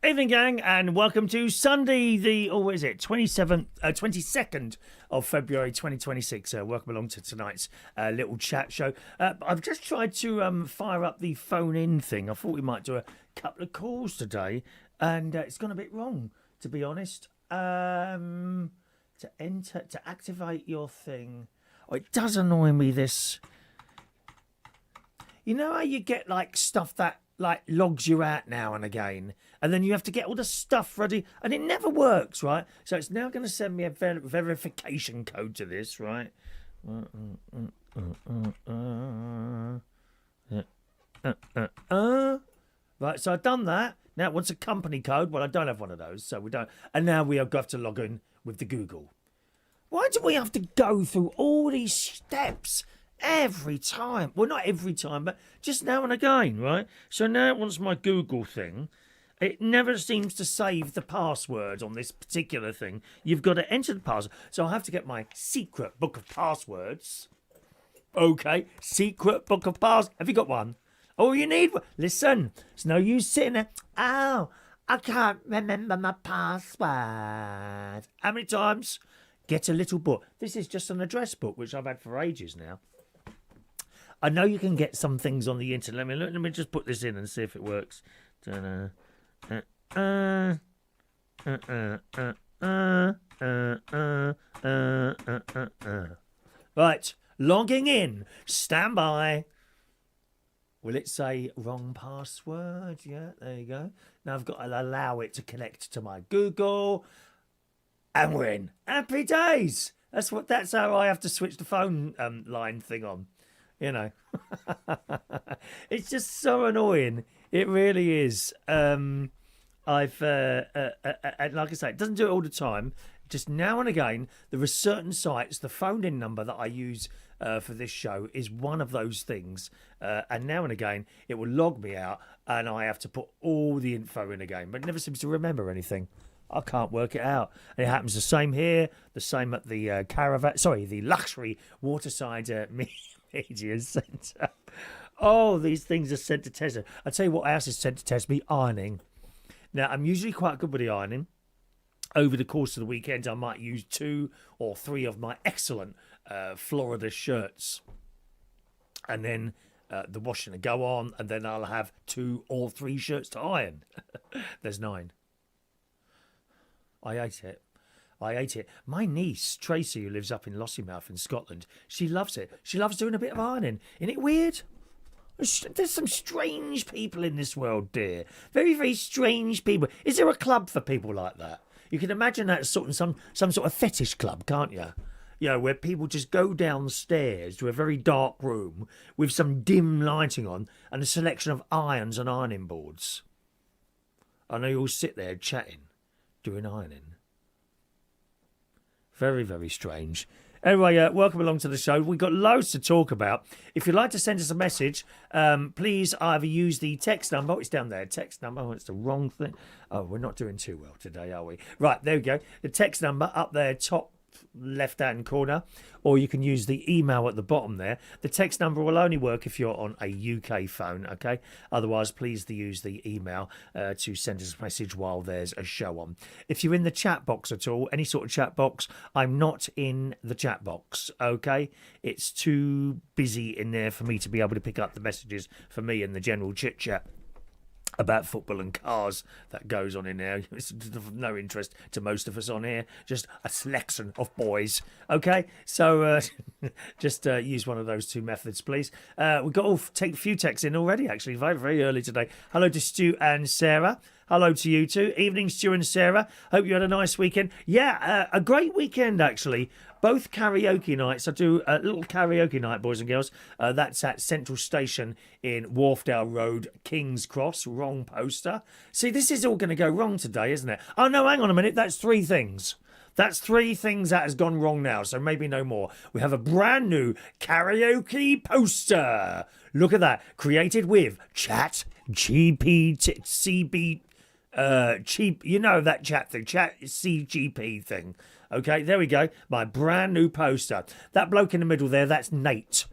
Evening, gang, and welcome to Sunday, the 22nd of February 2026. Welcome along to tonight's little chat show. I've just tried to fire up the phone-in thing. I thought we might do a couple of calls today, and it's gone a bit wrong, to be honest. To activate your thing. Oh, it does annoy me, this. You know how you get, like, stuff that logs you out now and again, and then you have to get all the stuff ready, and it never works, right? So it's now going to send me a verification code to this, right? Right, so I've done that. Now it wants a company code. Well, I don't have one of those, so we don't. And now we have got to log in with the Google. Why do we have to go through all these steps every time? Well, not every time, but just now and again, right? So now it wants my Google thing. It never seems to save the password on this particular thing. You've got to enter the password. So I have to get my secret book of passwords. Okay, secret book of passwords. Have you got one? Oh, you need one. Listen, it's no use sitting there. Oh, I can't remember my password. How many times? Get a little book. This is just an address book, which I've had for ages now. I know you can get some things on the internet. Let me just put this in and see if it works. Right, logging in. Stand by. Will it say wrong password? Yeah, there you go. Now I've got to allow it to connect to my Google. And we're in. Happy days. That's how I have to switch the phone line thing on. You know. It's just so annoying. It really is. Like I say, it doesn't do it all the time. Just now and again, there are certain sites, the phone-in number that I use for this show is one of those things. And now and again, it will log me out and I have to put all the info in again. But it never seems to remember anything. I can't work it out. And it happens the same here, the same at the the luxury waterside media centre. Oh, these things are sent to test. I tell you what else is sent to test me: ironing. Now, I'm usually quite good with the ironing. Over the course of the weekend, I might use 2 or 3 of my excellent Florida shirts. And then the washing will go on, and then I'll have 2 or 3 shirts to iron. There's 9. I ate it. My niece, Tracy, who lives up in Lossiemouth in Scotland, she loves it. She loves doing a bit of ironing. Isn't it weird? There's some strange people in this world, dear. Very, very strange people. Is there a club for people like that? You can imagine that sort of some sort of fetish club, can't you? You know, where people just go downstairs to a very dark room with some dim lighting on and a selection of irons and ironing boards. And they all sit there chatting, doing ironing. Very, very strange. Anyway, welcome along to the show. We've got loads to talk about. If you'd like to send us a message, please either use the text number. Oh, it's down there. Text number. Oh, it's the wrong thing. Oh, we're not doing too well today, are we? Right, there we go. The text number up there, top left-hand corner, or you can use the email at the bottom there. The text number will only work if you're on a UK phone, okay? Otherwise, please use the email to send us a message while there's a show on. If you're in the chat box at all, any sort of chat box, I'm not in the chat box, okay? It's too busy in there for me to be able to pick up the messages for me and the general chit-chat about football and cars that goes on in there. It's of no interest to most of us on here. Just a selection of boys. Okay, so just use one of those 2 methods, please. We've got a few texts in already, actually, very, very early today. Hello to Stu and Sarah. Hello to you two. Evening, Stu and Sarah. Hope you had a nice weekend. Yeah, a great weekend, actually. Both karaoke nights. I do a little karaoke night, boys and girls. That's at Central Station in Wharfdale Road, King's Cross. Wrong poster. See, this is all going to go wrong today, isn't it? Oh, no, hang on a minute. That's 3 things. That's 3 things that has gone wrong now, so maybe no more. We have a brand new karaoke poster. Look at that. Created with Chat GPT, cheap, you know that chat thing, chat CGP thing. Okay, there we go. My brand new poster. That bloke in the middle there, that's Nate.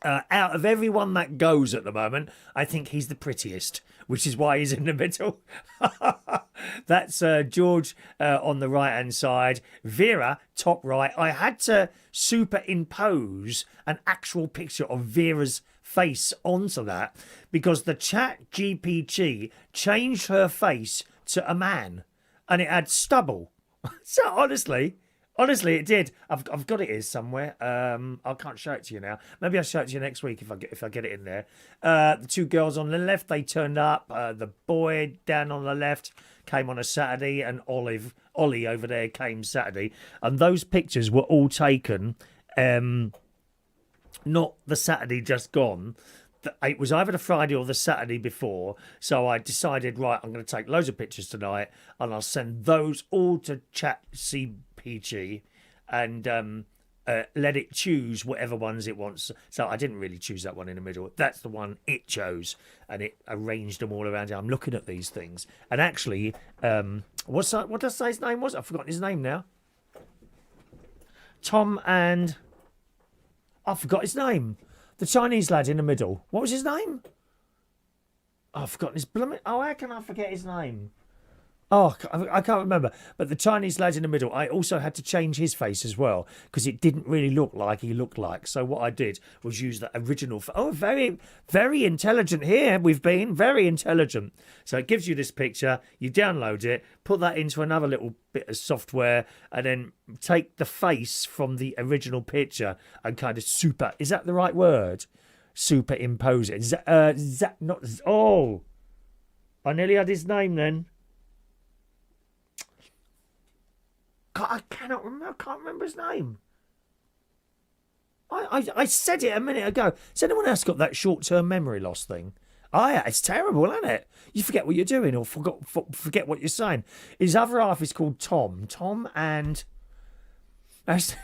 Out of everyone that goes at the moment, I think he's the prettiest. which is why he's in the middle. That's George on the right-hand side. Vera, top right. I had to superimpose an actual picture of Vera's face onto that because the chat GPT changed her face to a man and it had stubble. So honestly, it did. I've got it here somewhere. I can't show it to you now. Maybe I'll show it to you next week if I get it in there. The two girls on the left, they turned up. The boy down on the left came on a Saturday, and Ollie over there came Saturday. And those pictures were all taken, not the Saturday just gone. It was either the Friday or the Saturday before. So I decided, right, I'm going to take loads of pictures tonight and I'll send those all to ChatGPT and let it choose whatever ones it wants. So I didn't really choose that one in the middle. That's the one it chose and it arranged them all around. I'm looking at these things. And actually, what did I say his name was? I've forgotten his name now. Tom and... I forgot his name. The Chinese lad in the middle. What was his name? Oh, I've forgotten his blooming... Oh, how can I forget his name? Oh, I can't remember. But the Chinese lad in the middle, I also had to change his face as well because it didn't really look like he looked like. So what I did was use the original... Oh, very, very intelligent here. We've been very intelligent. So it gives you this picture. You download it, put that into another little bit of software, and then take the face from the original picture and kind of super... Is that the right word? Superimpose it. Not... Oh! I nearly had his name then. I cannot remember. I can't remember his name. I said it a minute ago. Has anyone else got that short-term memory loss thing? Oh, yeah, it's terrible, isn't it? You forget what you're doing or forget what you're saying. His other half is called Tom. Tom and... That's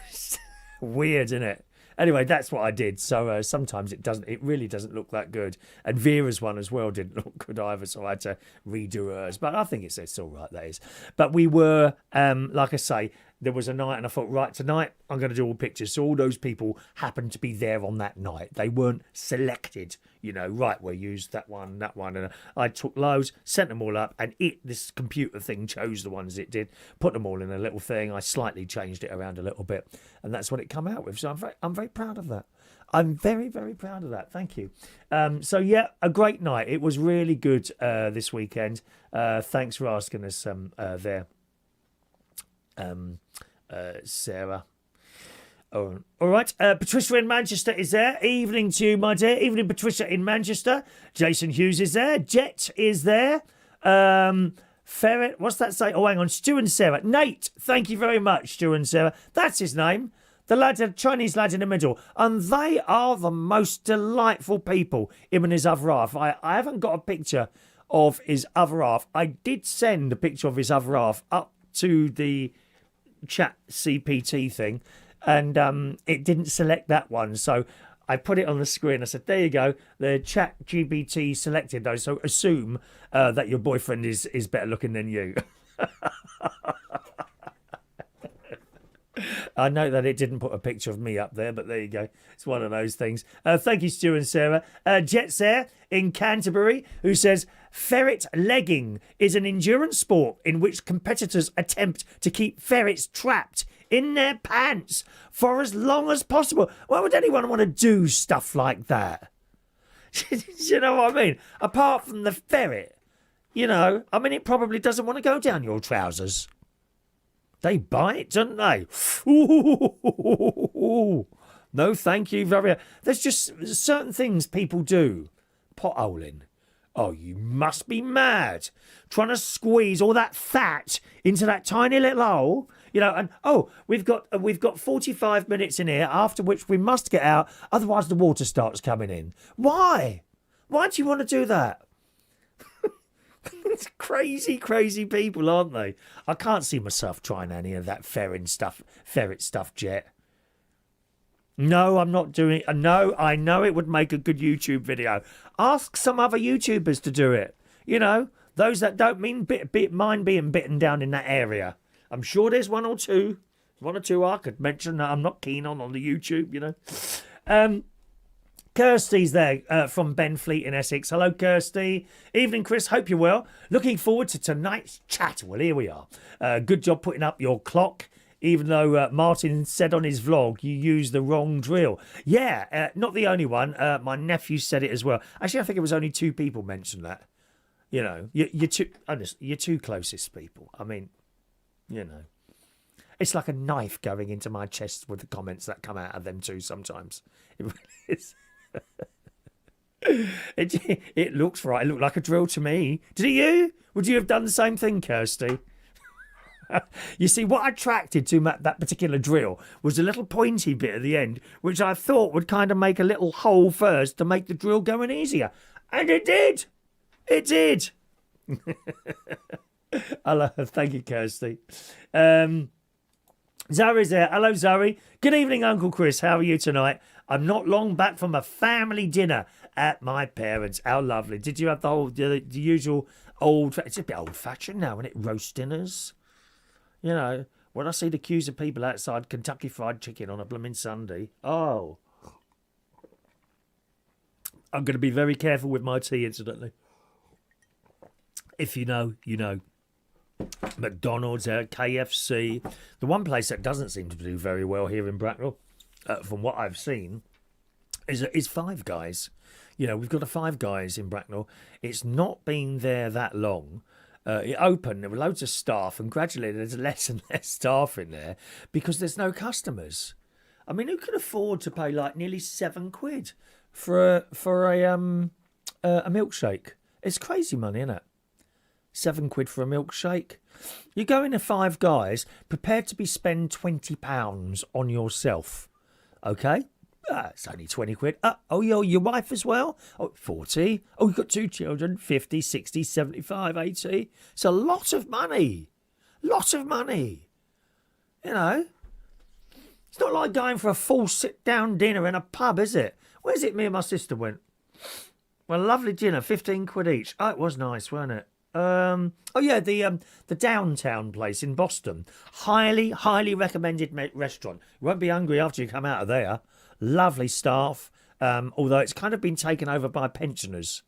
weird, isn't it? Anyway, that's what I did. So sometimes it really doesn't look that good. And Vera's one as well didn't look good either, so I had to redo hers. But I think it's all right, that is. But we were, like I say, there was a night and I thought, right, tonight I'm going to do all pictures. So all those people happened to be there on that night. They weren't selected, right, we'll use that one. And I took loads, sent them all up, and this computer thing chose the ones it did, put them all in a little thing. I slightly changed it around a little bit, and that's what it come out with. So I'm very proud of that. I'm very, very proud of that. Thank you. So, yeah, a great night. It was really good this weekend. Thanks for asking us there. Sarah. Oh, all right. Patricia in Manchester is there. Evening to you, my dear. Evening, Patricia in Manchester. Jason Hughes is there. Jet is there. Ferret. What's that say? Oh, hang on. Stu and Sarah. Nate. Thank you very much, Stu and Sarah. That's his name. The Chinese lad in the middle. And they are the most delightful people, him and his other half. I haven't got a picture of his other half. I did send a picture of his other half up to the chat CPT thing, and it didn't select that one. So I put it on the screen. I said, there you go. The chat GPT selected those. So assume that your boyfriend is better looking than you. I know that it didn't put a picture of me up there, but there you go. It's one of those things. Thank you, Stu and Sarah. Jet's there in Canterbury, who says, ferret legging is an endurance sport in which competitors attempt to keep ferrets trapped in their pants for as long as possible. Why would anyone want to do stuff like that? You know what I mean? Apart from the ferret, it probably doesn't want to go down your trousers. They bite, don't they? Ooh. No, thank you very much. There's just certain things people do. Potholing. Oh, you must be mad. Trying to squeeze all that fat into that tiny little hole. And we've got 45 minutes in here, after which we must get out, otherwise the water starts coming in. Why? Why do you want to do that? It's crazy, crazy people, aren't they? I can't see myself trying any of that ferret stuff, Jet. No, I'm not doing it. No, I know it would make a good YouTube video. Ask some other YouTubers to do it. Those that don't mind being bitten down in that area. I'm sure there's one or two I could mention that I'm not keen on the YouTube, Kirsty's there from Benfleet in Essex. Hello, Kirsty. Evening, Chris. Hope you're well. Looking forward to tonight's chat. Well, here we are. Good job putting up your clock. Even though Martin said on his vlog you used the wrong drill. Yeah, not the only one. My nephew said it as well. Actually, I think it was only 2 people mentioned that. You know, you're two closest people. I mean, you know. It's like a knife going into my chest with the comments that come out of them 2 sometimes. It really is. It looks right. It looked like a drill to me. Did it you? Would you have done the same thing, Kirsty? You see, what attracted to that particular drill was a little pointy bit at the end, which I thought would kind of make a little hole first to make the drill going easier. And it did. It did. Hello. Thank you, Kirsty. Zoe's there. Hello, Zoe. Good evening, Uncle Chris. How are you tonight? I'm not long back from a family dinner at my parents'. How lovely. Did you have the usual old... It's a bit old-fashioned now, isn't it? Roast dinners. You know, when I see the queues of people outside Kentucky Fried Chicken on a blooming Sunday, oh. I'm going to be very careful with my tea, incidentally. If you know, you know. McDonald's, KFC. The one place that doesn't seem to do very well here in Bracknell, from what I've seen, is Five Guys. You know, we've got a Five Guys in Bracknell. It's not been there that long. It opened, there were loads of staff, and gradually there's less and less staff in there because there's no customers. I mean, who can afford to pay like nearly £7 for a milkshake? It's crazy money, isn't it? £7 for a milkshake. You go into Five Guys prepared to spend £20 on yourself. Okay? It's only £20. Oh, your wife as well? Oh, 40. Oh, you've got 2 children, 50, 60, 75, 80. It's a lot of money. Lot of money. You know? It's not like going for a full sit-down dinner in a pub, is it? Where's it me and my sister went? Well, a lovely dinner, £15 each. Oh, it was nice, wasn't it? Oh yeah, the downtown place in Boston. Highly recommended restaurant. You won't be hungry after you come out of there. Lovely staff, although it's kind of been taken over by pensioners.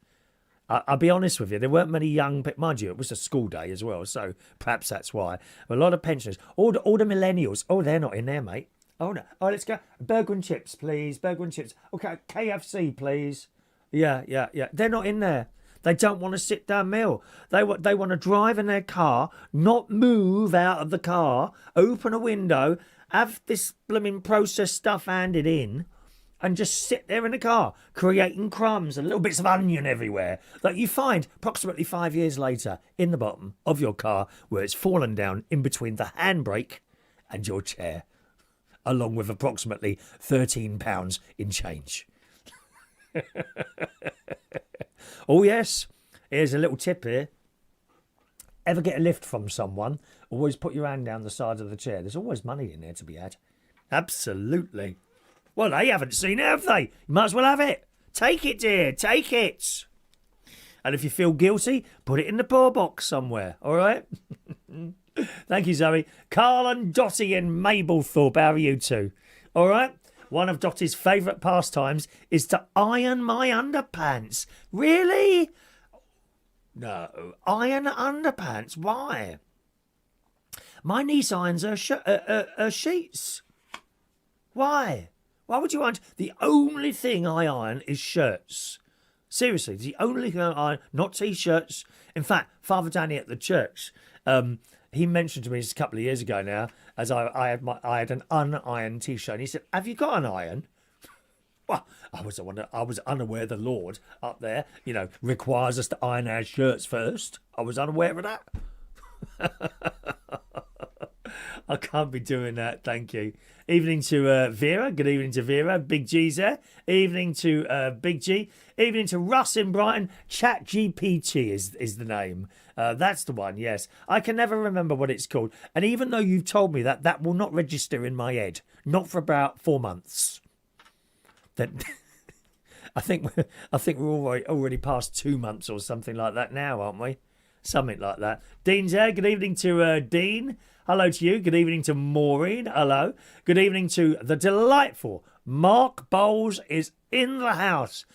I'll be honest with you, there weren't many young, but mind you, it was a school day as well, so perhaps that's why. A lot of pensioners, all the millennials. Oh, they're not in there, mate. Oh no. Oh, let's go. Burger and chips, please. Burger and chips. Okay, KFC, please. Yeah. They're not in there. They don't want a sit-down meal. They want to drive in their car, not move out of the car, open a window, have this blooming processed stuff handed in, and just sit there in the car, creating crumbs and little bits of onion everywhere that you find approximately 5 years later in the bottom of your car where it's fallen down in between the handbrake and your chair, along with approximately £13 in change. Oh yes, here's a little tip here. Ever get a lift from someone, always put your hand down the side of the chair. There's always money in there to be had. Absolutely. Well, they haven't seen it, have they? You might as well have it. Take it, dear. Take it. And if you feel guilty, put it in the poor box somewhere. All right? Thank you, Zoe. Carl and Dottie in Mablethorpe. How are you two? All right? One of Dottie's favourite pastimes is to iron my underpants. Really? No. Iron underpants? Why? My niece irons her sheets. Why? Why would you iron? The only thing I iron is shirts. Seriously, the only thing I iron, not T-shirts. In fact, Father Danny at the church, he mentioned to me just a couple of years ago now, as I had an unironed T-shirt, and he said, "Have you got an iron?" Well, I was unaware the Lord up there, requires us to iron our shirts first. I was unaware of that. I can't be doing that, thank you. Evening to Vera. Good evening to Vera. Big G's there. Evening to Big G. Evening to Russ in Brighton. Chat GPT is the name. That's the one, yes. I can never remember what it's called. And even though you've told me that, that will not register in my head. Not for about 4 months. Then I think we're already past 2 months or something like that now, aren't we? Something like that. Dean's there. Good evening to Dean. Hello to you. Good evening to Maureen. Hello. Good evening to the delightful Mark Bowles is in the house.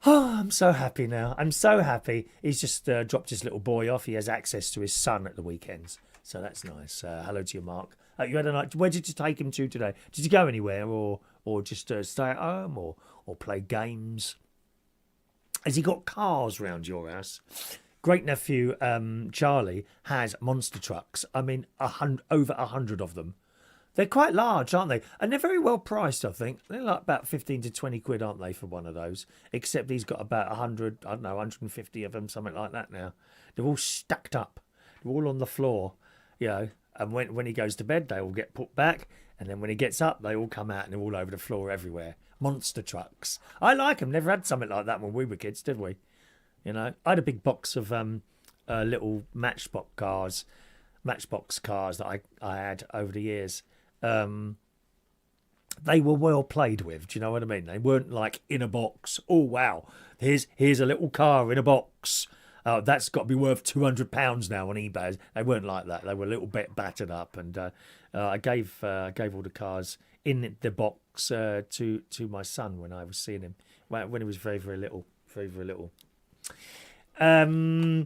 Oh, I'm so happy now. I'm so happy. He's just dropped his little boy off. He has access to his son at the weekends. So that's nice. Hello to you, Mark. You had a night. Where did you take him to today? Did you go anywhere or just stay at home or play games? Has he got cars round your house? Great nephew Charlie has monster trucks. I mean, over 100 of them. They're quite large, aren't they? And they're very well priced, I think. They're like about 15 to 20 quid, aren't they, for one of those? Except he's got about 100, I don't know, 150 of them, something like that now. They're all stacked up. They're all on the floor, you know. And when he goes to bed, they all get put back. And then when he gets up, they all come out and they're all over the floor everywhere. Monster trucks. I like them. Never had something like that when we were kids, did we? You know, I had a big box of little matchbox cars that I had over the years. They were well played with. Do you know what I mean? They weren't like in a box. Oh wow, here's a little car in a box. That's got to be worth £200 now on eBay. They weren't like that. They were a little bit battered up, and I gave all the cars in the box to my son when I was seeing him when he was very little, very little. Paul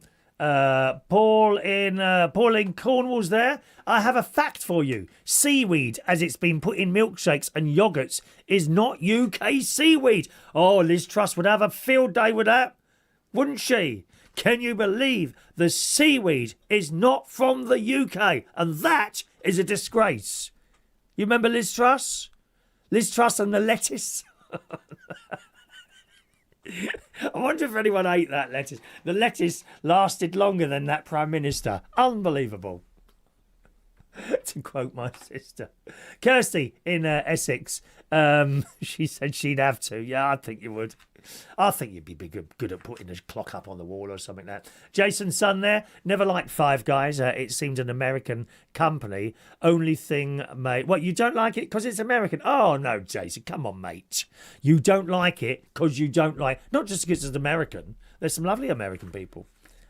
in Cornwall's there. I have a fact for you. Seaweed, as it's been put in milkshakes and yogurts, is not UK seaweed. Oh, Liz Truss would have a field day with that, wouldn't she? Can you believe the seaweed is not from the UK? And that is a disgrace. You remember Liz Truss? Liz Truss and the lettuce? I wonder if anyone ate that lettuce. The lettuce lasted longer than that Prime Minister. Unbelievable. To quote my sister. Kirsty in Essex, she said she'd have to. Yeah, I think you would. I think you'd be good at putting a clock up on the wall or something like that. Jason's son there, never liked Five Guys. It seemed an American company. Only thing, mate. What, you don't like it because it's American? Oh, no, Jason, come on, mate. You don't like it because you don't like... Not just because it's American. There's some lovely American people.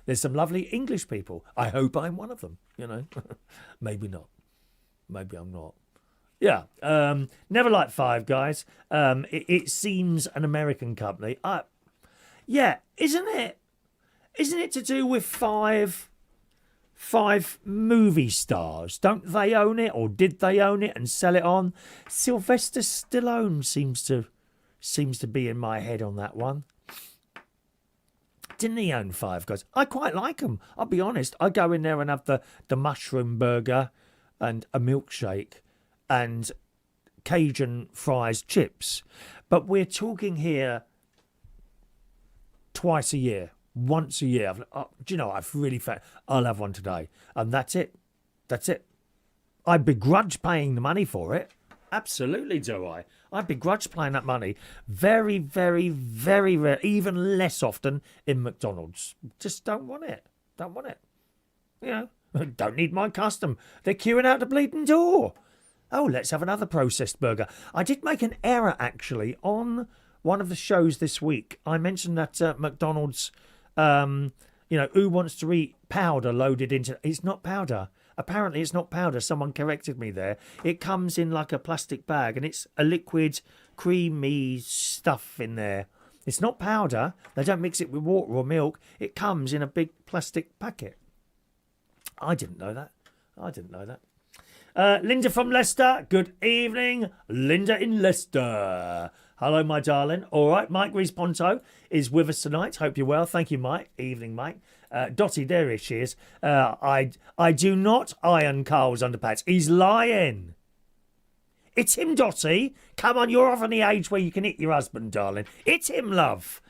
There's some lovely English people. I hope I'm one of them, you know. Maybe not. Maybe I'm not. Yeah, never liked Five Guys. It seems an American company. Yeah, isn't it? Isn't it to do with five movie stars? Don't they own it, or did they own it and sell it on? Sylvester Stallone seems to be in my head on that one. Didn't he own Five Guys? I quite like them. I'll be honest. I go in there and have the mushroom burger and a milkshake and Cajun fries chips. But we're talking here twice a year, once a year. Do you know, I've really felt I'll have one today. And that's it. That's it. I begrudge paying the money for it. Absolutely do I. I begrudge paying that money very, very, very rare, even less often in McDonald's. Just don't want it. Don't want it. You know, don't need my custom. They're queuing out the bleeding door. Oh, let's have another processed burger. I did make an error, actually, on one of the shows this week. I mentioned that McDonald's, who wants to eat powder loaded into... It's not powder. Apparently, it's not powder. Someone corrected me there. It comes in like a plastic bag, and it's a liquid, creamy stuff in there. It's not powder. They don't mix it with water or milk. It comes in a big plastic packet. I didn't know that. Linda from Leicester. Good evening. Linda in Leicester. Hello, my darling. All right, Mike Rees-Ponto is with us tonight. Hope you're well. Thank you, Mike. Evening, Mike. Dottie, there she is. I do not iron Carl's underpants. He's lying. It's him, Dottie. Come on, you're off on the age where you can hit your husband, darling. It's him, love.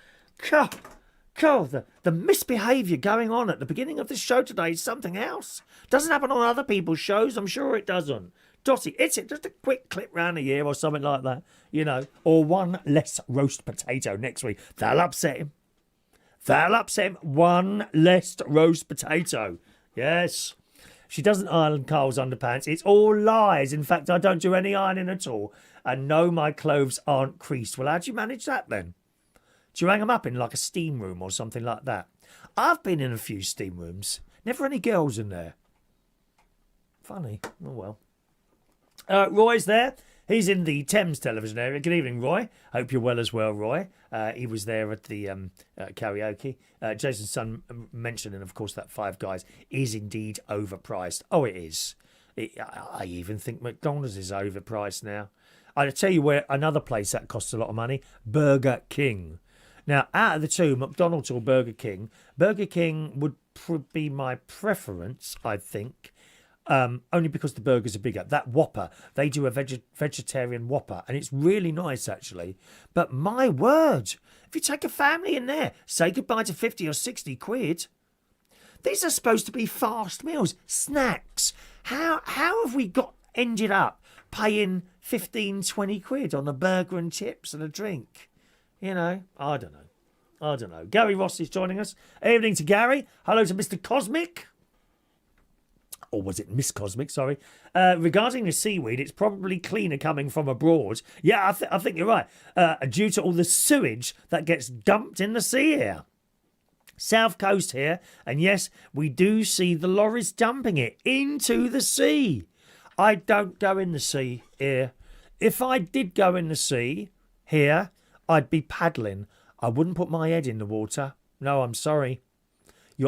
God, the misbehaviour going on at the beginning of the show today is something else. Doesn't happen on other people's shows. I'm sure it doesn't. Dottie, it's it. Just a quick clip round a year or something like that, you know. Or one less roast potato next week. That'll upset him. One less roast potato. Yes. She doesn't iron Carl's underpants. It's all lies. In fact, I don't do any ironing at all. And no, my clothes aren't creased. Well, how do you manage that then? Do you hang them up in like a steam room or something like that? I've been in a few steam rooms. Never any girls in there. Funny. Oh, well. Roy's there. He's in the Thames television area. Good evening, Roy. Hope you're well as well, Roy. He was there at the karaoke. Jason's son mentioned, and of course, that Five Guys is indeed overpriced. Oh, it is. I even think McDonald's is overpriced now. I'll tell you where another place that costs a lot of money, Burger King. Now, out of the two, McDonald's or Burger King would be my preference, I think. Only because the burgers are bigger. That Whopper, they do a vegetarian Whopper, and it's really nice, actually. But my word, if you take a family in there, say goodbye to 50 or 60 quid. These are supposed to be fast meals, snacks. How have we ended up paying 15, 20 quid on a burger and chips and a drink? You know, I don't know. Gary Ross is joining us. Evening to Gary. Hello to Mr. Cosmic. Or was it Miss Cosmic? Sorry. Regarding the seaweed, it's probably cleaner coming from abroad. Yeah, I think you're right. Due to all the sewage that gets dumped in the sea here. South coast here. And yes, we do see the lorries dumping it into the sea. I don't go in the sea here. If I did go in the sea here, I'd be paddling. I wouldn't put my head in the water. No, I'm sorry.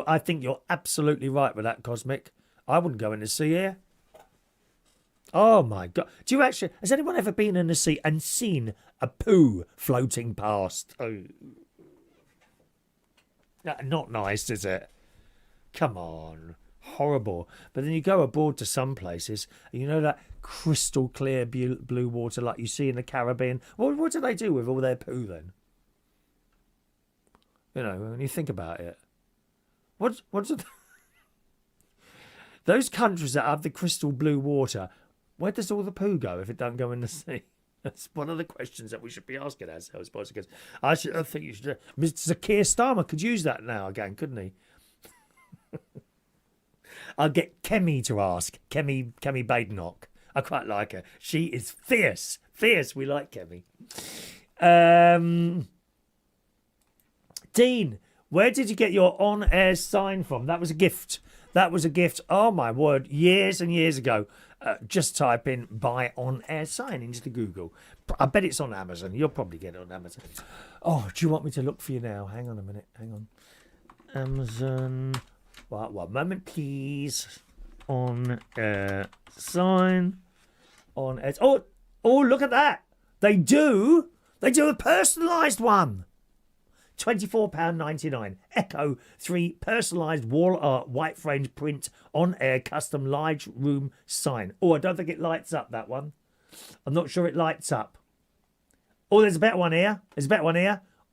I think you're absolutely right with that, Cosmic. I wouldn't go in the sea here. Oh, my God. Has anyone ever been in the sea and seen a poo floating past? Oh. Not nice, is it? Come on. Horrible. But then you go aboard to some places, and you know that crystal clear blue water like you see in the Caribbean? Well, what do they do with all their poo then? You know, when you think about it. What's those countries that have the crystal blue water, where does all the poo go if it don't go in the sea? That's one of the questions that we should be asking ourselves, because I think you should. Mr. Keir Starmer could use that now again, couldn't he? I'll get Kemi to ask. Kemi Badenoch. I quite like her. She is fierce. Fierce. We like Kemi. Dean, where did you get your on-air sign from? That was a gift. Oh, my word. Years and years ago. Just type in buy on-air sign into the Google. I bet it's on Amazon. You'll probably get it on Amazon. Oh, do you want me to look for you now? Hang on a minute. Hang on. Amazon. One moment, please. On-air sign. On-air. Oh, look at that. They do a personalised one. £24.99. Echo 3 personalised wall art white framed print on air custom live room sign. Oh, I don't think it lights up, that one. I'm not sure it lights up. Oh, there's a better one here.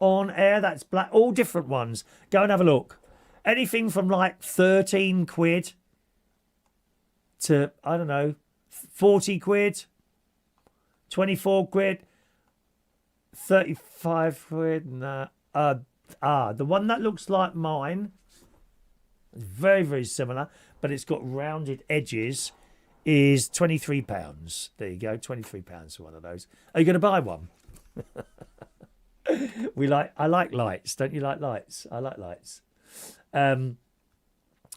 On air, that's black. All different ones. Go and have a look. Anything from like 13 quid to, I don't know, 40 quid, 24 quid, 35 quid. Nah. The one that looks like mine is very, very similar, but it's got rounded edges, is £23. There you go, £23 for one of those. Are you going to buy one? I like lights. Don't you like lights? I like lights.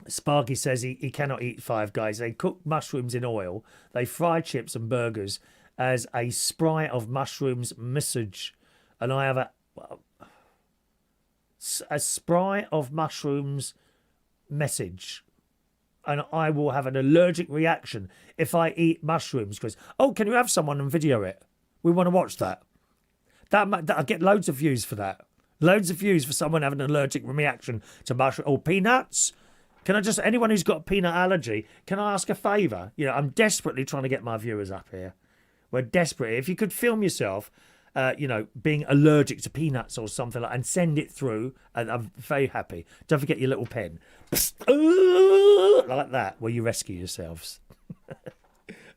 Sparky says he cannot eat Five Guys. They cook mushrooms in oil. They fry chips and burgers as a spry of mushrooms message. And I have a spry of mushrooms message. And I will have an allergic reaction if I eat mushrooms. Because, can you have someone and video it? We want to watch that. I get loads of views for that. Loads of views for someone having an allergic reaction to mushroom or peanuts. Can I anyone who's got a peanut allergy, can I ask a favour? You know, I'm desperately trying to get my viewers up here. We're desperate. If you could film yourself, being allergic to peanuts or something and send it through, and I'm very happy. Don't forget your little pen. Like that, where you rescue yourselves.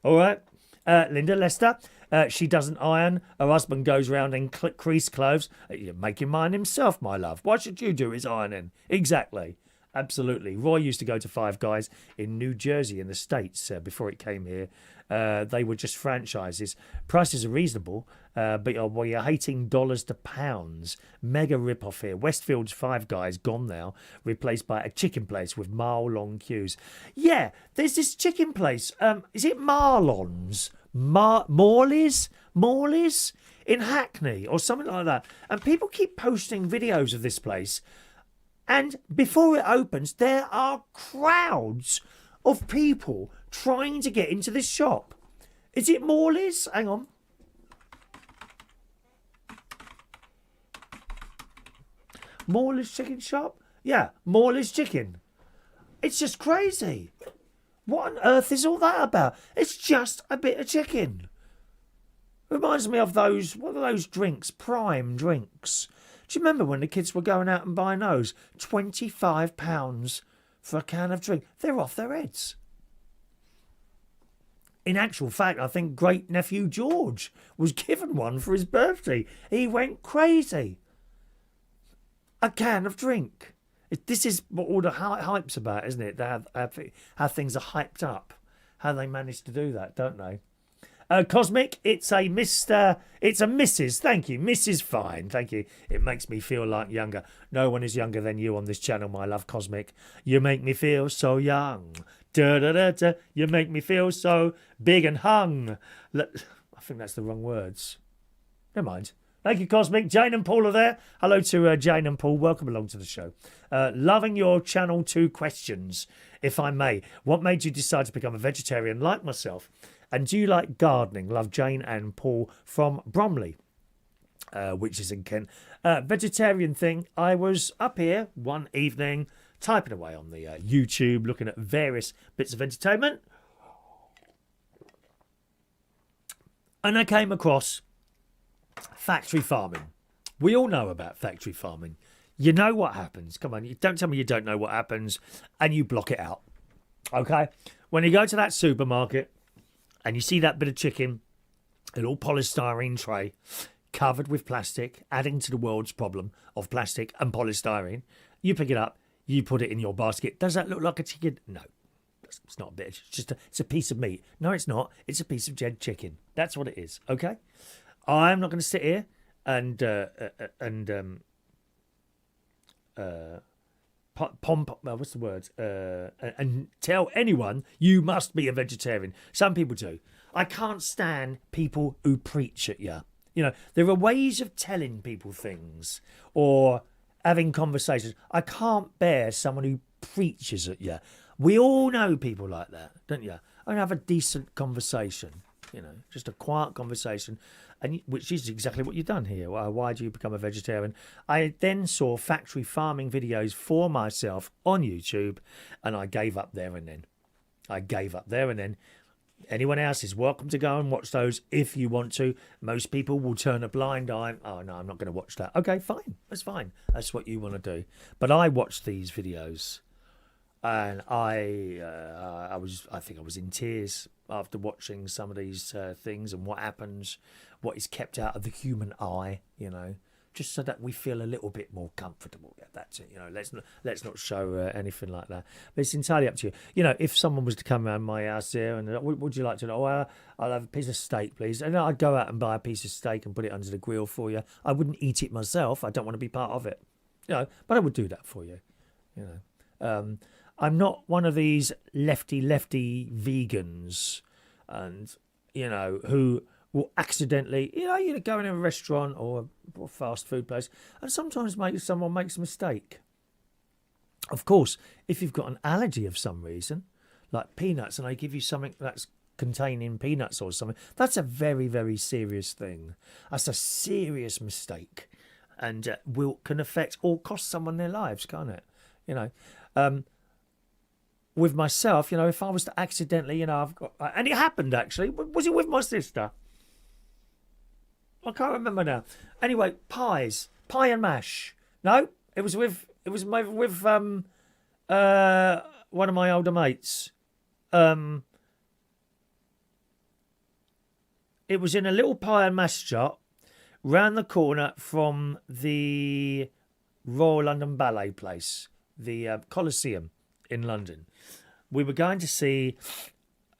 All right. Linda Lester, she doesn't iron. Her husband goes round in crease clothes. You're making mine himself, my love. Why should you do his ironing? Exactly. Absolutely. Roy used to go to Five Guys in New Jersey in the States before it came here. They were just franchises. Prices are reasonable, but you're hating dollars to pounds. Mega rip-off here. Westfield's Five Guys gone now, replaced by a chicken place with mile-long queues. Yeah, there's this chicken place. Is it Marlon's? Morley's in Hackney or something like that. And people keep posting videos of this place. And before it opens, there are crowds of people trying to get into this shop. Is it Morley's? Hang on. Morley's chicken shop? Yeah, Morley's chicken. It's just crazy. What on earth is all that about? It's just a bit of chicken. Reminds me of those, what are those drinks? Prime drinks. Do you remember when the kids were going out and buying those? £25 for a can of drink. They're off their heads. In actual fact, I think great nephew George was given one for his birthday. He went crazy. A can of drink. This is what all the hype's about, isn't it? How things are hyped up. How they manage to do that, don't they? Cosmic, it's a Mrs. Thank you. Mrs. Fine. Thank you. It makes me feel like younger. No one is younger than you on this channel, my love, Cosmic. You make me feel so young. Da, da, da, da. You make me feel so big and hung. I think that's the wrong words. Never mind. Thank you, Cosmic. Jane and Paul are there. Hello to Jane and Paul. Welcome along to the show. Loving your channel 2 questions, if I may. What made you decide to become a vegetarian like myself? And do you like gardening? Love, Jane and Paul from Bromley, which is in Kent. Vegetarian thing. I was up here one evening typing away on the YouTube, looking at various bits of entertainment. And I came across factory farming. We all know about factory farming. You know what happens. Come on, don't tell me you don't know what happens and you block it out. Okay? When you go to that supermarket and you see that bit of chicken, a little polystyrene tray covered with plastic, adding to the world's problem of plastic and polystyrene, you pick it up, you put it in your basket. Does that look like a chicken? No. It's not a bit. It's a piece of meat. No, it's not. It's a piece of dead chicken. That's what it is. Okay? I'm not going to sit here and what's the word? And tell anyone you must be a vegetarian. Some people do. I can't stand people who preach at you. You know, there are ways of telling people things or having conversations. I can't bear someone who preaches at you. We all know people like that, don't you? I have a decent conversation, you know, just a quiet conversation, and which is exactly what you've done here. Why do you become a vegetarian? I then saw factory farming videos for myself on YouTube, and I gave up there and then. Anyone else is welcome to go and watch those if you want to. Most people will turn a blind eye. Oh, no, I'm not going to watch that. Okay, fine. That's fine. That's what you want to do. But I watched these videos, and I think I was in tears after watching some of these things and what happens, what is kept out of the human eye, you know, just so that we feel a little bit more comfortable. Yeah, that's it. You know, let's not show anything like that. But it's entirely up to you. You know, if someone was to come around my house here and what would you like to know? Oh, I'll have a piece of steak, please. And I'd go out and buy a piece of steak and put it under the grill for you. I wouldn't eat it myself. I don't want to be part of it. You know, but I would do that for you. You know, I'm not one of these lefty vegans, and you know who will accidentally, you go in a restaurant or a fast food place, and sometimes someone makes a mistake. Of course, if you've got an allergy of some reason, like peanuts, and they give you something that's containing peanuts or something, that's a very, very serious thing. That's a serious mistake, and can affect or cost someone their lives, can't it? You know. With myself, you know, if I was to accidentally, you know, and it happened actually. Was it with my sister? I can't remember now. Anyway, pie and mash. No, it was with one of my older mates. It was in a little pie and mash shop round the corner from the Royal London Ballet place, the Coliseum in London. We were going to see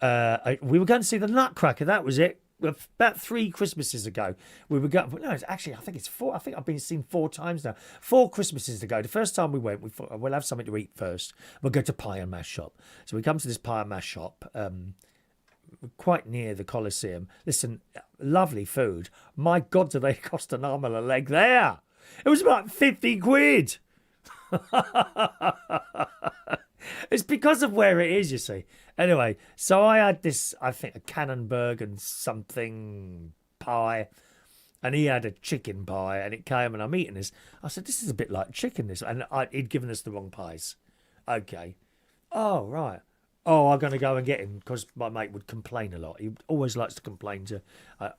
the Nutcracker. That was it. About 3 Christmases ago, we were going. No, actually, I think it's 4. I think I've been seen 4 times now. 4 Christmases ago. The first time we went, we thought we'll have something to eat first. We'll go to pie and mash shop. So we come to this pie and mash shop, quite near the Colosseum. Listen, lovely food. My God, do they cost an arm and a leg there? It was about 50 quid. It's because of where it is, you see. Anyway, so I had this, I think, a Cannonburg and something pie. And he had a chicken pie, and it came, and I'm eating this. I said, this is a bit like chicken, this. And he'd given us the wrong pies. Okay. Oh, right. Oh, I'm going to go and get him, because my mate would complain a lot. He always likes to complain to...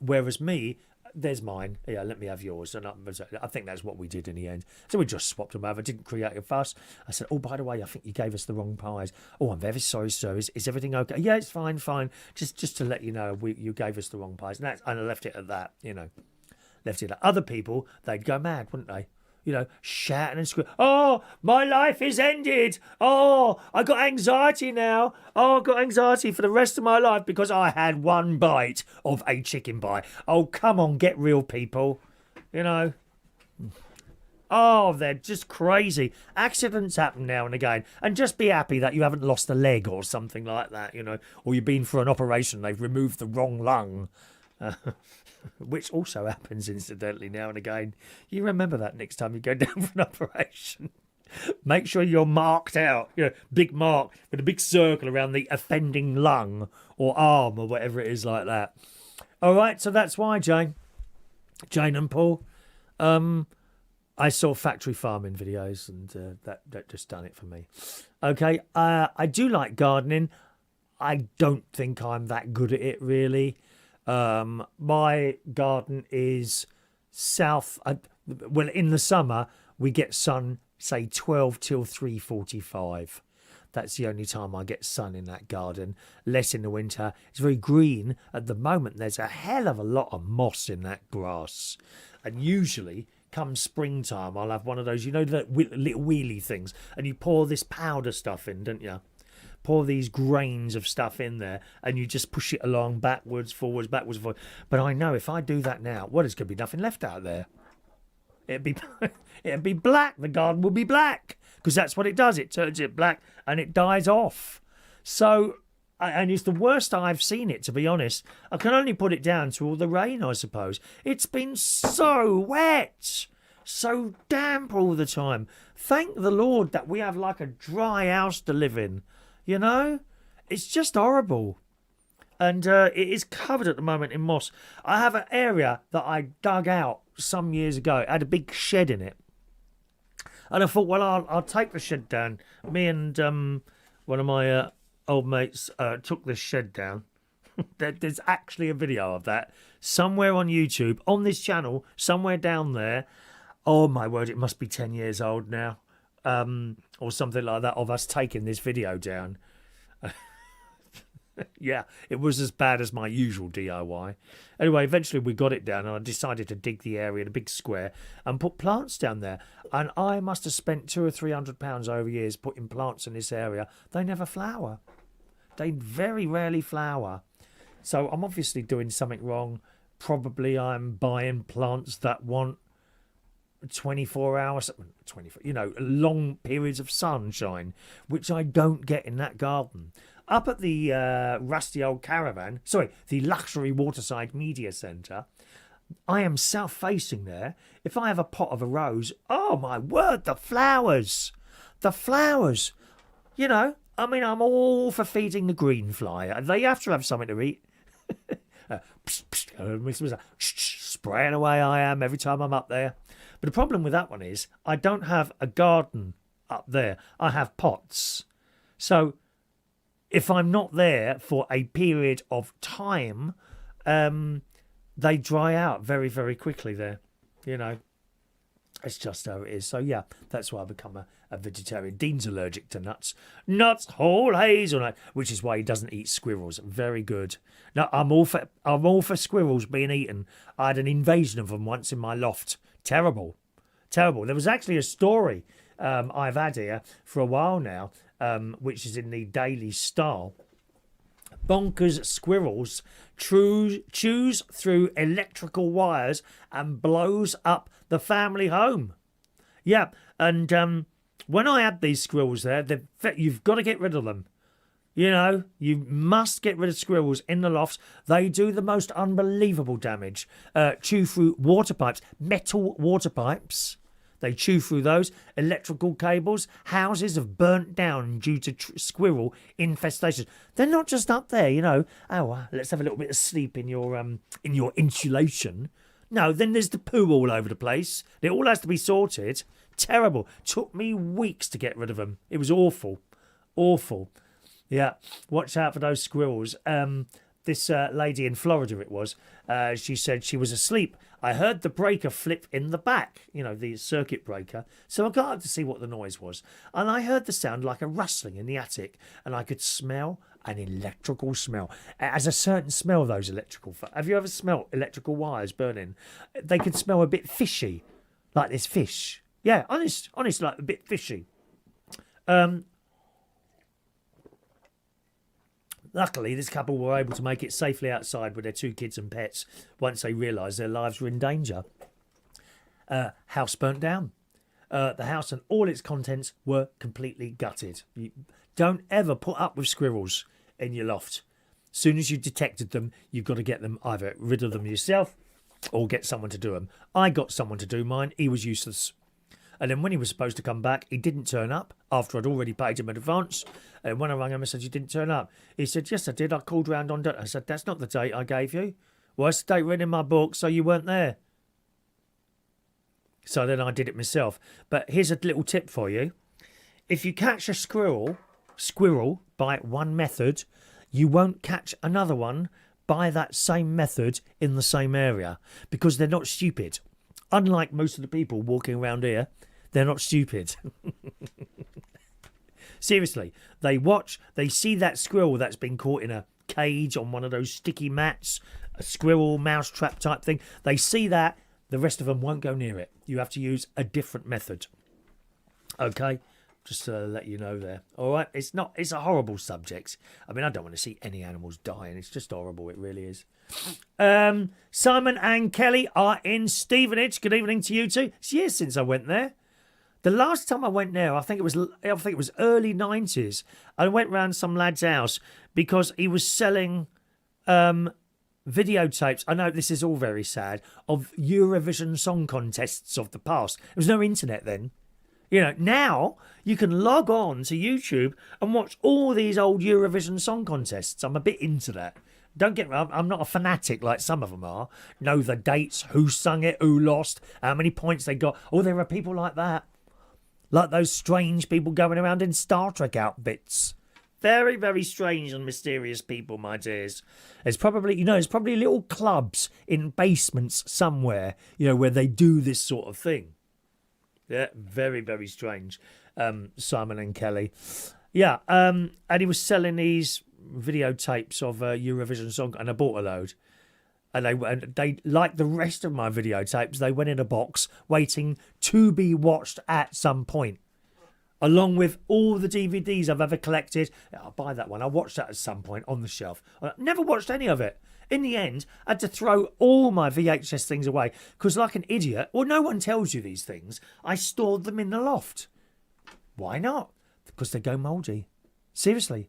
whereas me, there's mine. Yeah, let me have yours. And I think that's what we did in the end. So we just swapped them over, didn't create a fuss. I said, oh, by the way, I think you gave us the wrong pies. Oh, I'm very sorry, sir. Is everything okay? Yeah, it's fine. Just to let you know, you gave us the wrong pies. And I left it at that, you know. Left it at other people, they'd go mad, wouldn't they? You know, shouting and screaming. Oh, my life is ended. Oh, I got anxiety now. Oh, I got anxiety for the rest of my life because I had one bite of a chicken pie. Oh, come on, get real, people. You know. Oh, they're just crazy. Accidents happen now and again. And just be happy that you haven't lost a leg or something like that, you know. Or you've been for an operation, they've removed the wrong lung. Which also happens incidentally now and again. You remember that next time you go down for an operation. Make sure you're marked out. You know, big mark with a big circle around the offending lung or arm or whatever it is like that. All right, so that's why, Jane and Paul. I saw factory farming videos and that just done it for me. Okay, I do like gardening. I don't think I'm that good at it, really. My garden is south. Well, in the summer we get sun, say 12 till 3:45. That's the only time I get sun in that garden. Less in the winter. It's very green at the moment. There's a hell of a lot of moss in that grass, and usually come springtime I'll have one of those, you know, the little wheelie things, and you pour this powder stuff in, don't you? Pour these grains of stuff in there and you just push it along backwards, forwards. But I know if I do that now, well, there's going to be nothing left out there. It'd be black. The garden will be black because that's what it does. It turns it black and it dies off. So, and it's the worst I've seen it, to be honest. I can only put it down to all the rain, I suppose. It's been so wet, so damp all the time. Thank the Lord that we have like a dry house to live in. You know, it's just horrible. And it is covered at the moment in moss. I have an area that I dug out some years ago. It had a big shed in it. And I thought, well, I'll take the shed down. Me and one of my old mates took this shed down. There's actually a video of that somewhere on YouTube, on this channel, somewhere down there. Oh, my word, it must be 10 years old now. Or something like that, of us taking this video down. Yeah, it was as bad as my usual DIY. Anyway, eventually we got it down and I decided to dig the area in a big square and put plants down there. And I must have spent £200 or £300 over years putting plants in this area. They never flower. They very rarely flower. So I'm obviously doing something wrong. Probably I'm buying plants that want 24 hours, 24, you know, long periods of sunshine, which I don't get in that garden. Up at the rusty old caravan, the luxury waterside media centre, I am south-facing there. If I have a pot of a rose, oh my word, the flowers. You know, I mean, I'm all for feeding the green fly. They have to have something to eat. Spraying away I am every time I'm up there. But the problem with that one is I don't have a garden up there. I have pots. So if I'm not there for a period of time, they dry out very, very quickly there. You know, it's just how it is. So, yeah, that's why I become a vegetarian. Dean's allergic to nuts. Nuts, whole hazelnut, which is why he doesn't eat squirrels. Very good. No, I'm all for squirrels being eaten. I had an invasion of them once in my loft. Terrible. There was actually a story I've had here for a while now, which is in the Daily Star. Bonkers squirrels chews through electrical wires and blows up the family home. Yeah, and when I had these squirrels there, you've got to get rid of them. You know, you must get rid of squirrels in the lofts. They do the most unbelievable damage. Chew through water pipes, metal water pipes. They chew through those. Electrical cables. Houses have burnt down due to squirrel infestations. They're not just up there, you know. Oh, let's have a little bit of sleep in your insulation. No, then there's the poo all over the place. It all has to be sorted. Terrible. Took me weeks to get rid of them. It was awful. Awful. Yeah, watch out for those squirrels. This lady in Florida, it was, she said she was asleep. I heard the breaker flip in the back, you know, the circuit breaker. So I got up to see what the noise was. And I heard the sound like a rustling in the attic. And I could smell an electrical smell. It has a certain smell, those electrical. Have you ever smelt electrical wires burning? They could smell a bit fishy, like this fish. Yeah, honest, like a bit fishy. Luckily, this couple were able to make it safely outside with their 2 kids and pets once they realised their lives were in danger. House burnt down. The house and all its contents were completely gutted. You don't ever put up with squirrels in your loft. As soon as you detected them, you've got to get them, either rid of them yourself or get someone to do them. I got someone to do mine. He was useless. And then when he was supposed to come back, he didn't turn up after I'd already paid him in advance. And when I rang him, I said, you didn't turn up. He said, yes, I did. I called round on date. I said, that's not the date I gave you. Well, it's the date written in my book, so you weren't there. So then I did it myself. But here's a little tip for you. If you catch a squirrel by one method, you won't catch another one by that same method in the same area, because they're not stupid. Unlike most of the people walking around here, they're not stupid. Seriously, they watch, they see that squirrel that's been caught in a cage on one of those sticky mats, a squirrel mousetrap type thing. They see that, the rest of them won't go near it. You have to use a different method. Okay? Just to let you know there. All right? It's a horrible subject. I mean, I don't want to see any animals dying. It's just horrible. It really is. Simon and Kelly are in Stevenage. Good evening to you two. It's years since I went there. The last time I went there, I think it was early 90s. I went round some lad's house because he was selling videotapes. I know this is all very sad, of Eurovision song contests of the past. There was no internet then. You know, now you can log on to YouTube and watch all these old Eurovision song contests. I'm a bit into that. Don't get me wrong, I'm not a fanatic like some of them are. Know the dates, who sung it, who lost, how many points they got. Oh, there are people like that. Like those strange people going around in Star Trek outfits. Very, very strange and mysterious people, my dears. There's probably little clubs in basements somewhere, where they do this sort of thing. Yeah, very, very strange. Simon and Kelly. Yeah, and he was selling these videotapes of Eurovision song, and I bought a load. And they, like the rest of my videotapes, they went in a box waiting to be watched at some point. Along with all the DVDs I've ever collected. I'll buy that one. I'll watch that at some point on the shelf. I never watched any of it. In the end, I had to throw all my VHS things away because, like an idiot, well, no one tells you these things, I stored them in the loft. Why not? Because they go mouldy. Seriously,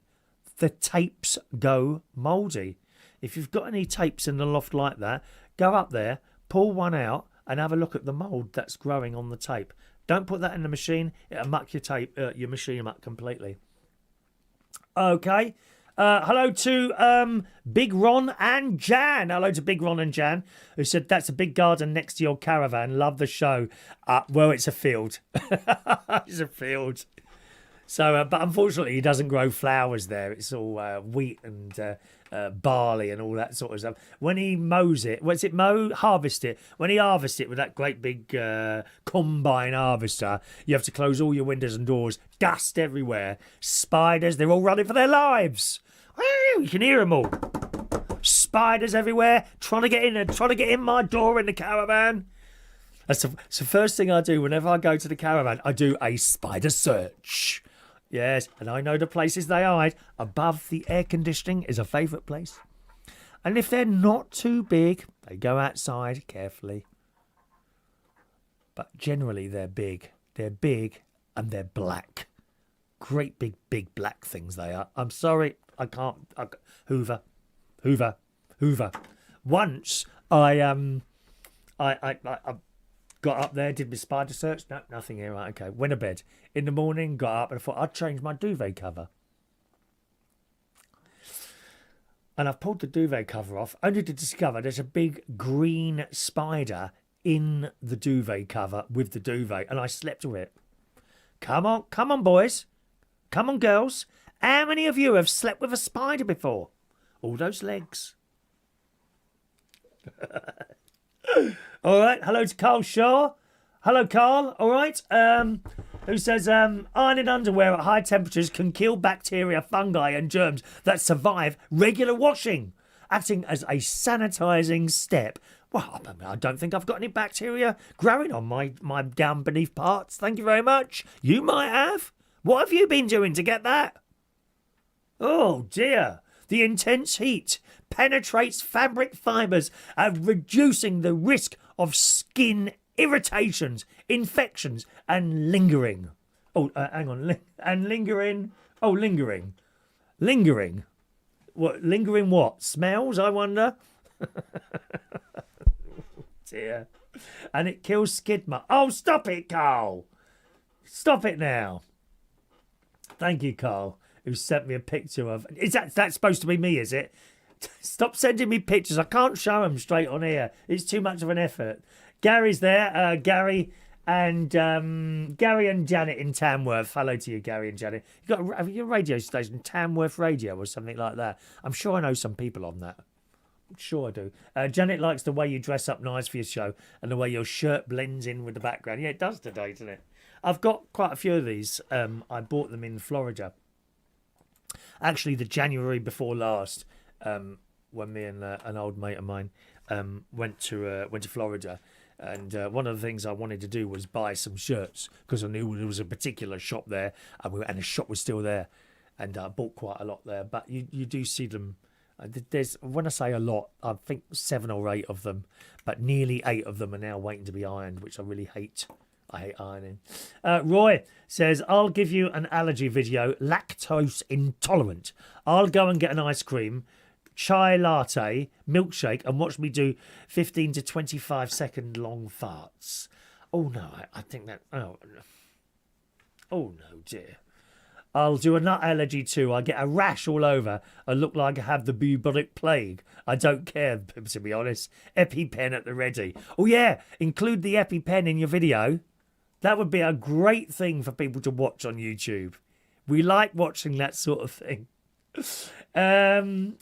the tapes go mouldy. If you've got any tapes in the loft like that, go up there, pull one out and have a look at the mould that's growing on the tape. Don't put that in the machine. It'll muck your machine up completely. Okay. Hello to Big Ron and Jan. Hello to Big Ron and Jan, who said, that's a big garden next to your caravan. Love the show. Well, it's a field. It's a field. So, but unfortunately, he doesn't grow flowers there. It's all wheat and barley and all that sort of stuff. When he mows it, harvest it. When he harvests it with that great big combine harvester, you have to close all your windows and doors. Dust everywhere. Spiders, they're all running for their lives. You can hear them all. Spiders everywhere, trying to get in my door in the caravan. That's the first thing I do whenever I go to the caravan. I do a spider search. Yes, and I know the places they hide. Above the air conditioning is a favourite place. And if they're not too big, they go outside carefully. But generally they're big. They're big and they're black. Great big black things they are. I'm sorry, I can't. Hoover. Once I got up there, did my spider search. No, nothing here. Right, okay. Went to bed in the morning. Got up and I thought I'd change my duvet cover. And I've pulled the duvet cover off, only to discover there's a big green spider in the duvet cover with the duvet, and I slept with it. Come on, boys. Come on, girls. How many of you have slept with a spider before? All those legs. All right. Hello to Carl Shaw. Hello, Carl. All right. Who says ironing underwear at high temperatures can kill bacteria, fungi, and germs that survive regular washing, acting as a sanitising step. Well, I don't think I've got any bacteria growing on my down beneath parts. Thank you very much. You might have. What have you been doing to get that? Oh, dear. The intense heat penetrates fabric fibres, reducing the risk of skin irritations, infections, and lingering. Oh, hang on. And lingering. Oh, lingering. Lingering. What? Lingering what? Smells, I wonder? Dear. And it kills skid marks. Oh, stop it, Carl. Stop it now. Thank you, Carl, who sent me a picture of... Is that's supposed to be me, is it? Stop sending me pictures. I can't show them straight on here. It's too much of an effort. Gary's there. Gary and Janet in Tamworth. Hello to you, Gary and Janet. Have you got a radio station, Tamworth Radio or something like that? I'm sure I know some people on that. I'm sure I do. Janet likes the way you dress up nice for your show and the way your shirt blends in with the background. Yeah, it does today, doesn't it? I've got quite a few of these. I bought them in Florida. Actually, the January before last, when me and an old mate of mine went to Florida, and one of the things I wanted to do was buy some shirts because I knew there was a particular shop there, and the shop was still there, and I bought quite a lot there. But you do see them. There's, when I say a lot, I think 7 or 8 of them, but nearly 8 of them are now waiting to be ironed, which I really hate. I hate ironing. Roy says, I'll give you an allergy video, lactose intolerant. I'll go and get an ice cream, chai latte, milkshake, and watch me do 15 to 25 second long farts. Oh, no, I think that... Oh, no, dear. I'll do a nut allergy too. I get a rash all over. I look like I have the bubonic plague. I don't care, to be honest. EpiPen at the ready. Oh, yeah, include the EpiPen in your video. That would be a great thing for people to watch on YouTube. We like watching that sort of thing. Here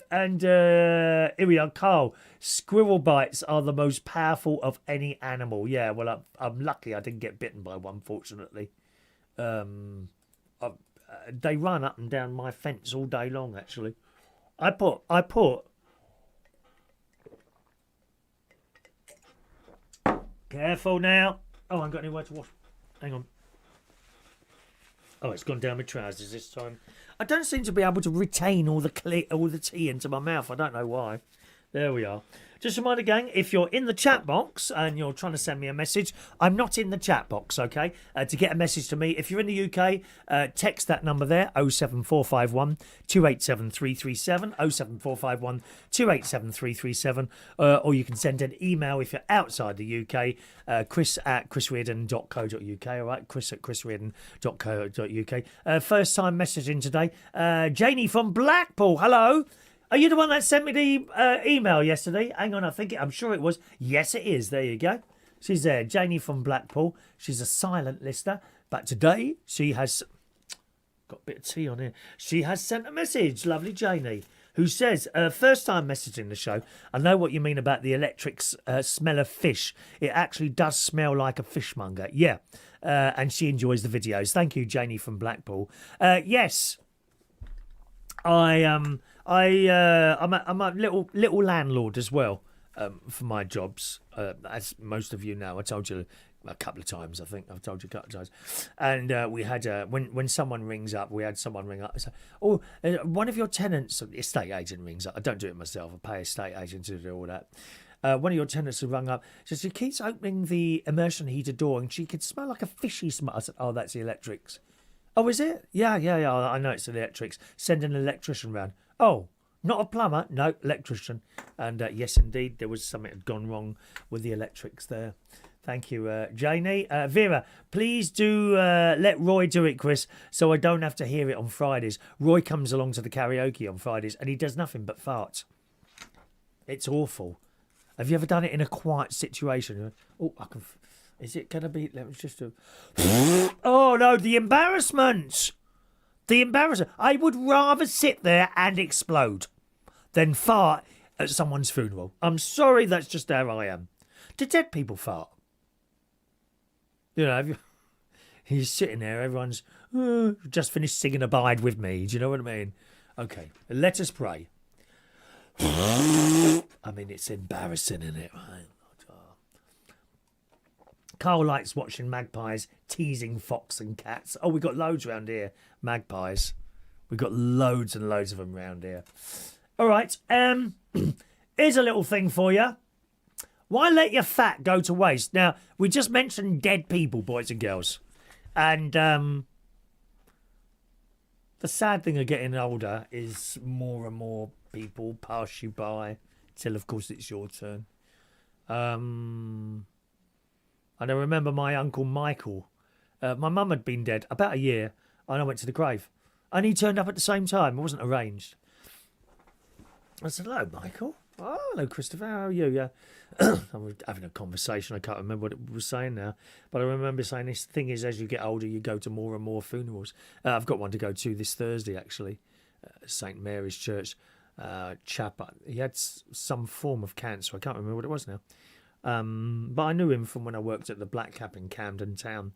we are, Carl. Squirrel bites are the most powerful of any animal. Yeah, well, I'm lucky I didn't get bitten by one, fortunately. They run up and down my fence all day long, actually. I put... Careful now. Oh, I haven't got anywhere to wash. Hang on. Oh, it's gone down my trousers this time. I don't seem to be able to retain all the tea into my mouth. I don't know why. There we are. Just a reminder, gang, if you're in the chat box and you're trying to send me a message, I'm not in the chat box, okay? To get a message to me, if you're in the UK, text that number there, 07451 287 337, 07451 287 337, or you can send an email if you're outside the UK, chris@chrisreardon.co.uk, all right? chris@chrisreardon.co.uk. First time messaging today, Janie from Blackpool, hello. Are you the one that sent me the email yesterday? Hang on, I'm sure it was. Yes, it is. There you go. She's there. Janie from Blackpool. She's a silent listener. But today, she has... Got a bit of tea on here. She has sent a message. Lovely Janie. Who says, first time messaging the show. I know what you mean about the electric smell of fish. It actually does smell like a fishmonger. Yeah. And she enjoys the videos. Thank you, Janie from Blackpool. Yes. I'm a little landlord as well for my jobs, as most of you know. I told you a couple of times. I think I've told you a couple of times. And we had when someone rings up, we had someone ring up and say, "Oh, one of your tenants," the estate agent rings up. I don't do it myself. I pay a estate agent to do all that. One of your tenants has rung up. Says she keeps opening the immersion heater door and she can smell like a fishy smell. I said, "Oh, that's the electrics." Oh, is it? Yeah. I know it's electrics. Send an electrician round. Oh, not a plumber. No, electrician. And yes, indeed, there was something had gone wrong with the electrics there. Thank you, Janie. Vera, please do let Roy do it, Chris, so I don't have to hear it on Fridays. Roy comes along to the karaoke on Fridays and he does nothing but fart. It's awful. Have you ever done it in a quiet situation? Oh, I can. Is it going to be? Let me just do. Oh no, the embarrassment! The embarrassment. I would rather sit there and explode than fart at someone's funeral. I'm sorry, that's just how I am. Do dead people fart? You know, he's sitting there, everyone's just finished singing Abide With Me. Do you know what I mean? Okay, let us pray. I mean, it's embarrassing, isn't it? Carl likes watching magpies teasing fox and cats. Oh, we've got loads around here, magpies. We've got loads and loads of them around here. All right, here's a little thing for you. Why let your fat go to waste? Now, we just mentioned dead people, boys and girls. And the sad thing of getting older is more and more people pass you by till, of course, it's your turn. And I remember my Uncle Michael. My mum had been dead about a year, and I went to the grave. And he turned up at the same time. It wasn't arranged. I said, hello, Michael. Oh, hello, Christopher. How are you? Yeah. I was having a conversation. I can't remember what it was saying now. But I remember saying this thing is, as you get older, you go to more and more funerals. I've got one to go to this Thursday, actually. St. Mary's Church. Chap, he had some form of cancer. I can't remember what it was now. But I knew him from when I worked at the Black Cap in Camden Town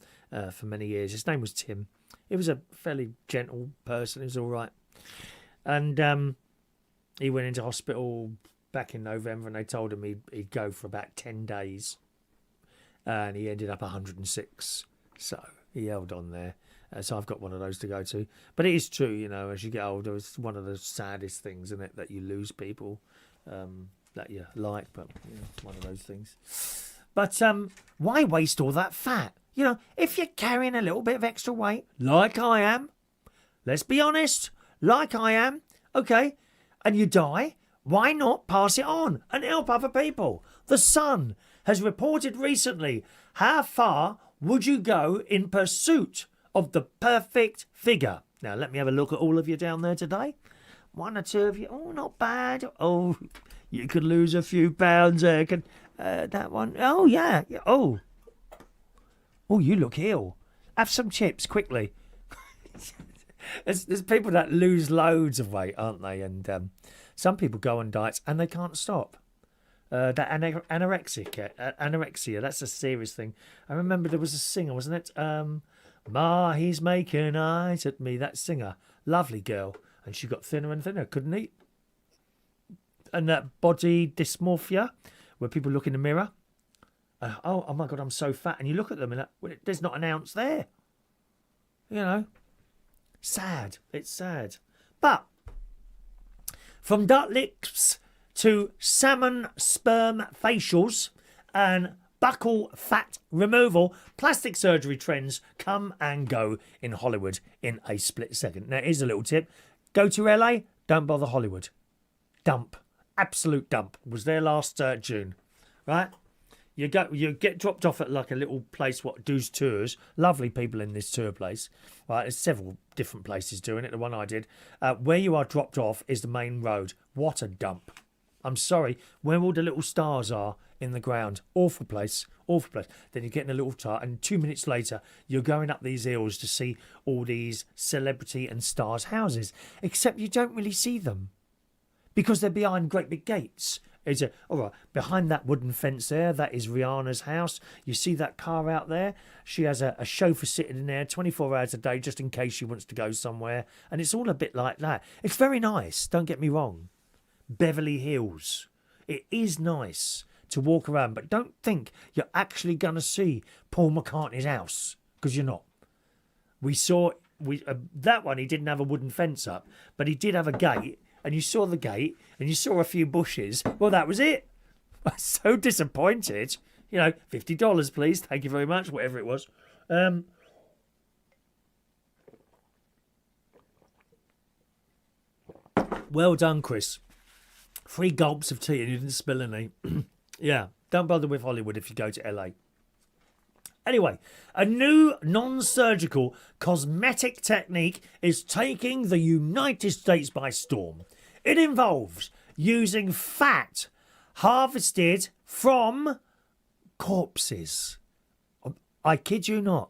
for many years. His name was Tim. He was a fairly gentle person. He was all right. And he went into hospital back in November, and they told him he'd go for about 10 days. And he ended up 106. So he held on there. So I've got one of those to go to. But it is true, you know, as you get older, it's one of the saddest things, isn't it, that you lose people that you like. But you know, it's one of those things. But why waste all that fat? You know, if you're carrying a little bit of extra weight, like I am, let's be honest, like I am, okay, and you die, why not pass it on and help other people? The Sun has reported recently, how far would you go in pursuit of the perfect figure? Now, let me have a look at all of you down there today. One or two of you, oh, not bad. Oh, you could lose a few pounds there. That one, oh, yeah. Oh, you look ill. Have some chips, quickly. There's people that lose loads of weight, aren't they? And some people go on diets and they can't stop. That anorexia, that's a serious thing. I remember there was a singer, wasn't it? Ma, he's making eyes at me. That singer, lovely girl. And she got thinner and thinner, couldn't eat. And that body dysmorphia, where people look in the mirror. Oh my God, I'm so fat. And you look at them and there's not an ounce there. You know. Sad. It's sad. But from duck lips to salmon sperm facials and buccal fat removal, plastic surgery trends come and go in Hollywood in a split second. Now, here's a little tip. Go to LA, don't bother Hollywood. Dump. Absolute dump. Was there last June. Right? You get dropped off at like a little place what does tours. Lovely people in this tour place. Right, there's several different places doing it. The one I did. Where you are dropped off is the main road. What a dump. I'm sorry. Where all the little stars are in the ground. Awful place. Awful place. Then you get in a little car and 2 minutes later you're going up these hills to see all these celebrity and stars' houses. Except you don't really see them. Because they're behind great big gates. All right, behind that wooden fence there, that is Rihanna's house. You see that car out there? She has a chauffeur sitting in there 24 hours a day just in case she wants to go somewhere. And it's all a bit like that. It's very nice, don't get me wrong. Beverly Hills. It is nice to walk around, but don't think you're actually going to see Paul McCartney's house, because you're not. We saw that one, he didn't have a wooden fence up, but he did have a gate. And you saw the gate, and you saw a few bushes. Well, that was it. I was so disappointed. You know, $50, please. Thank you very much, whatever it was. Well done, Chris. 3 gulps of tea and you didn't spill any. Yeah, don't bother with Hollywood if you go to LA. Anyway, a new non-surgical cosmetic technique is taking the United States by storm. It involves using fat harvested from corpses. I kid you not.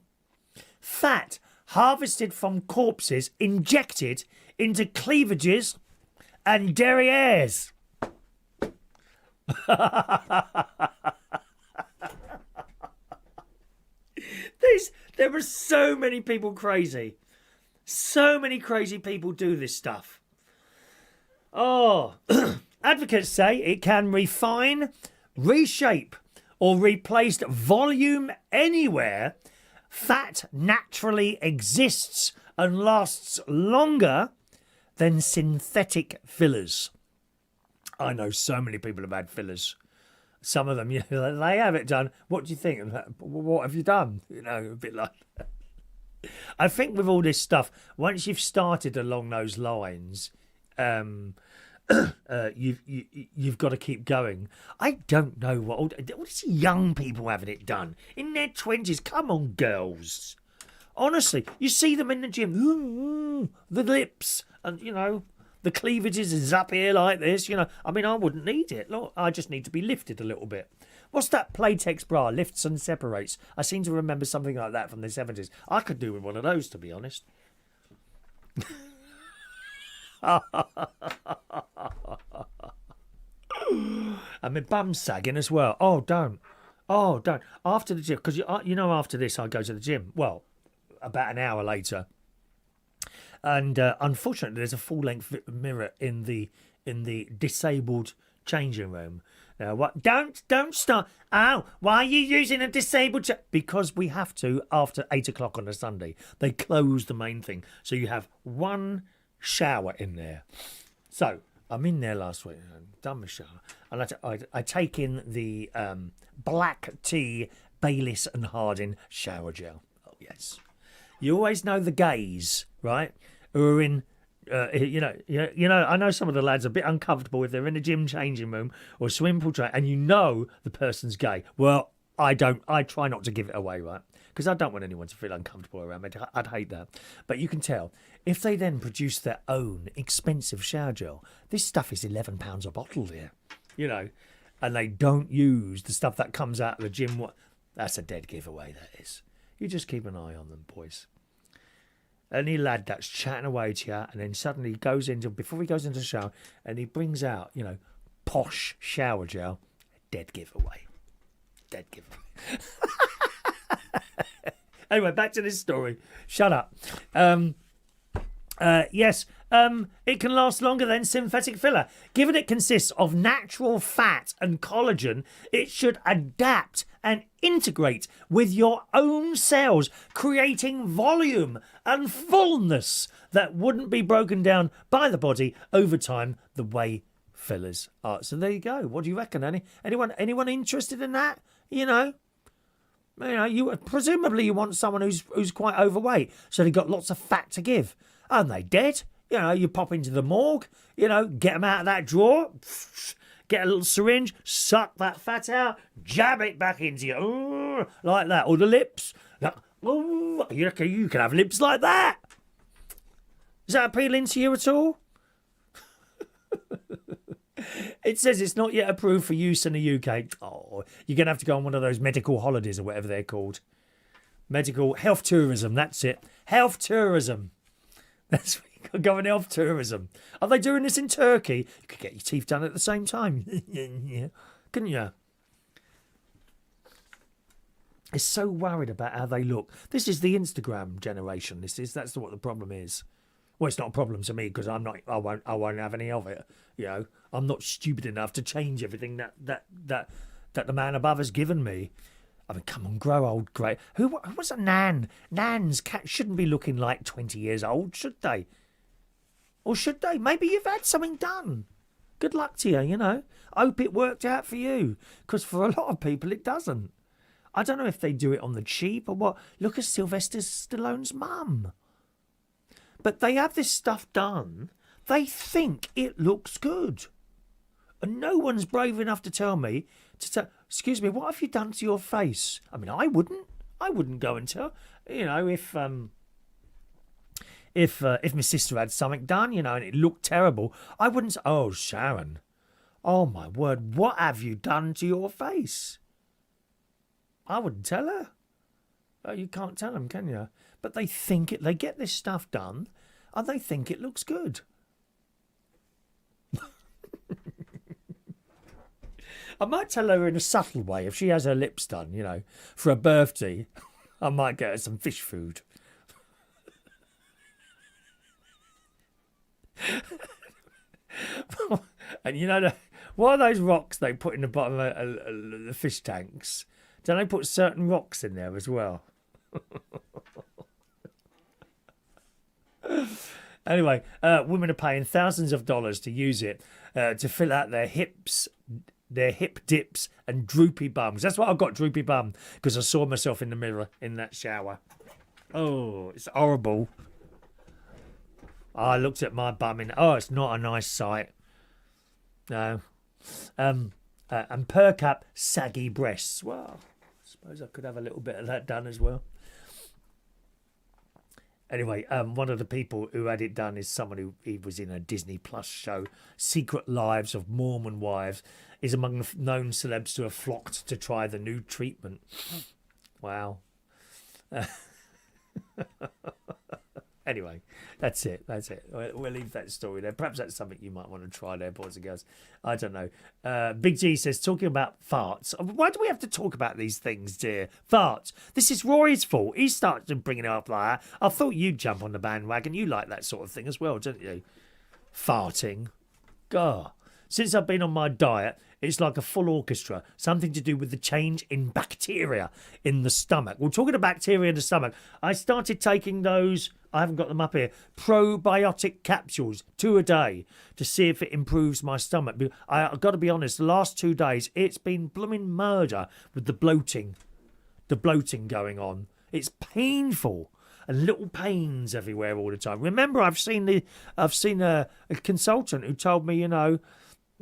Fat harvested from corpses injected into cleavages and derrieres. There are so many people crazy. So many crazy people do this stuff. Oh, advocates say it can refine, reshape, or replace volume anywhere. Fat naturally exists and lasts longer than synthetic fillers. I know so many people have had fillers. Some of them, you know, they have it done. What do you think? What have you done? You know, a bit like that. I think with all this stuff, once you've started along those lines, you've got to keep going. I don't know what is young people having it done in their 20s. Come on, girls. Honestly, you see them in the gym, the lips, and you know. The cleavages is up here like this, you know. I mean, I wouldn't need it. Look, I just need to be lifted a little bit. What's that Playtex bra? Lifts and separates. I seem to remember something like that from the 70s. I could do with one of those, to be honest. And my bum's sagging as well. Oh, don't. Oh, don't. After the gym, because you know after this I go to the gym. Well, about an hour later. And unfortunately, there's a full-length mirror in the disabled changing room. Now, what? Don't start. Oh, why are you using a disabled? Because we have to after 8 o'clock on a Sunday. They close the main thing, so you have one shower in there. So I'm in there last week. I've done my shower, and I take in the black tea Bayliss and Harding shower gel. Oh yes. You always know the gays, right? Who are in, you know. I know some of the lads are a bit uncomfortable if they're in a gym changing room or swimming pool train, and you know the person's gay. Well, I don't. I try not to give it away, right? Because I don't want anyone to feel uncomfortable around me. I'd hate that. But you can tell if they then produce their own expensive shower gel. This stuff is £11 a bottle there, you know, and they don't use the stuff that comes out of the gym. That's a dead giveaway. That is. You just keep an eye on them, boys. Any lad that's chatting away to you and then suddenly before he goes into the shower and he brings out, you know, Posh shower gel, dead giveaway. Dead giveaway. Anyway, back to this story. Shut up. Yes, it can last longer than synthetic filler. Given it consists of natural fat and collagen, it should adapt and integrate with your own cells, creating volume and fullness that wouldn't be broken down by the body over time the way fillers are. So there you go. What do you reckon, Annie? Anyone interested in that? You know, you presumably you want someone who's quite overweight, so they've got lots of fat to give. Aren't they dead? You know, you pop into the morgue, you know, get them out of that drawer, get a little syringe, suck that fat out, jab it back into you, like that. Or the lips. You can have lips like that. Is that appealing to you at all? It says it's not yet approved for use in the UK. Oh, you're going to have to go on one of those medical holidays or whatever they're called. Medical health tourism, that's it. Health tourism. That's what you could go on health tourism. Are they doing this in Turkey? You could get your teeth done at the same time. Yeah. Couldn't you? It's so worried about how they look. This is the Instagram generation. That's what the problem is. Well, it's not a problem to me because I won't have any of it. You know, I'm not stupid enough to change everything that the man above has given me. I mean, come on, grow old, great. What's a nan? Nans shouldn't be looking like 20 years old, should they? Or should they? Maybe you've had something done. Good luck to you, you know. I hope it worked out for you. Because for a lot of people, it doesn't. I don't know if they do it on the cheap or what. Look at Sylvester Stallone's mum. But they have this stuff done they think it looks good. And no one's brave enough to tell me, excuse me, what have you done to your face? I mean, I wouldn't go and tell, if my sister had something done, and it looked terrible, I wouldn't say, oh, Sharon, oh my word, what have you done to your face? I wouldn't tell her. Oh, you can't tell them, can you? But they think they get this stuff done and they think it looks good. I might tell her in a subtle way if she has her lips done, for her birthday. I might get her some fish food. And what are those rocks they put in the bottom of the fish tanks? Don't they put certain rocks in there as well? Anyway, women are paying thousands of dollars to use it to fill out their hips, their hip dips and droopy bums. That's what I've got, droopy bum, because I saw myself in the mirror in that shower. Oh, it's horrible. I looked at my bum it's not a nice sight. No. And perk up saggy breasts. Well, I suppose I could have a little bit of that done as well. Anyway, one of the people who had it done is someone he was in a Disney Plus show, Secret Lives of Mormon Wives, is among the known celebs to have flocked to try the new treatment. Wow. Anyway, that's it. We'll leave that story there. Perhaps that's something you might want to try there, boys and girls. I don't know. Big G says, talking about farts. Why do we have to talk about these things, dear? Farts. This is Rory's fault. He started bringing it up like that. I thought you'd jump on the bandwagon. You like that sort of thing as well, don't you? Farting. God. Since I've been on my diet, it's like a full orchestra. Something to do with the change in bacteria in the stomach. Well, talking of bacteria in the stomach, I started taking those, I haven't got them up here, probiotic capsules, 2 a day, to see if it improves my stomach. I've got to be honest, the last 2 days, it's been blooming murder with the bloating going on. It's painful. And little pains everywhere all the time. Remember, I've seen a consultant who told me,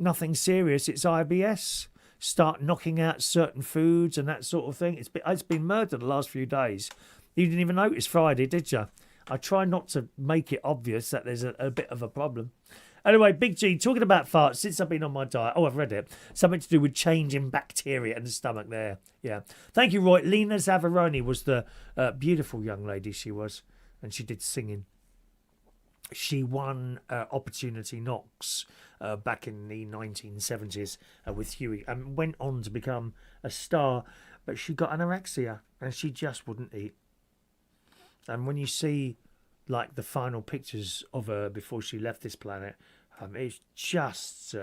nothing serious, it's IBS. Start knocking out certain foods and that sort of thing. It's been murder the last few days. You didn't even notice Friday, did you? I try not to make it obvious that there's a bit of a problem. Anyway, Big G, talking about farts, since I've been on my diet. Oh, I've read it. Something to do with change in bacteria in the stomach there. Yeah. Thank you, Roy. Lena Zavaroni was the beautiful young lady she was. And she did singing. She won Opportunity Knocks back in the 1970s with Huey and went on to become a star. But she got anorexia and she just wouldn't eat. And when you see like the final pictures of her before she left this planet, it's just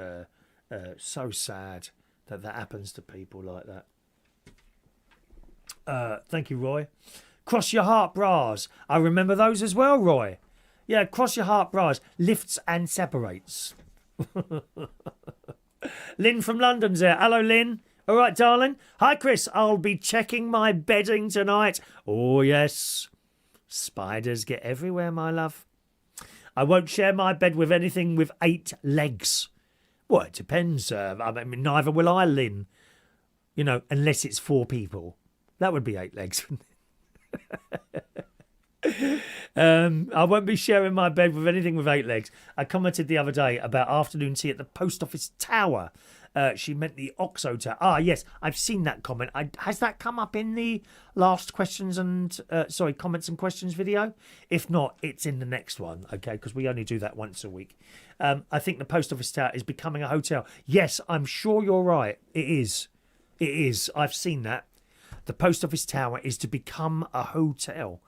so sad that happens to people like that. Thank you, Roy. Cross your heart bras. I remember those as well, Roy. Yeah, cross your heart bras. Lifts and separates. Lynn from London's there. Hello, Lynn. All right, darling. Hi, Chris. I'll be checking my bedding tonight. Oh, yes. Spiders get everywhere, my love. I won't share my bed with anything with 8 legs. Well, it depends. I mean, neither will I, Lynn. Unless it's 4 people. That would be 8 legs. I won't be sharing my bed with anything with 8 legs. I commented the other day about afternoon tea at the post office tower. She meant the Oxo Tower. Ah, yes, I've seen that comment. Has that come up in the last comments and questions video? If not, it's in the next one, okay? Because we only do that once a week. I think the post office tower is becoming a hotel. Yes, I'm sure you're right. It is. It is. I've seen that. The post office tower is to become a hotel.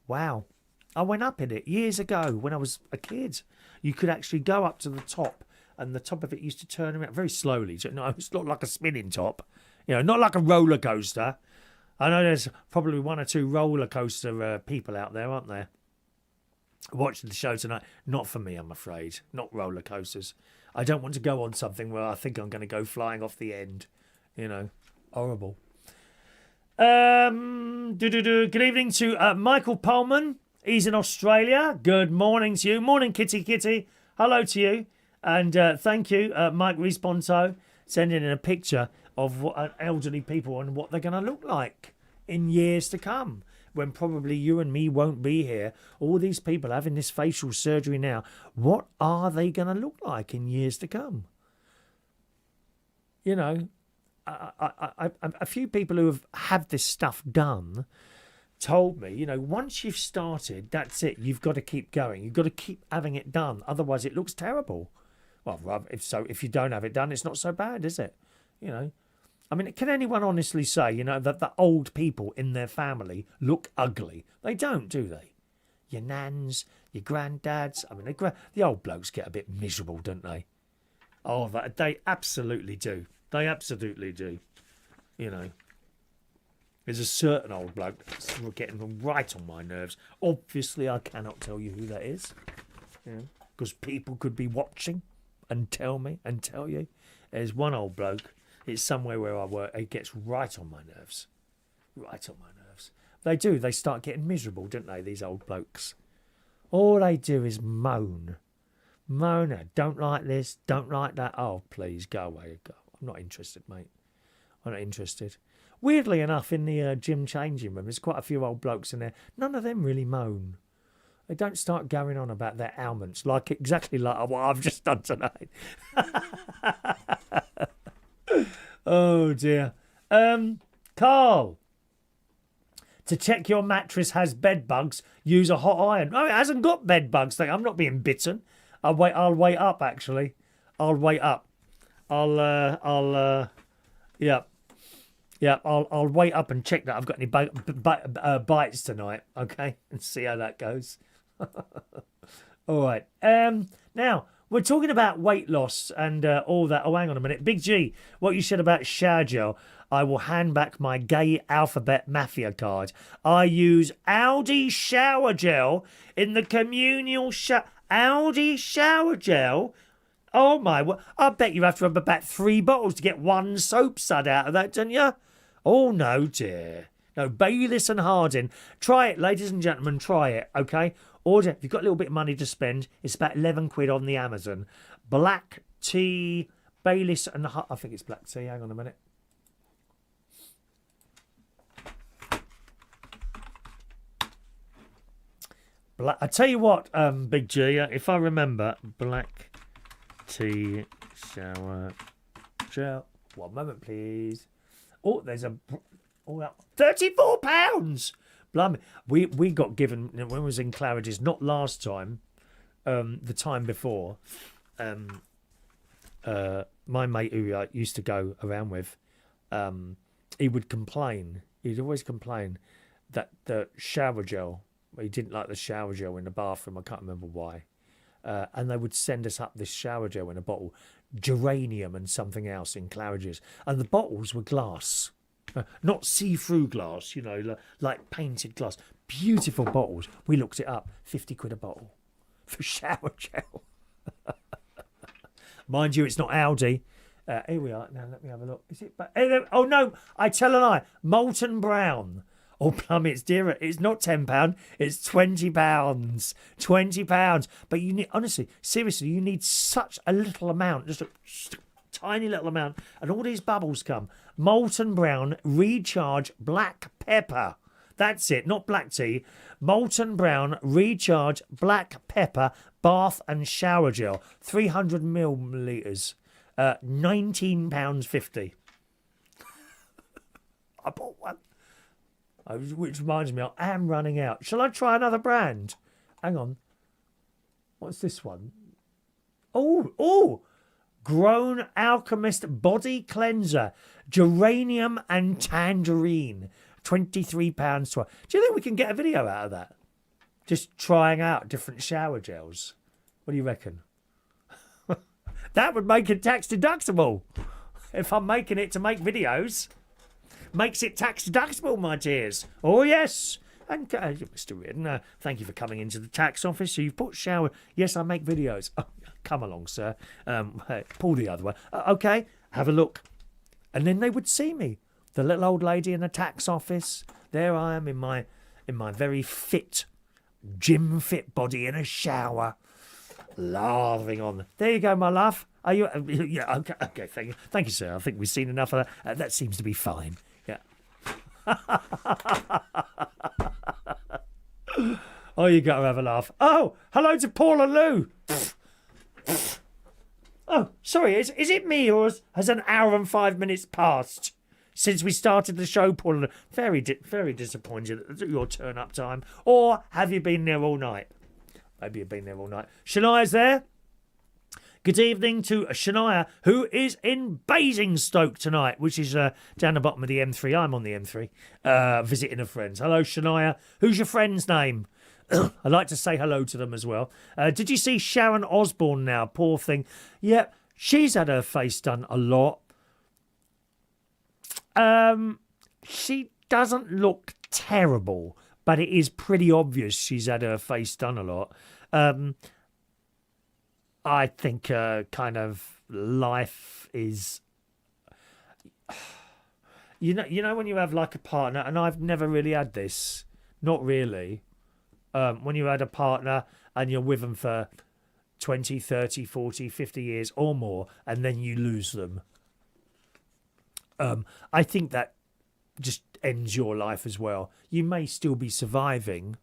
Wow. I went up in it years ago when I was a kid. You could actually go up to the top and the top of it used to turn around very slowly. So, no, it's not like a spinning top. Not like a roller coaster. I know there's probably 1 or 2 roller coaster people out there, aren't there? Watching the show tonight. Not for me, I'm afraid. Not roller coasters. I don't want to go on something where I think I'm going to go flying off the end. Horrible. Good evening to Michael Pullman. He's in Australia. Good morning to you. Morning, Kitty. hello to you. And thank you, Mike Responso, sending in a picture of what elderly people and what they're going to look like in years to come, when probably you and me won't be here. All these people having this facial surgery now, what are they going to look like in years to come? You know, a few people who have had this stuff done told me, you know, once you've started, that's it. You've got to keep going. You've got to keep having it done. Otherwise, it looks terrible. Well, if you don't have it done, it's not so bad, is it? You know, I mean, can anyone honestly say, you know, that the old people in their family look ugly? They don't, do they? Your nans, your granddads. I mean, the old blokes get a bit miserable, don't they? Oh, they absolutely do. They absolutely do. You know. There's a certain old bloke that's getting right on my nerves. Obviously, I cannot tell you who that is. Because people could be watching and tell me and tell you. There's one old bloke. It's somewhere where I work. He gets right on my nerves. Right on my nerves. They do. They start getting miserable, don't they, these old blokes? All they do is moan. Moan. Don't like this. Don't like that. Oh, please, go away. Go. I'm not interested, mate. I'm not interested. Weirdly enough, in the gym changing room, there's quite a few old blokes in there. None of them really moan. They don't start going on about their ailments, exactly like what I've just done tonight. Oh, dear. Carl, to check your mattress has bed bugs, use a hot iron. No, it hasn't got bed bugs. I'm not being bitten. I'll wait up, actually. I'll wait up. Yeah, I'll wait up and check that I've got any bites tonight, okay, and see how that goes. All right. Now we're talking about weight loss and all that. Oh, hang on a minute, Big G. What you said about shower gel. I will hand back my gay alphabet mafia card. I use Aldi shower gel in the communal Aldi shower gel. Oh my! I bet you have to have about 3 bottles to get one soap sud out of that, don't you? Oh, no, dear. No, Bayliss and Harding. Try it, ladies and gentlemen, try it, okay? Order, if you've got a little bit of money to spend, it's about 11 quid on the Amazon. Black tea, Bayliss and I think it's black tea, hang on a minute. I tell you what, Big G, if I remember, black tea shower gel. 1 moment, please. Oh, there's £34. Blimey, we got given when we was in Claridge's, not last time, the time before. My mate who I used to go around with, he would complain. He'd always complain that the shower gel. He didn't like the shower gel in the bathroom. I can't remember why. And they would send us up this shower gel in a bottle, geranium and something else in Claridge's. And the bottles were glass, not see-through glass, you know, like painted glass. Beautiful bottles. We looked it up, 50 quid a bottle for shower gel. Mind you, it's not Aldi. Here we are. Now, let me have a look. Is it? Oh, no, I tell a lie. Molten Brown. Oh, plummy, it's dearer. It's not £10. It's £20. £20. But you need, honestly, seriously, you need such a little amount, just a tiny little amount, and all these bubbles come. Molten Brown Recharge Black Pepper. That's it, not black tea. Molten Brown Recharge Black Pepper Bath and Shower Gel. 300 millilitres. £19.50. I bought one. Which reminds me, I am running out. Shall I try another brand? Hang on. What's this one? Oh! Grown Alchemist Body Cleanser. Geranium and Tangerine. £23. Do you think we can get a video out of that? Just trying out different shower gels. What do you reckon? That would make it tax deductible. If I'm making it to make videos. Makes it tax deductible, my dears. Oh, yes. And Mr. Reardon, thank you for coming into the tax office. So you've put shower. Yes, I make videos. Oh, come along, sir. Pull the other way. Okay, have a look. And then they would see me, the little old lady in the tax office. There I am in my very fit, gym fit body in a shower. laughing on. There you go, my love. Are you? Yeah. Okay. Okay. Thank you, sir. I think we've seen enough of that. That seems to be fine. Yeah. Oh, you got to have a laugh. Oh, hello to Paula Lou. Oh, sorry. Is it me, or has an hour and 5 minutes passed since we started the show, Paula? Very disappointed at your turn-up time. Or have you been there all night? Maybe you've been there all night. Shania's there. Good evening to Shania, who is in Basingstoke tonight, which is down the bottom of the M3. I'm on the M3, visiting her friends. Hello, Shania. Who's your friend's name? I'd like to say hello to them as well. Did you see Sharon Osbourne now? Poor thing. Yeah, she's had her face done a lot. She doesn't look terrible, but it is pretty obvious she's had her face done a lot. I think kind of life is, you know when you have like a partner, and I've never really had this, not really. When you had a partner and you're with them for 20, 30, 40, 50 years or more, and then you lose them. I think that just ends your life as well. You may still be surviving,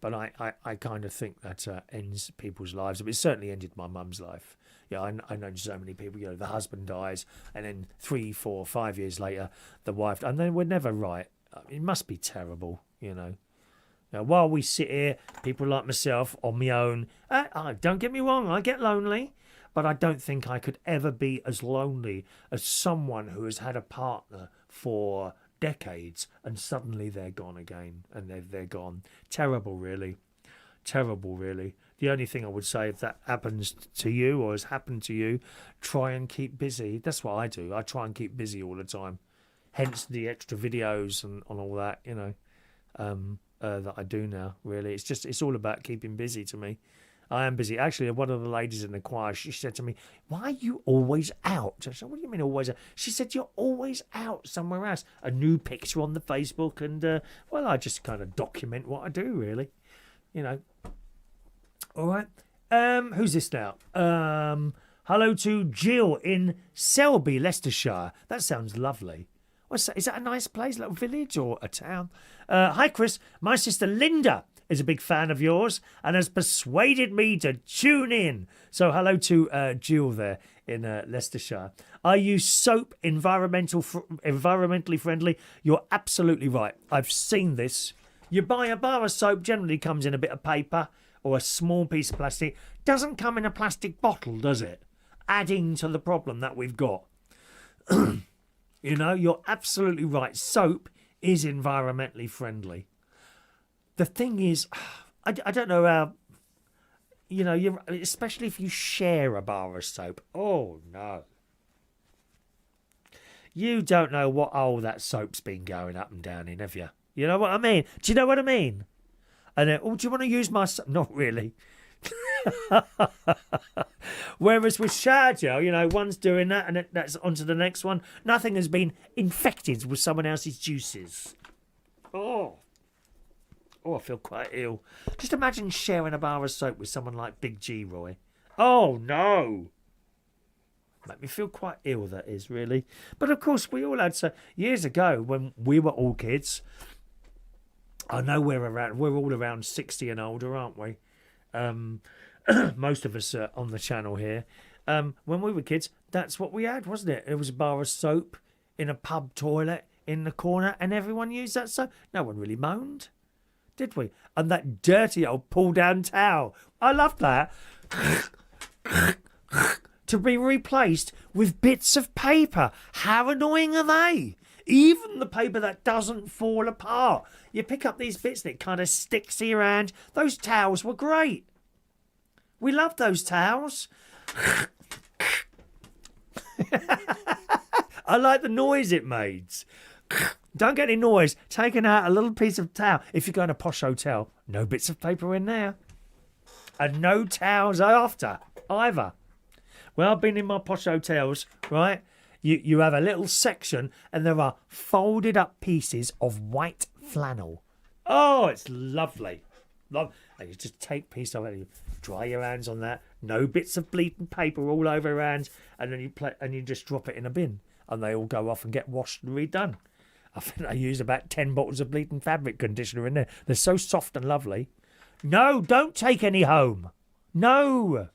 but I kind of think that ends people's lives. It certainly ended my mum's life. Yeah, I know so many people, the husband dies, and then 3, 4, 5 years later, the wife, and then we're never right. It must be terrible, Now, while we sit here, people like myself, on my own, don't get me wrong, I get lonely, but I don't think I could ever be as lonely as someone who has had a partner for decades and suddenly they're gone again, and they're gone. Terrible, really. Terrible, really. The only thing I would say, if that happens to you or has happened to you, try and keep busy. That's what I do. I try and keep busy all the time. Hence the extra videos and all that, that I do now, really. It's all about keeping busy to me. I am busy. Actually, one of the ladies in the choir, she said to me, "Why are you always out?" I said, "What do you mean always out?" She said, "You're always out somewhere else." A new picture on the Facebook, and, well, I just kind of document what I do, really. All right. Who's this now? Hello to Jill in Selby, Leicestershire. That sounds lovely. What's that? Is that a nice place, a little village or a town? Hi, Chris. My sister Linda is a big fan of yours and has persuaded me to tune in. So hello to Jill there in Leicestershire. I use soap environmentally friendly. You're absolutely right. I've seen this. You buy a bar of soap, generally comes in a bit of paper or a small piece of plastic. Doesn't come in a plastic bottle, does it? Adding to the problem that we've got. You're absolutely right. Soap is environmentally friendly. The thing is, I don't know how, especially if you share a bar of soap. Oh, no. You don't know what hole that soap's been going up and down in, have you? You know what I mean? Do you know what I mean? And then, do you want to use my soap? Not really. Whereas with shower gel, one's doing that and that's onto the next one. Nothing has been infected with someone else's juices. Oh, I feel quite ill. Just imagine sharing a bar of soap with someone like Big G, Roy. Oh, no. Make me feel quite ill, that is, really. But, of course, we all had years ago when we were all kids. I know we're all around 60 and older, aren't we? Most of us on the channel here. When we were kids, that's what we had, wasn't it? It was a bar of soap in a pub toilet in the corner, and everyone used that soap. No one really moaned, did we? And that dirty old pull-down towel. I loved that. To be replaced with bits of paper. How annoying are they? Even the paper that doesn't fall apart. You pick up these bits and it kind of sticks to your hand. Those towels were great. We loved those towels. I like the noise it made. Don't get any noise. Taking out a little piece of towel. If you go in a posh hotel, no bits of paper in there. And no towels after either. Well, I've been in my posh hotels, right? You have a little section and there are folded up pieces of white flannel. Oh, it's lovely. And you just take a piece of it, and you dry your hands on that. No bits of bleeding paper all over your hands, and then you just drop it in a bin, and they all go off and get washed and redone. I think I used about 10 bottles of bleeding fabric conditioner in there. They're so soft and lovely. No, don't take any home. No,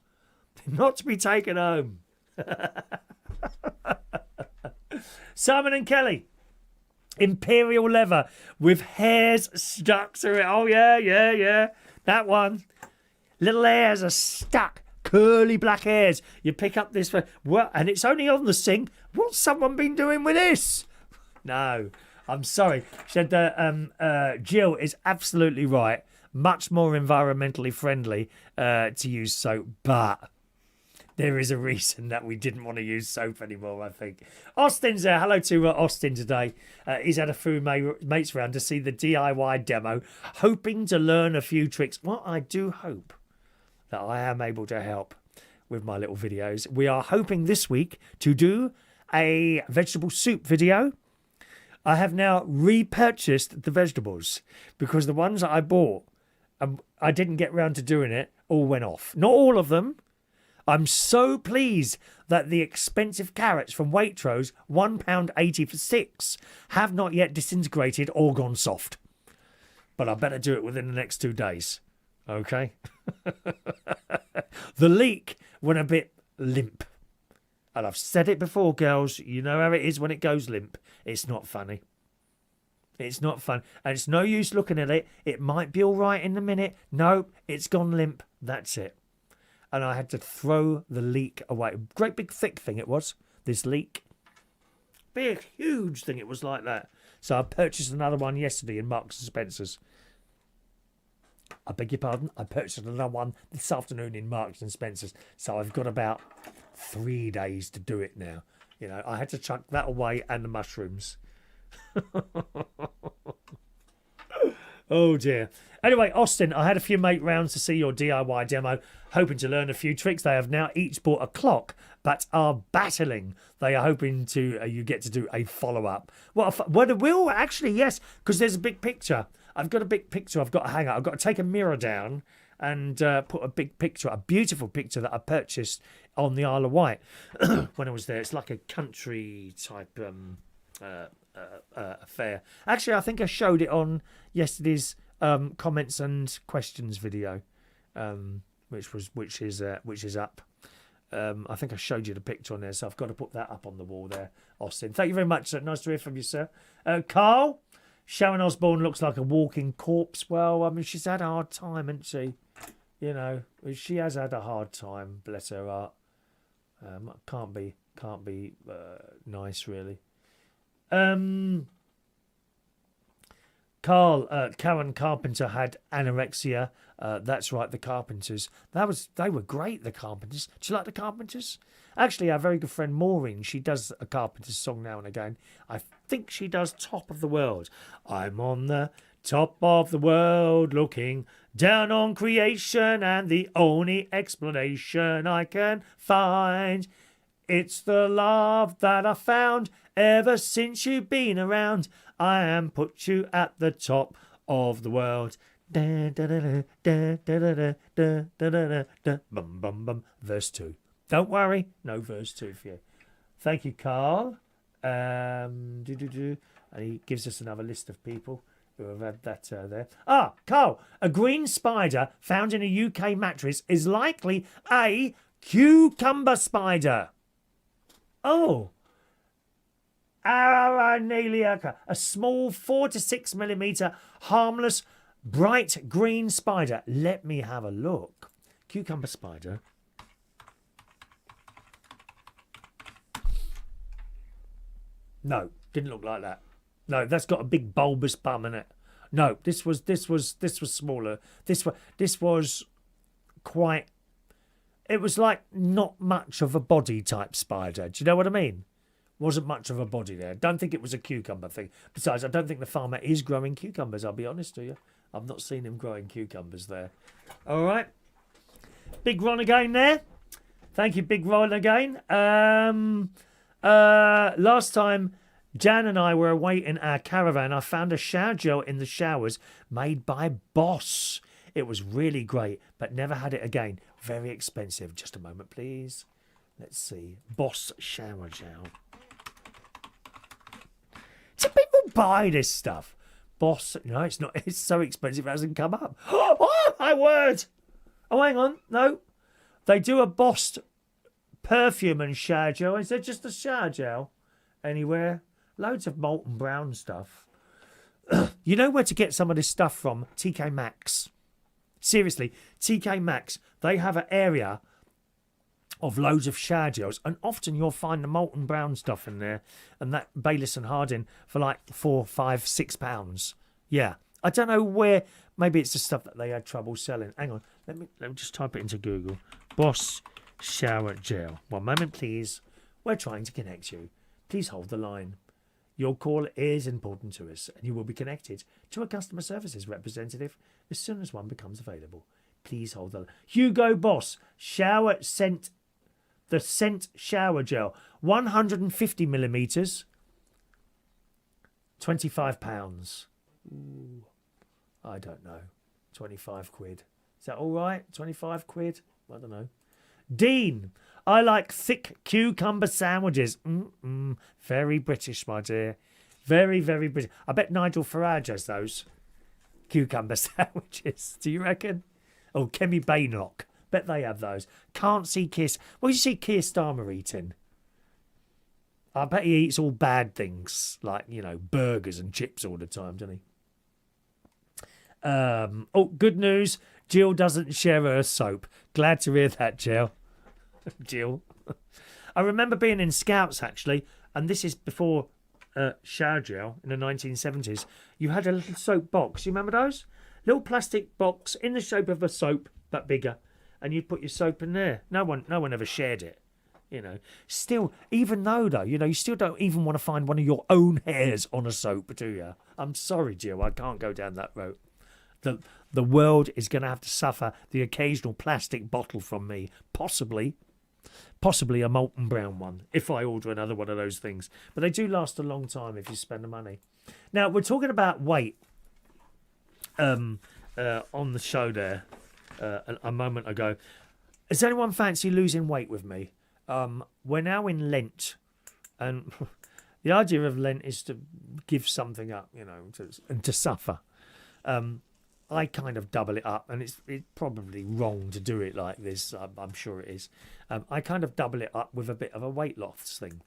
not to be taken home. Simon and Kelly. Imperial leather with hairs stuck to it. Oh, yeah. That one. Little hairs are stuck. Curly black hairs. You pick up this, and it's only on the sink. What's someone been doing with this? No, I'm sorry. She said Jill is absolutely right. Much more environmentally friendly to use soap, but there is a reason that we didn't want to use soap anymore, I think. Austin's there. Hello to Austin today. He's had a few mates round to see the DIY demo, hoping to learn a few tricks. Well, I do hope that I am able to help with my little videos. We are hoping this week to do a vegetable soup video. I have now repurchased the vegetables because the ones that I bought, I didn't get round to doing it, all went off. Not all of them. I'm so pleased that the expensive carrots from Waitrose, £1.80 for 6, have not yet disintegrated or gone soft. But I better do it within the next 2 days. Okay? The leek went a bit limp. And I've said it before, girls. You know how it is when it goes limp. It's not funny. It's not fun. And it's no use looking at it. It might be all right in a minute. No, it's gone limp. That's it. And I had to throw the leek away. Great big thick thing it was, this leek. Big, huge thing it was like that. So I purchased another one yesterday in Marks and Spencer's. I beg your pardon? I purchased another one this afternoon in Marks and Spencer's. So I've got about 3 days to do it now. You know, I had to chuck that away and the mushrooms. Oh dear. Anyway, Austin, I had a few mate rounds to see your DIY demo, hoping to learn a few tricks. They have now each bought a clock, but are battling. They are hoping to you get to do a follow-up. Well, will actually, yes, because there's a big picture. I've got a big picture I've got to hang out. I've got to take a mirror down and put a big picture, a beautiful picture that I purchased on the Isle of Wight when I was there. It's like a country type affair. Actually, I think I showed it on yesterday's comments and questions video, which is up. I think I showed you the picture on there, so I've got to put that up on the wall there. Austin, thank you very much. Nice to hear from you, sir. Carl, Sharon Osbourne looks like a walking corpse. Well, I mean, she's had a hard time, hasn't she? You know, she has had a hard time. Bless her heart. Can't be nice, really. Karen Carpenter had anorexia. That's right, the Carpenters. They were great, the Carpenters. Do you like the Carpenters? Actually, our very good friend Maureen, she does a Carpenters song now and again. I think she does Top of the World. I'm on the top of the world looking down on creation, and the only explanation I can find, it's the love that I found ever since you've been around. I am put you at the top of the world. Da, da, da, da, da, da, da, da, da, da. Bum, bum, bum. Verse 2. Don't worry, no verse 2 for you. Thank you, Carl. And he gives us another list of people who have had that there. Carl, a green spider found in a UK mattress is likely a cucumber spider. Oh. Araneliaca, a small 4 to 6 millimetre harmless bright green spider. Let me have a look. Cucumber spider. No, didn't look like that. No, that's got a big bulbous bum in it. No, this was smaller. This was quite. It was like not much of a body type spider. Do you know what I mean? Wasn't much of a body there. Don't think it was a cucumber thing. Besides, I don't think the farmer is growing cucumbers. I'll be honest with you. I've not seen him growing cucumbers there. All right. Big Ron again there. Thank you, Big Ron again. Last time Jan and I were away in our caravan, I found a shower gel in the showers made by Boss. It was really great, but never had it again. Very expensive. Just a moment, please. Let's see. Boss shower gel. Do people buy this stuff? Boss, no, it's not. It's so expensive it hasn't come up. Oh, my word. Oh, hang on. No. They do a Boss perfume and shower gel. Is there just a shower gel anywhere? Loads of molten brown stuff. You know where to get some of this stuff from? TK Maxx. Seriously, TK Maxx. They have an area of loads of shower gels, and often you'll find the molten brown stuff in there, and that Bayliss and Harding for like £4, £5, £6. Yeah, I don't know where. Maybe it's the stuff that they had trouble selling. Hang on, let me just type it into Google. Boss shower gel. 1 moment, please. We're trying to connect you. Please hold the line. Your call is important to us, and you will be connected to a customer services representative as soon as one becomes available. Please hold the line. Hugo Boss shower scent. The scent shower gel, 150 millimeters, £25. Ooh, I don't know. 25 quid. Is that all right? 25 quid? I don't know. Dean, I like thick cucumber sandwiches. Very British, my dear. Very, very British. I bet Nigel Farage has those cucumber sandwiches. Do you reckon? Oh, Kemi Bainlock. Bet they have those. Can't see Kiss. What do you see Keir Starmer eating? I bet he eats all bad things, like, you know, burgers and chips all the time, doesn't he? Oh, good news. Jill doesn't share her soap. Glad to hear that, Jill. Jill. I remember being in Scouts, actually, and this is before shower gel in the 1970s. You had a little soap box. You remember those? Little plastic box in the shape of a soap, but bigger. And you'd put your soap in there. No one ever shared it, you know. Still, even though, you know, you still don't even want to find one of your own hairs on a soap, do you? I'm sorry, Jill, I can't go down that road. The world is going to have to suffer the occasional plastic bottle from me. Possibly a molten brown one, if I order another one of those things. But they do last a long time if you spend the money. Now, we're talking about weight on the show there. A moment ago. Does anyone fancy losing weight with me? We're now in Lent, and the idea of Lent is to give something up, you know, and to suffer. I kind of double it up, and it's probably wrong to do it like this. I'm sure it is. I kind of double it up with a bit of a weight loss thing.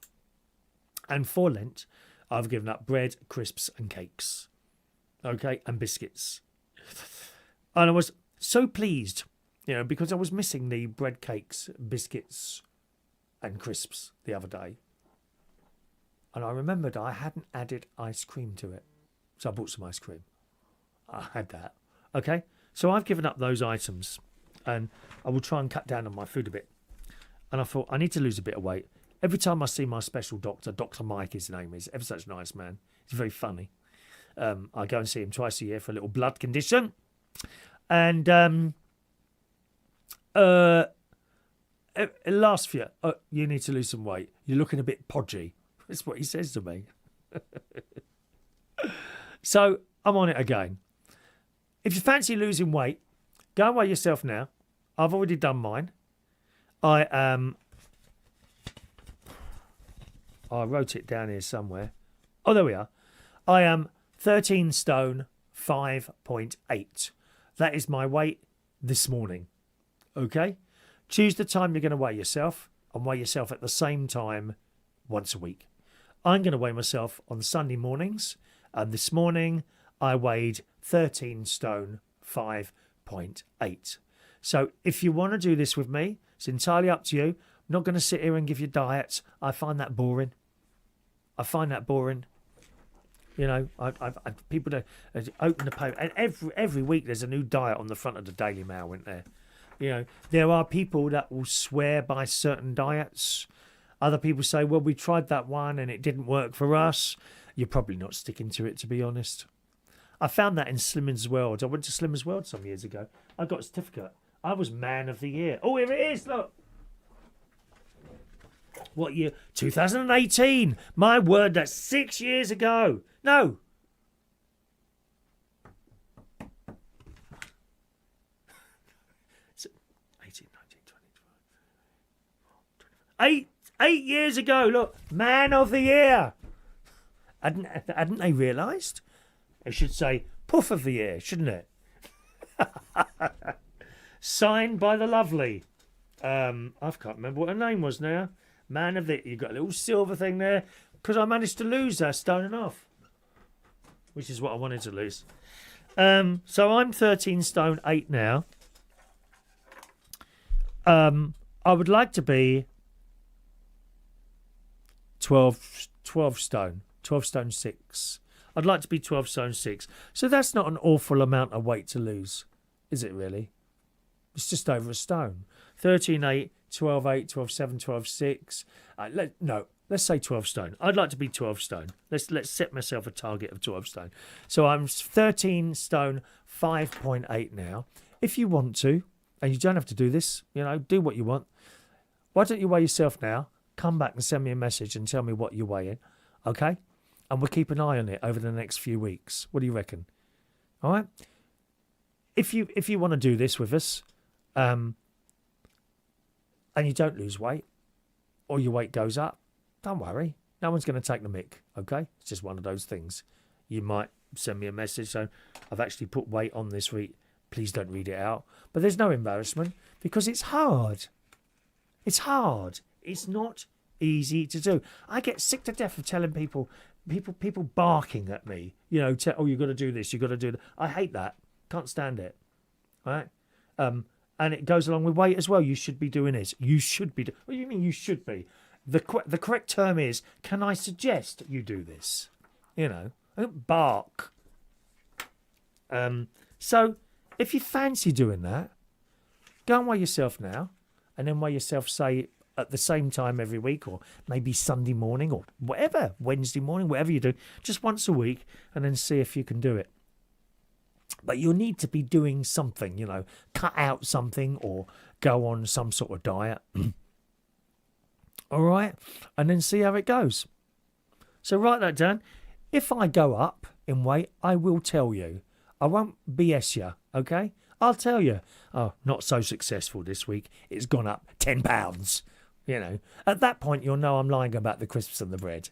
And for Lent, I've given up bread, crisps, and cakes. Okay, and biscuits. And I was so pleased, you know, because I was missing the bread, cakes, biscuits and crisps the other day. And I remembered I hadn't added ice cream to it. So I bought some ice cream. I had that. Okay, so I've given up those items and I will try and cut down on my food a bit. And I thought, I need to lose a bit of weight. Every time I see my special doctor, Dr. Mike his name is, ever such a nice man. He's very funny. I go and see him twice a year for a little blood condition. And last year, you need to lose some weight. You're looking a bit podgy. That's what he says to me. So I'm on it again. If you fancy losing weight, go and weigh yourself now. I've already done mine. I wrote it down here somewhere. Oh, there we are. I am 13 stone 5.8. That is my weight this morning. Okay? Choose the time you're going to weigh yourself and weigh yourself at the same time once a week. I'm going to weigh myself on Sunday mornings, and this morning I weighed 13 stone 5.8. So if you want to do this with me, it's entirely up to you. I'm not going to sit here and give you diets. I find that boring. You know, people don't open the paper, and every week there's a new diet on the front of the Daily Mail, isn't there? You know, there are people that will swear by certain diets. Other people say, well, we tried that one and it didn't work for us. You're probably not sticking to it, to be honest. I found that in Slimmers World. I went to Slimmers World some years ago. I got a certificate. I was Man of the Year. Oh, here it is, look. What year? 2018. My word, that's 6 years ago. No. Eight years ago, look, Man of the Year. Hadn't they realised? It should say Puff of the Year, shouldn't it? Signed by the lovely. I can't remember what her name was now. Man of the... You've got a little silver thing there. Because I managed to lose that stone and a half. Which is what I wanted to lose. So I'm 13 stone 8 now. I would like to be 12 stone. 12 stone 6. I'd like to be 12 stone 6. So that's not an awful amount of weight to lose. Is it really? It's just over a stone. 13 8, 12 8, 12 7, 12 6. Let's say 12 stone. I'd like to be 12 stone. Let's set myself a target of 12 stone. So I'm 13 stone 5.8 now. If you want to, and you don't have to do this, do what you want. Why don't you weigh yourself now? Come back and send me a message and tell me what you're weighing. Okay? And we'll keep an eye on it over the next few weeks. What do you reckon? All right? If you want to do this with us, and you don't lose weight, or your weight goes up, don't worry. No one's going to take the mick, okay? It's just one of those things. You might send me a message saying, I've actually put weight on this week. Please don't read it out. But there's no embarrassment because it's hard. It's hard. It's not easy to do. I get sick to death of telling people barking at me. You've got to do this, you've got to do that. I hate that. Can't stand it. All right? And it goes along with weight as well. You should be doing this. You should be. What do you mean you should be? The correct term is, can I suggest you do this? I don't bark. So if you fancy doing that, go and weigh yourself now, and then weigh yourself, say, at the same time every week, or maybe Sunday morning, or whatever, Wednesday morning, whatever you do, just once a week, and then see if you can do it. But you'll need to be doing something, cut out something or go on some sort of diet. All right? And then see how it goes. So write that down. If I go up in weight, I will tell you. I won't BS you, okay? I'll tell you. Oh, not so successful this week. It's gone up 10 pounds. At that point, you'll know I'm lying about the crisps and the bread.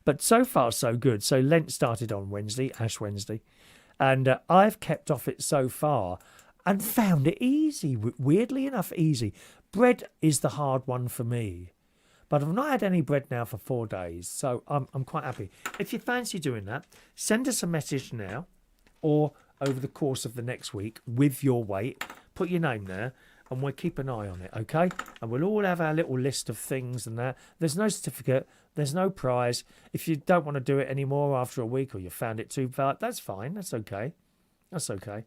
But so far, so good. So Lent started on Wednesday, Ash Wednesday. And I've kept off it so far and found it easy, weirdly enough easy. Bread is the hard one for me. But I've not had any bread now for 4 days, so I'm quite happy. If you fancy doing that, send us a message now or over the course of the next week with your weight. Put your name there and we'll keep an eye on it, okay? And we'll all have our little list of things and that. There's no certificate. There's no prize. If you don't want to do it anymore after a week or you found it too far, that's fine. That's okay. That's okay.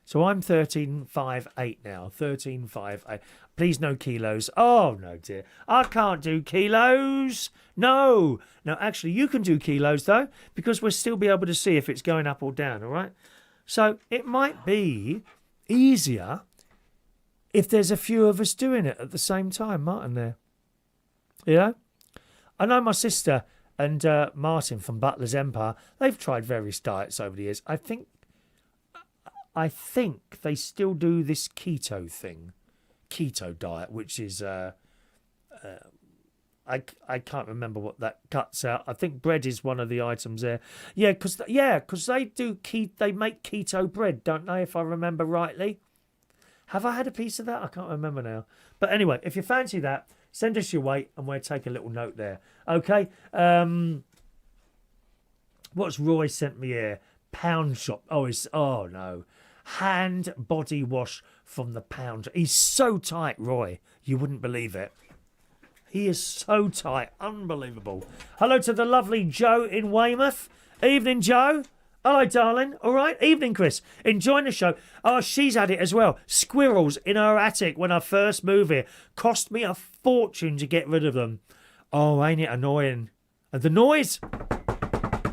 So I'm 13.58 now. 13.58. Please no kilos. Oh, no, dear. I can't do kilos. No. No, actually, you can do kilos, though, because we'll still be able to see if it's going up or down, all right? So it might be easier if there's a few of us doing it at the same time, mightn't there? I know my sister and Martin from Butler's Empire, they've tried various diets over the years. I think they still do this keto thing, keto diet, which is I can't remember what that cuts out. I think bread is one of the items there. Yeah, because they make keto bread, don't they? If I remember rightly. Have I had a piece of that? I can't remember now. But anyway, if you fancy that, send us your weight and we'll take a little note there. Okay. What's Roy sent me here? Pound shop. Oh no. Hand body wash from the pound. He's so tight, Roy. You wouldn't believe it. He is so tight. Unbelievable. Hello to the lovely Joe in Weymouth. Evening, Joe. Hello, darling. All right. Evening, Chris. Enjoying the show. Oh, she's had it as well. Squirrels in her attic when I first moved here. Cost me a fortune to get rid of them. Oh, ain't it annoying? And the noise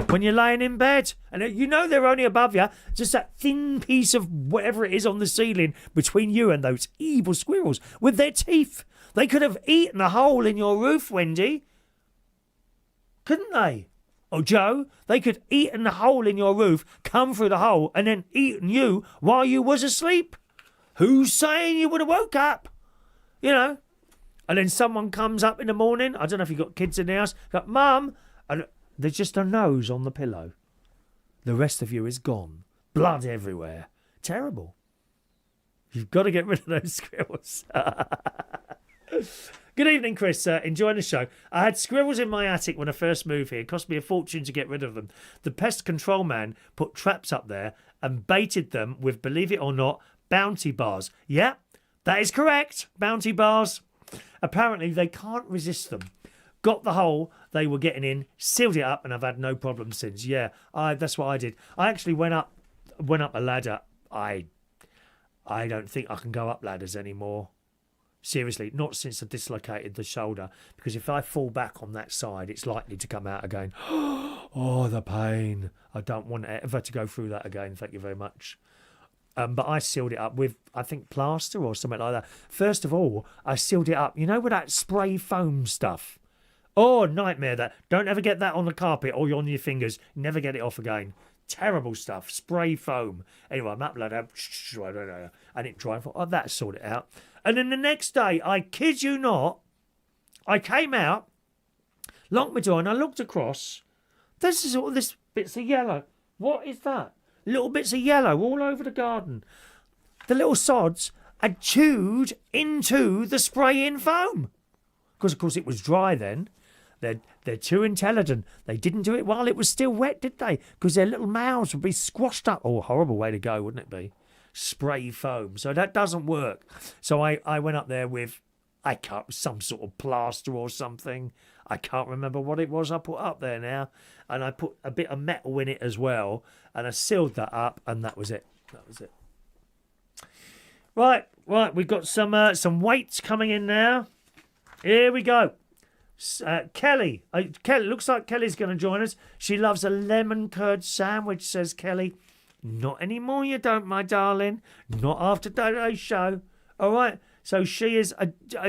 when you're laying in bed. And they're only above you. Just that thin piece of whatever it is on the ceiling between you and those evil squirrels with their teeth. They could have eaten a hole in your roof, Wendy. Couldn't they? Oh, Joe, they could eaten the hole in your roof, come through the hole, and then eaten you while you was asleep. Who's saying you would have woke up? And then someone comes up in the morning. I don't know if you've got kids in the house. Go, Mum, and there's just a nose on the pillow. The rest of you is gone. Blood everywhere. Terrible. You've got to get rid of those squirrels. Good evening, Chris. Enjoying the show. I had squirrels in my attic when I first moved here. It cost me a fortune to get rid of them. The pest control man put traps up there and baited them with, believe it or not, bounty bars. Yeah, that is correct. Bounty bars. Apparently, they can't resist them. Got the hole they were getting in, sealed it up, and I've had no problem since. Yeah, that's what I did. I actually went up a ladder. I don't think I can go up ladders anymore. Seriously, not since I dislocated the shoulder, because if I fall back on that side, it's likely to come out again. Oh, the pain. I don't want ever to go through that again. Thank you very much. But I sealed it up with, I think, plaster or something like that. First of all, I sealed it up, with that spray foam stuff. Oh, nightmare that. Don't ever get that on the carpet or on your fingers. Never get it off again. Terrible stuff. Spray foam. Anyway, I'm up like that. And it dried. Oh, that sorted it out. And then the next day, I kid you not, I came out, locked my door, and I looked across. There's all this bits of yellow. What is that? Little bits of yellow all over the garden. The little sods had chewed into the spray-in foam. Because, of course, it was dry then. They're too intelligent. They didn't do it while it was still wet, did they? Because their little mouths would be squashed up. Oh, horrible way to go, wouldn't it be? Spray foam. So that doesn't work. So I went up there with, some sort of plaster or something. I can't remember what it was I put up there now. And I put a bit of metal in it as well. And I sealed that up, and that was it. That was it. Right. We've got some weights coming in now. Here we go. Kelly. Kelly. Looks like Kelly's going to join us. She loves a lemon curd sandwich, says Kelly. Not anymore, you don't, my darling. Not after today's show. All right. So she is,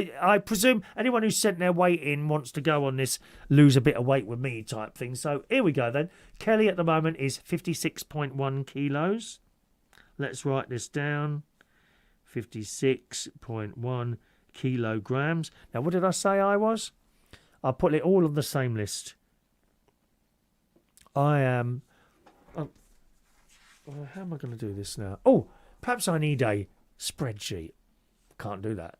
I presume anyone who's sent their weight in wants to go on this lose a bit of weight with me type thing. So here we go then. Kelly at the moment is 56.1 kilos. Let's write this down. 56.1 kilograms. Now, what did I say I was? I'll put it all on the same list. I am... how am I going to do this now? Oh, perhaps I need a spreadsheet. Can't do that.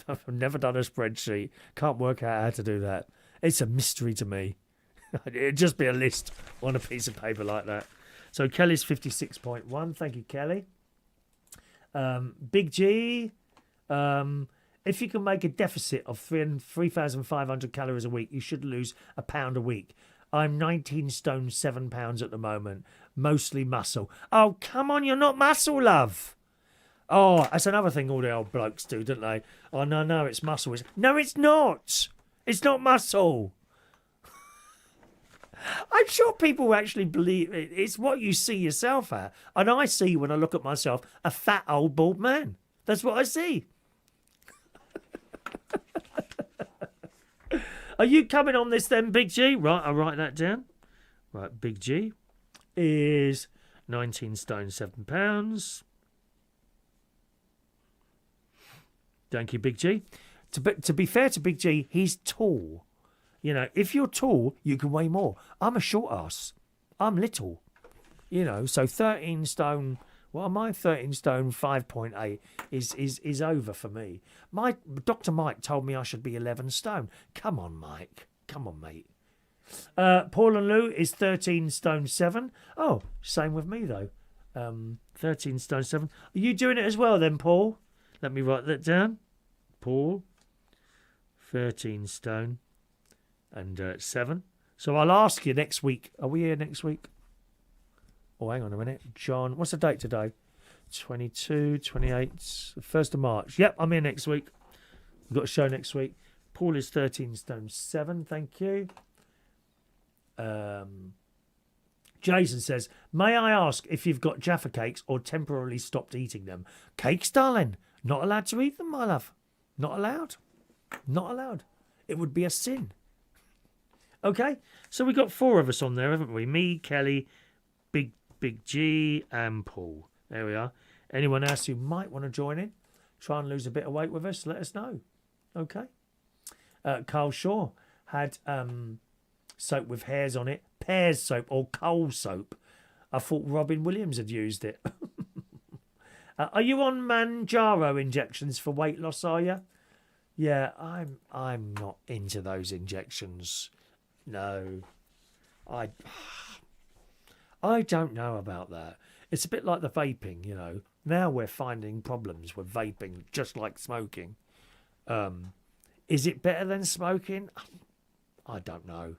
I've never done a spreadsheet. Can't work out how to do that. It's a mystery to me. It'd just be a list on a piece of paper like that. So Kelly's 56.1. Thank you, Kelly. Big G. If you can make a deficit of 3,500 calories a week, you should lose a pound a week. I'm 19 stone 7 pounds at the moment. Mostly muscle. Oh, come on, you're not muscle, love. Oh, that's another thing all the old blokes do, don't they? Oh, no, it's muscle. No, it's not. It's not muscle. I'm sure people actually believe it. It's what you see yourself at. And I see, when I look at myself, a fat old bald man. That's what I see. Are you coming on this then, Big G? Right, I'll write that down. Right, Big G is 19 stone 7 pounds. Thank you, Big G. To be fair to Big G, he's tall. If you're tall, you can weigh more. I'm a short ass. I'm little. So 13 stone... What am I? 13 stone 5.8 is over for me. My Dr. Mike told me I should be 11 stone. Come on, Mike. Come on, mate. Paul and Lou is 13 stone 7. Oh, same with me, though. 13 stone 7. Are you doing it as well then, Paul? Let me write that down. Paul, 13 stone and 7. So I'll ask you next week. Are we here next week? Oh, hang on a minute. John, what's the date today? 22, 28, 1st of March. Yep, I'm here next week. We've got a show next week. Paul is 13 stone 7. Thank you. Jason says, may I ask if you've got Jaffa cakes or temporarily stopped eating them? Cakes, darling. Not allowed to eat them, my love. Not allowed. Not allowed. It would be a sin. Okay, so we've got 4 of us on there, haven't we? Me, Kelly, Big G and Paul. There we are. Anyone else who might want to join in, try and lose a bit of weight with us, let us know. Okay. Carl Shaw had soap with hairs on it, pears soap or coal soap. I thought Robin Williams had used it. Are you on Manjaro injections for weight loss? Are you? Yeah, I'm not into those injections. No, I don't know about that. It's a bit like the vaping, you know. Now we're finding problems with vaping, just like smoking. Is it better than smoking? I don't know.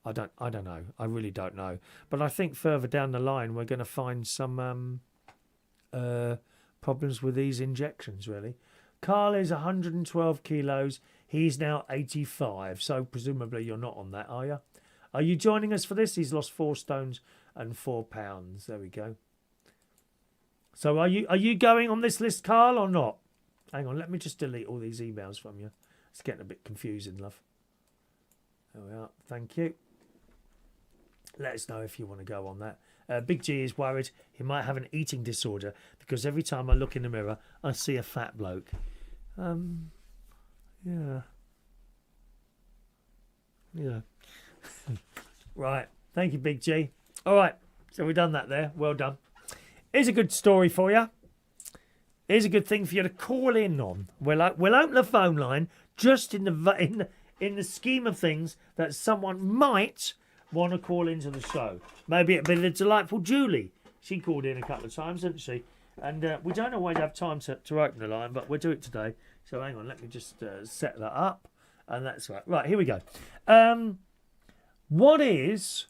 I don't know. I really don't know. But I think further down the line we're going to find some problems with these injections. Really, Carl is 112 kilos. He's now 85. So presumably you're not on that, are you? Are you joining us for this? He's lost 4 stones and 4 pounds. There we go. So are you going on this list, Carl, or not? Hang on, let me just delete all these emails from you. It's getting a bit confusing, love. There we are. Thank you. Let us know if you want to go on that. Big G is worried he might have an eating disorder because every time I look in the mirror, I see a fat bloke. Yeah. Yeah. Right. Thank you, Big G. All right. So we've done that there. Well done. Here's a good story for you. Here's a good thing for you to call in on. We'll open the phone line just in the scheme of things that someone might want to call into the show. Maybe it'd be the delightful Julie. She called in a couple of times, didn't she? And we don't always have time to open the line, but we'll do it today. So hang on, let me just set that up. And that's right. Right, here we go. What is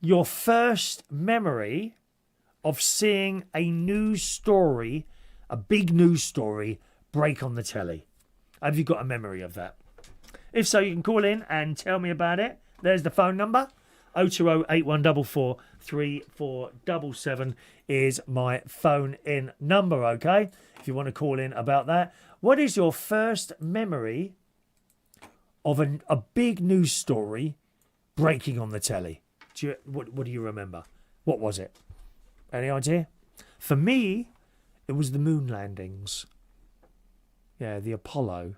your first memory of seeing a news story, a big news story, break on the telly? Have you got a memory of that? If so, you can call in and tell me about it. There's the phone number. 020 8144 3477 is my phone in number, okay? If you want to call in about that. What is your first memory of a big news story breaking on the telly? What do you remember? What was it? Any idea? For me, it was the moon landings. Yeah, the Apollo.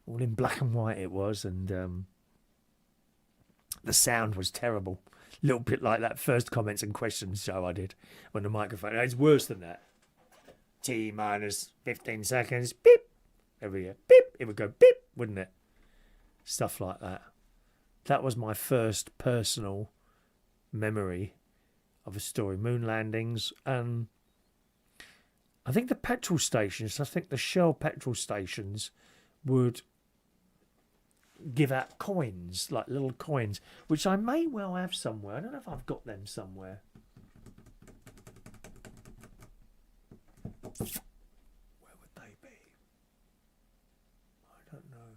All in black and white it was, and the sound was terrible. A little bit like that first comments and questions show I did when the microphone. It's worse than that. T minus 15 seconds. Beep. Every year. Beep. It would go beep, wouldn't it? Stuff like that. That was my first personal memory of a story. Moon landings. I think the petrol stations, I think the Shell petrol stations would give out coins, like little coins, which I may well have somewhere. I don't know if I've got them somewhere. Where would they be? I don't know.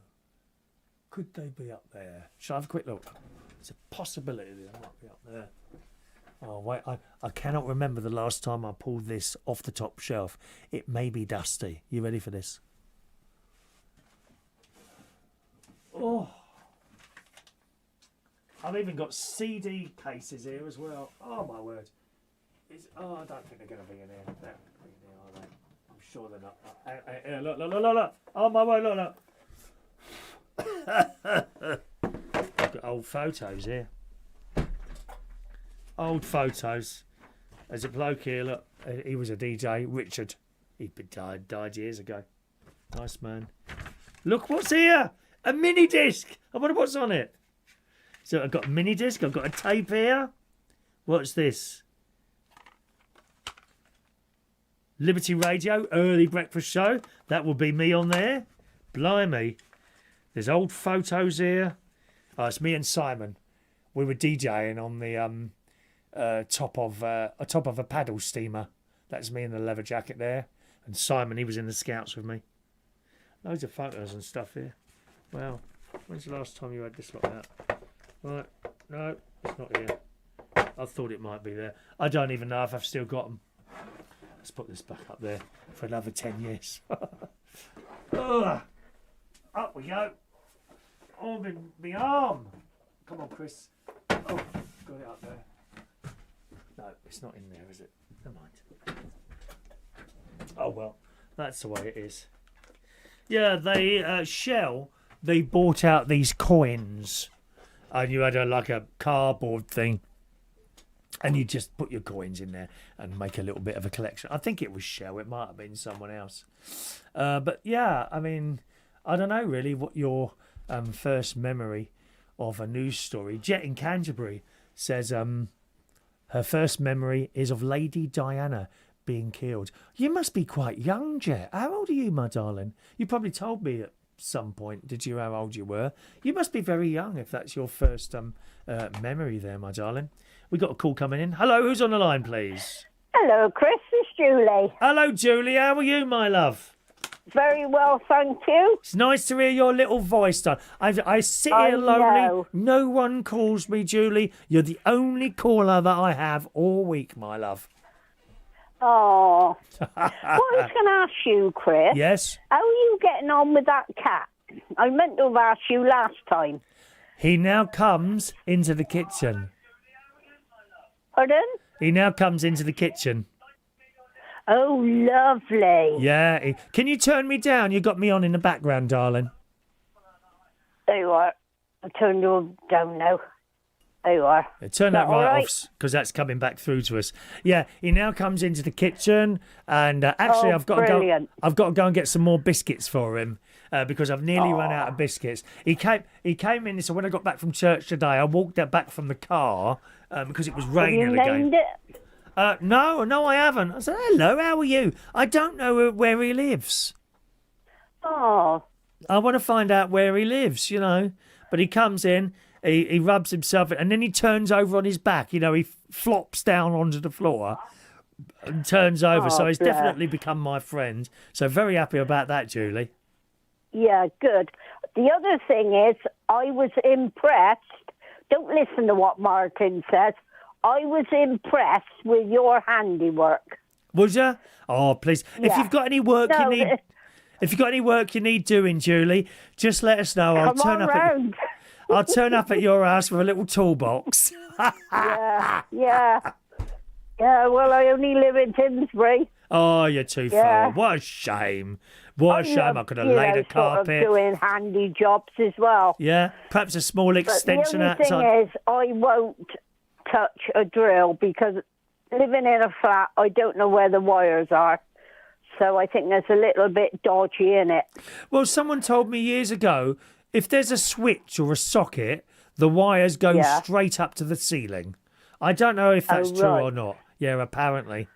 Could they be up there? Shall I have a quick look? It's a possibility that they might be up there. Oh, wait, I cannot remember the last time I pulled this off the top shelf. It may be dusty. You ready for this? Oh, I've even got CD cases here as well. Oh, my word. I don't think they're going to be in here. They're not going to be in here, are they? I'm sure they're not. Here, look. Oh, my word, look. I've got old photos here. Old photos. There's a bloke here, look. He was a DJ, Richard. He died years ago. Nice man. Look what's here. A mini disc. I wonder what's on it. So I've got a mini disc. I've got a tape here. What's this? Liberty Radio, early breakfast show. That will be me on there. Blimey. There's old photos here. Oh, it's me and Simon. We were DJing on the top of a paddle steamer. That's me in the leather jacket there. And Simon, he was in the Scouts with me. Loads of photos and stuff here. Wow. When's the last time you had this like that? Right. No, it's not here. I thought it might be there. I don't even know if I've still got them. Let's put this back up there for another 10 years. Ugh. Up we go. Oh, my arm. Come on, Chris. Oh, got it up there. No, it's not in there, is it? Never mind. Oh, well, that's the way it is. Yeah, they Shell. They bought out these coins, and you had like a cardboard thing, and you just put your coins in there and make a little bit of a collection. I think it was Shell. It might have been someone else. But yeah, I mean, I don't know really what your first memory of a news story. Jet in Canterbury says her first memory is of Lady Diana being killed. You must be quite young, Jet. How old are you, my darling? You probably told me at some point, did you, how old you were? You must be very young if that's your first memory there, my darling. We got a call coming in. Hello, who's on the line, please? Hello, Chris. It's Julie. Hello, Julie. How are you, my love? Very well, thank you. It's nice to hear your little voice, darling. I sit here lonely. Know. No one calls me, Julie. You're the only caller that I have all week, my love. Oh. What I was going to ask you, Chris. Yes? How are you getting on with that cat? I meant to have asked you last time. He now comes into the kitchen. Pardon? He now comes into the kitchen. Oh, lovely. Yeah. Can you turn me down? You got me on in the background, darling. There you are. I turned you down now. There you are. Turn that right right? off, because that's coming back through to us. Yeah, he now comes into the kitchen, and actually, I've got brilliant. to go and get some more biscuits for him because I've nearly run out of biscuits. He came in. So when I got back from church today, I walked back from the car because it was raining Have you again. named it? No, I haven't. I said, hello, how are you? I don't know where he lives. Oh. I want to find out where he lives, you know. But he comes in, he rubs himself, and then he turns over on his back. You know, he flops down onto the floor and turns over. So he's bless. definitely become my friend. So very happy about that, Julie. Yeah, good. The other thing is, I was impressed. Don't listen to what Martin says. I was impressed with your handiwork. Was you? Oh, please. If Yeah. you've got any work you need... If you've got any work you need doing, Julie, just let us know. I'll turn up at your house with a little toolbox. Yeah. Yeah, well, I only live in Timsbury. Oh, you're too far. What a shame. What a shame. I could have laid a carpet. Sort of doing handy jobs as well. Yeah, perhaps a small extension but the outside. only thing is, I won't touch a drill because living in a flat, I don't know where the wires are. So I think there's a little bit dodgy in it. Well, someone told me years ago, if there's a switch or a socket, the wires go straight up to the ceiling. I don't know if that's true or not. Yeah, apparently.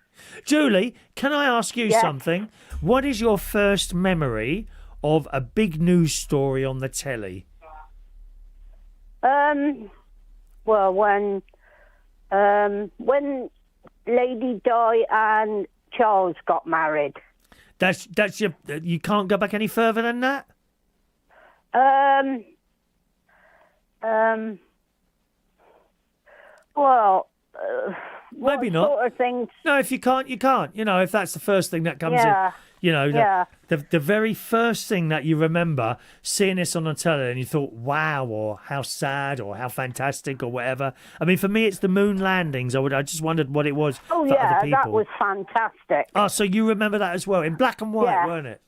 Julie, can I ask you something? What is your first memory of a big news story on the telly? Well, when Lady Di and Charles got married. That's your. You can't go back any further than that. Well, maybe not. Sort of things? No, if you can't, you can't. You know, if that's the first thing that comes in. You know, the very first thing that you remember seeing this on the telly and you thought, wow, or how sad, or how fantastic, or whatever. I mean, for me, it's the moon landings. I just wondered what it was for other people. That was fantastic. Oh, so you remember that as well, in black and white, weren't it?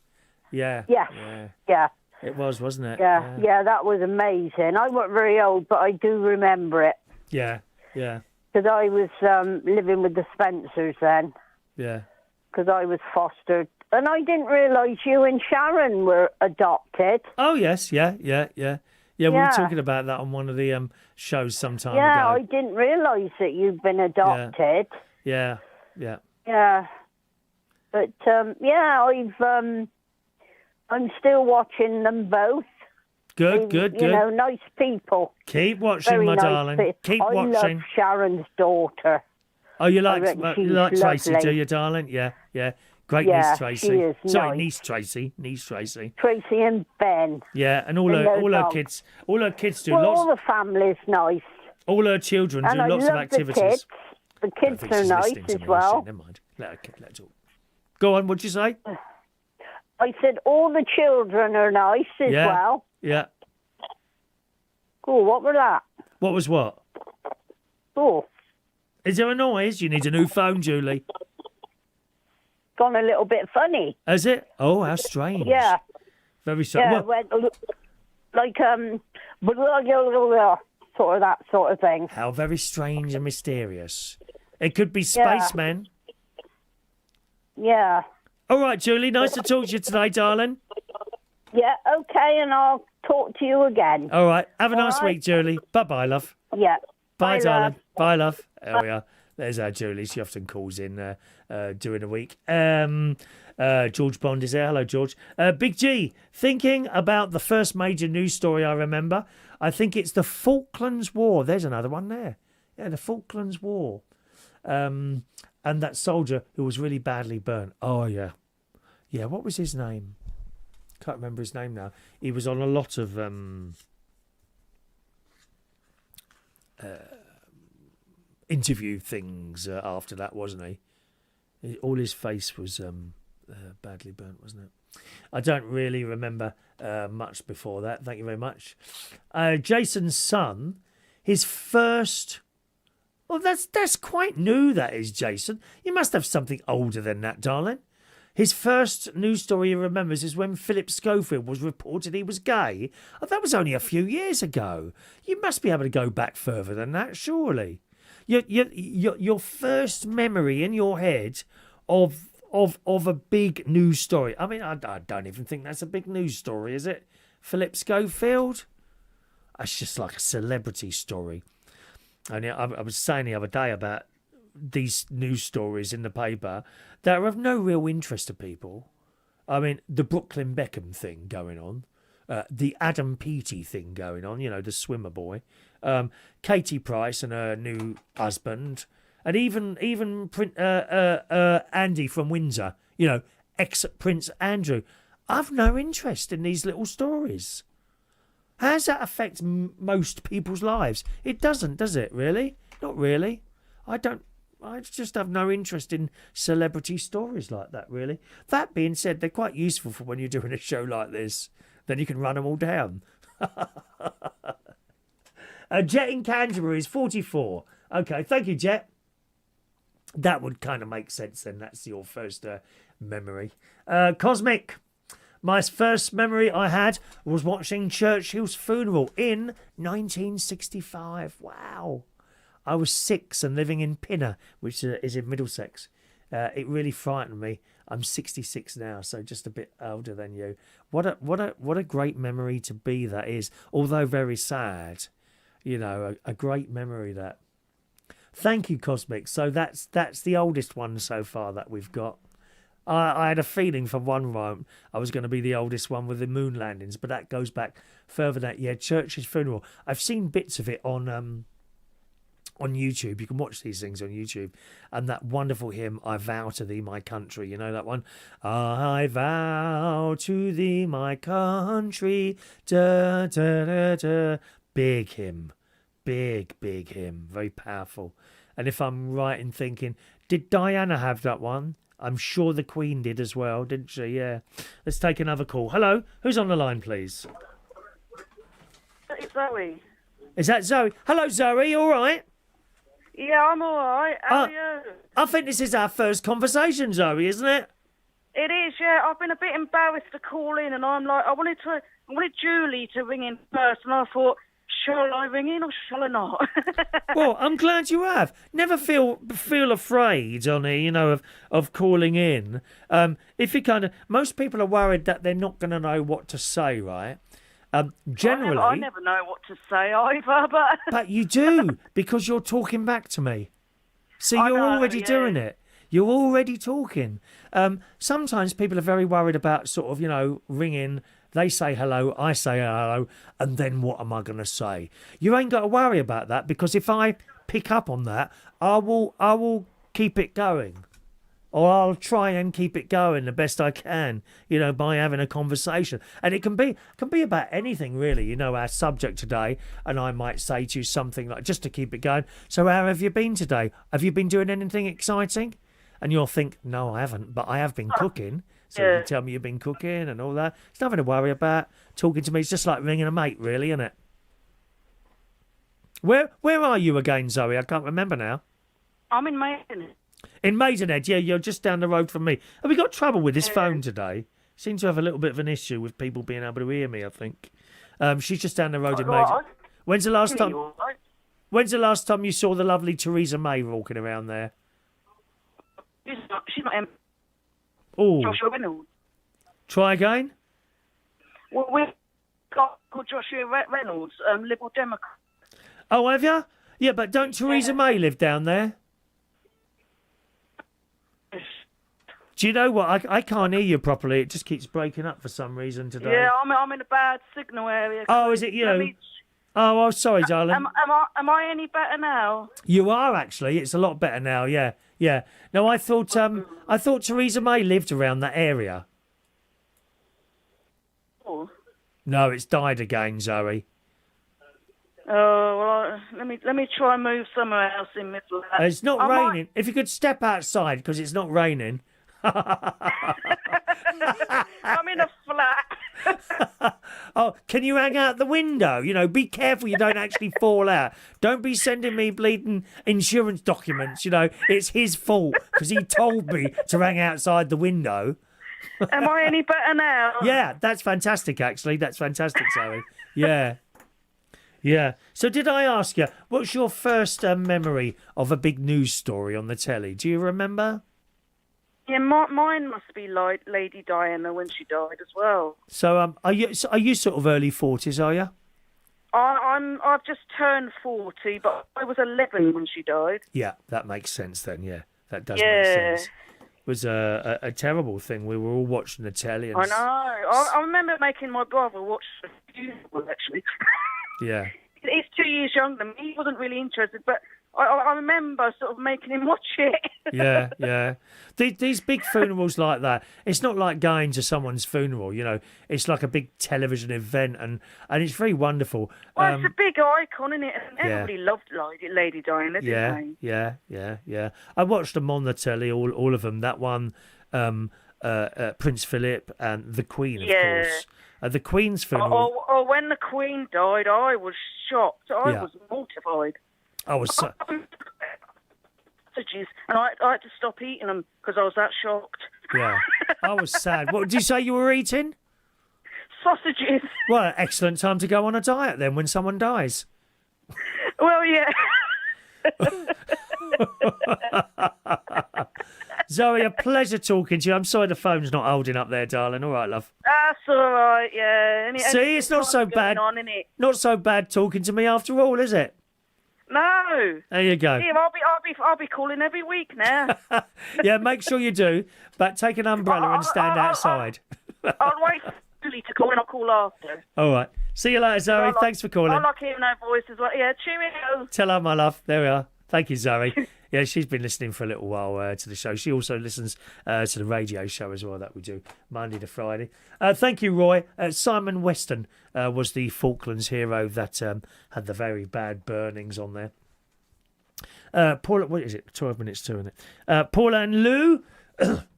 Yeah. Yes. Yeah. It was, wasn't it? Yeah, that was amazing. I wasn't very old, but I do remember it. Yeah. Because I was living with the Spencers then. Yeah. Because I was fostered. And I didn't realise you and Sharon were adopted. Oh, yes. Yeah, we were talking about that on one of the shows some time ago. Yeah, I didn't realise that you'd been adopted. Yeah. Yeah. But, I'm still watching them both. Good. You know, nice people. Keep watching, Very my nice darling. people. Keep I watching. love Sharon's daughter. Oh, you like Tracy, lovely. do you, darling? Yeah. Great Yeah, niece Tracy. she is Sorry, nice. niece Tracy. Tracy and Ben. Yeah, and all her kids do Well, lots. all the family's nice. All her children do And lots I of love activities. The kids are nice as well. Never mind. Let her talk. Go on. What'd you say? I said all the children are nice as well. Yeah. Oh, what was that? What was what? Oh, Is there a noise? You need a new phone, Julie. gone a little bit funny. Is it? Oh, how strange. Yeah. Very strange. Yeah, like blah, blah, blah, blah, sort of that sort of thing. How very strange and mysterious. It could be Yeah. spacemen. Yeah. All right, Julie. Nice to talk to you today, darling. Yeah, okay, and I'll talk to you again. All right. Have a All nice right. week, Julie. Bye-bye, love. Yeah. Bye, Bye, darling. love. Bye, love. There we are. There's our Julie. She often calls in during the week. George Bond is there. Hello, George. Big G, thinking about the first major news story I remember. I think it's the Falklands War. There's another one there. Yeah, the Falklands War. And that soldier who was really badly burnt. Oh, yeah. Yeah, what was his name? Can't remember his name now. He was on a lot of interview things after that, wasn't he? All his face was badly burnt, wasn't it? I don't really remember much before that. Thank you very much. Jason's son, his first... Well, that's quite new, that is, Jason. You must have something older than that, darling. His first news story he remembers is when Philip Schofield was reported he was gay. Oh, that was only a few years ago. You must be able to go back further than that, surely. Your first memory in your head of a big news story. I mean, I don't even think that's a big news story, is it? Philip Schofield? That's just like a celebrity story. And I was saying the other day about these news stories in the paper that are of no real interest to people. I mean, the Brooklyn Beckham thing going on, the Adam Peaty thing going on, you know, the swimmer boy, Katie Price and her new husband, and even Andy from Windsor, you know, ex-Prince Andrew. I've no interest in these little stories. How does that affect most people's lives? It doesn't, does it, really? Not really. I just have no interest in celebrity stories like that, really. That being said, they're quite useful for when you're doing a show like this. Then you can run them all down. Jet in Canterbury is 44. Okay, thank you, Jet. That would kind of make sense then. That's your first memory. Cosmic. My first memory I had was watching Churchill's funeral in 1965. Wow. I was 6 and living in Pinner, which is in Middlesex. It really frightened me. I'm 66 now, so just a bit older than you. What a great memory to be, that is. Although very sad, you know, a great memory that. Thank you, Cosmic. So that's the oldest one so far that we've got. I had a feeling from one moment I was going to be the oldest one with the moon landings, but that goes back further than that. Yeah, Church's funeral. I've seen bits of it on YouTube. You can watch these things on YouTube. And that wonderful hymn, I Vow to Thee, My Country. You know that one? I vow to thee, my country. Da, da, da, da. Big hymn. Big hymn. Very powerful. And if I'm right in thinking, did Diana have that one? I'm sure the Queen did as well, didn't she? Yeah. Let's take another call. Hello? Who's on the line, please? It's Zoe. Is that Zoe? Hello, Zoe. All right? Yeah, I'm all right. How are you? I think this is our first conversation, Zoe, isn't it? It is, yeah. I've been a bit embarrassed to call in, and I'm like, I wanted Julie to ring in first, and I thought, shall I ring in or shall I not? Well, I'm glad you have. Never feel afraid, Johnny, you know, of calling in. If you most people are worried that they're not going to know what to say, right? Generally, I never know what to say either, but but you do, because you're talking back to me. See, I you're know, already yeah. doing it. You're already talking. Sometimes people are very worried about sort of, you know, ringing. They say hello, I say hello, and then what am I going to say? You ain't got to worry about that, because if I pick up on that, I will keep it going. Or I'll try and keep it going the best I can, you know, by having a conversation. And it can be about anything, really, you know, our subject today. And I might say to you something like, just to keep it going, so how have you been today? Have you been doing anything exciting? And you'll think, no, I haven't, but I have been cooking. So you can tell me you've been cooking and all that. It's nothing to worry about. Talking to me is just like ringing a mate, really, isn't it? Where are you again, Zoe? I can't remember now. I'm in Maidenhead. In Maidenhead, yeah, you're just down the road from me. Have we got trouble with this phone today? Seem to have a little bit of an issue with people being able to hear me, I think. She's just down the road in Major. When's the last time? When's the last time you saw the lovely Theresa May walking around there? She's not. Oh, Joshua Reynolds. try again. Well, we've got called Joshua Reynolds, Liberal Democrat. Oh, have you? Yeah, but don't Theresa May live down there? Do you know what? I can't hear you properly. It just keeps breaking up for some reason today. Yeah, I'm in a bad signal area. Oh, is it you? Oh, sorry, darling. Am I any better now? You are actually. It's a lot better now. Yeah, yeah. No, I thought Theresa May lived around that area. Oh. No, it's died again, Zoe. Oh, well, let me try and move somewhere else in my flat. It's not raining. If you could step outside, because it's not raining. I'm in a flat. Oh, can you hang out the window? You know, be careful you don't actually fall out. Don't be sending me bleeding insurance documents. You know, it's his fault because he told me to hang outside the window. Am I any better now? Yeah, that's fantastic, actually. That's fantastic, Zoe. Yeah. Yeah. So did I ask you, what's your first memory of a big news story on the telly? Do you remember? Yeah, mine must be like Lady Diana when she died as well. So are you sort of early 40s, are you? I've just turned 40, but I was 11 when she died. Yeah, that makes sense then. Yeah, that does make sense. It was a terrible thing. We were all watching the telly. And I know. I remember making my brother watch the funeral, actually. Yeah. He's 2 years younger than me. He wasn't really interested, but I remember sort of making him watch it. Yeah, yeah. These big funerals like that, it's not like going to someone's funeral, you know. It's like a big television event, and it's very wonderful. Well, it's a big icon, isn't it? And everybody loved Lady Diana, didn't they? Yeah. I watched them on the telly, all of them. That one, Prince Philip and the Queen, of course. The Queen's funeral. Oh, when the Queen died, I was shocked. I was mortified. I was so... Sausages, and I had to stop eating them because I was that shocked. Yeah, I was sad. What did you say you were eating? Sausages. Well, excellent time to go on a diet then when someone dies. Well, yeah. Zoe, a pleasure talking to you. I'm sorry the phone's not holding up there, darling. All right, love. That's all right, yeah. See, it's not so bad. Not so bad talking to me after all, is it? No. There you go. Yeah, I'll be calling every week now. Yeah, make sure you do, but take an umbrella and stand outside. I'll wait for Julie to call and I'll call after. All right. See you later, Zoe. Thanks for calling. I like hearing her voice as well. Yeah, cheerio. Tell her, my love. There we are. Thank you, Zoe. Yeah, she's been listening for a little while to the show. She also listens to the radio show as well that we do Monday to Friday. Thank you, Roy. Simon Weston was the Falklands hero that had the very bad burnings on there. Paula, what is it? 12 minutes to, isn't it? Paula and Lou.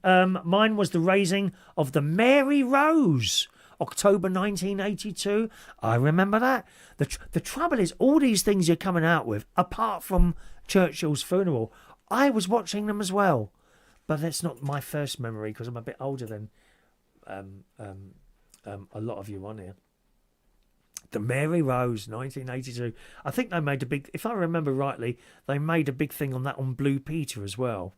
Mine was the raising of the Mary Rose. October 1982. I remember that. The trouble is, all these things you're coming out with, apart from Churchill's funeral, I was watching them as well. But that's not my first memory because I'm a bit older than a lot of you on here. The Mary Rose, 1982. I think they made a big, if I remember rightly, they made a big thing on that on Blue Peter as well.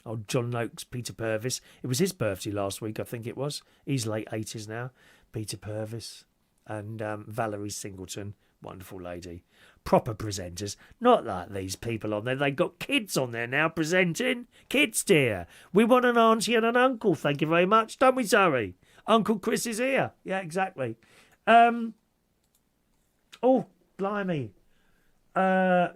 Oh, John Noakes, Peter Purvis. It was his birthday last week, I think it was. He's late 80s now. Peter Purvis and Valerie Singleton, wonderful lady. Proper presenters, not like these people on there. They've got kids on there now presenting. Kids, dear. We want an auntie and an uncle, thank you very much, don't we, Zoe? Uncle Chris is here. Yeah, exactly. Oh, blimey. Alan.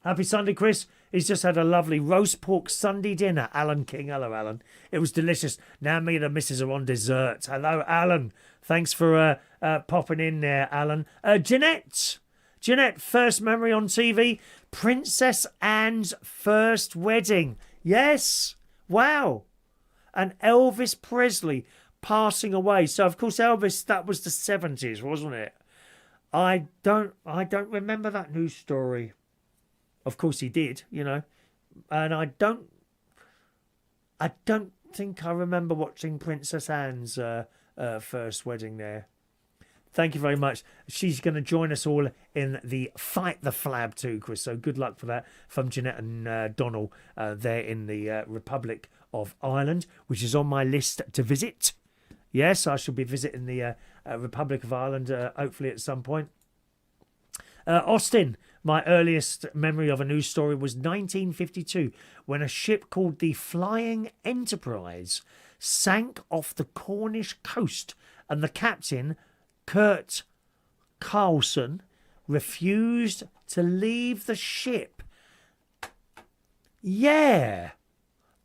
Happy Sunday, Chris. He's just had a lovely roast pork Sunday dinner. Alan King. Hello, Alan. It was delicious. Now me and the missus are on dessert. Hello, Alan. Thanks for popping in there, Alan. Jeanette. Jeanette, first memory on TV. Princess Anne's first wedding. Yes. Wow. And Elvis Presley passing away. So, of course, Elvis, that was the 70s, wasn't it? I don't remember that news story. Of course he did, you know. and I don't think I remember watching Princess Anne's first wedding there. Thank you very much. She's going to join us all in the Fight the Flab too, Chris. So good luck for that from Jeanette and Donald there in the Republic of Ireland, which is on my list to visit. Yes, I shall be visiting the Republic of Ireland hopefully at some point. Austin, my earliest memory of a news story was 1952 when a ship called the Flying Enterprise sank off the Cornish coast and the captain, Kurt Carlson, refused to leave the ship. Yeah,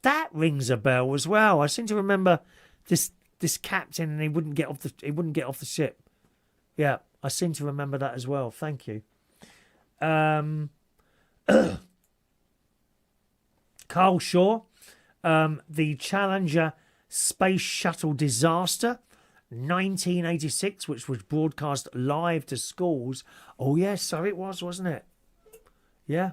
that rings a bell as well. I seem to remember this captain, and he wouldn't get off the ship. Yeah, I seem to remember that as well. Thank you. Carl Shaw, the Challenger space shuttle disaster, 1986, which was broadcast live to schools. Oh yes, so it was, wasn't it? Yeah.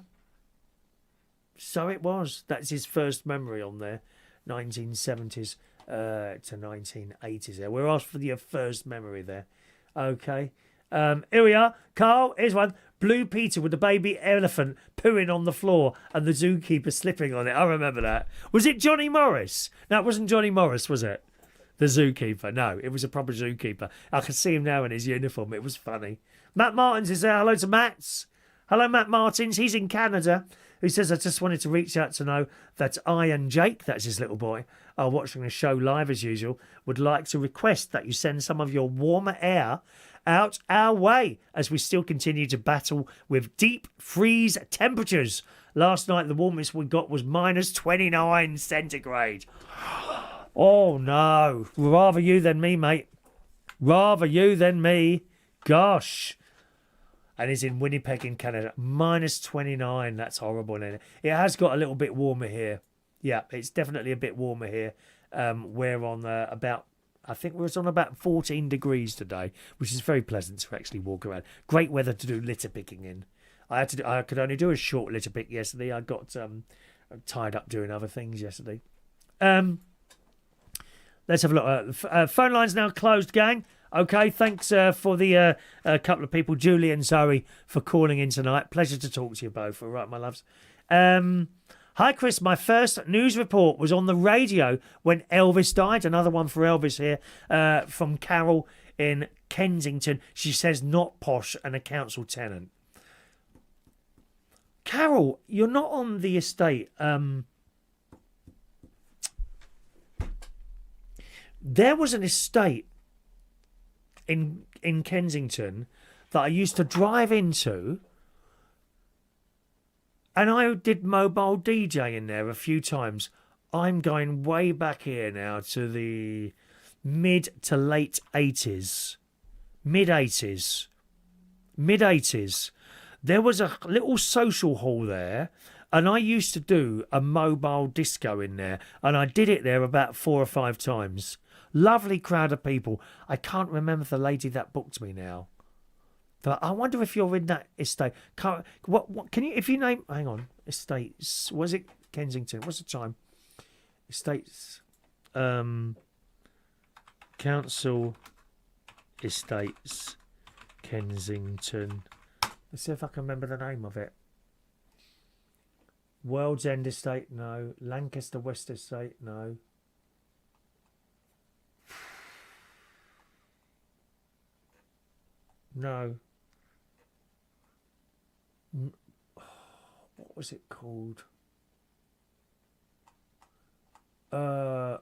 So it was. That's his first memory on there, 1970s to 1980s. There, we're asked for your first memory there. Okay. Here we are. Carl, here's one. Blue Peter with the baby elephant pooing on the floor and the zookeeper slipping on it. I remember that. Was it Johnny Morris? No, it wasn't Johnny Morris, was it? The zookeeper. No, it was a proper zookeeper. I can see him now in his uniform. It was funny. Matt Martins is there. Hello to Matt's. Hello, Matt Martins. He's in Canada. Who says, I just wanted to reach out to know that I and Jake, that's his little boy, are watching the show live as usual, would like to request that you send some of your warmer air out our way as we still continue to battle with deep freeze temperatures. Last night, the warmest we got was minus 29 centigrade. Oh, no. Rather you than me, mate. Rather you than me. Gosh. And he's in Winnipeg in Canada. Minus 29. That's horrible, isn't it? It has got a little bit warmer here. Yeah, it's definitely a bit warmer here. We're on I think we're on about 14 degrees today, which is very pleasant to actually walk around. Great weather to do litter picking in. I could only do a short litter pick yesterday. I got tied up doing other things yesterday. Let's have a look. Phone line's now closed, gang. Okay, thanks for the couple of people, Julie and Zoe, for calling in tonight. Pleasure to talk to you both. All right, my loves. Hi, Chris. My first news report was on the radio when Elvis died. Another one for Elvis here from Carol in Kensington. She says not posh and a council tenant. Carol, you're not on the estate. There was an estate in Kensington that I used to drive into, and I did mobile DJ in there a few times. I'm going way back here now to the mid to late 80s. Mid-80s. There was a little social hall there, and I used to do a mobile disco in there, and I did it there about 4 or 5 times. Lovely crowd of people. I can't remember the lady that booked me now. But I wonder if you're in that estate. What can you, if you name, hang on, estates, was it Kensington? What's the time? Estates, council estates, Kensington. Let's see if I can remember the name of it. World's End Estate, no. Lancaster West Estate, no. No. What was it called? I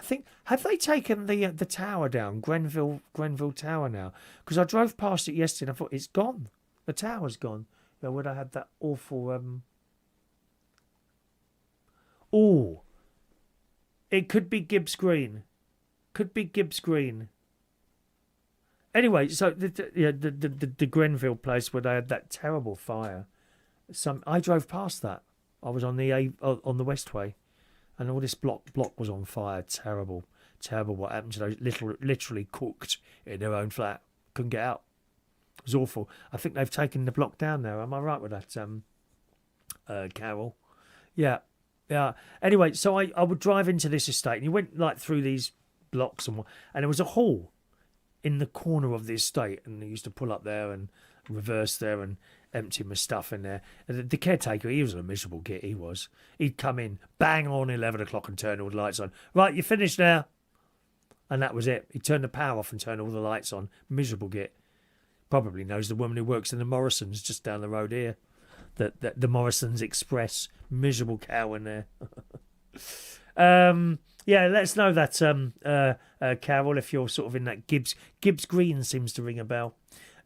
think, have they taken the tower down, Grenville Tower now? Because I drove past it yesterday and I thought it's gone. The tower's gone. Yeah, would I had that awful Oh, it could be Gibbs Green. Anyway, so the Grenville place where they had that terrible fire. I drove past that. I was on the Westway, and all this block was on fire. Terrible. What happened to those literally cooked in their own flat? Couldn't get out. It was awful. I think they've taken the block down there. Am I right with that, Carol? Yeah, yeah. Anyway, so I would drive into this estate, and you went like through these blocks, and there was a hall in the corner of the estate, and I used to pull up there and reverse there and empty my stuff in there. And the caretaker, he was a miserable git, he was. He'd come in, bang on 11 o'clock and turn all the lights on. Right, you're finished now. And that was it. He'd turn the power off and turn all the lights on. Miserable git. Probably knows the woman who works in the Morrisons just down the road here. The Morrisons Express. Miserable cow in there. Yeah, let us know that, Carol, if you're sort of in that Gibbs Green seems to ring a bell.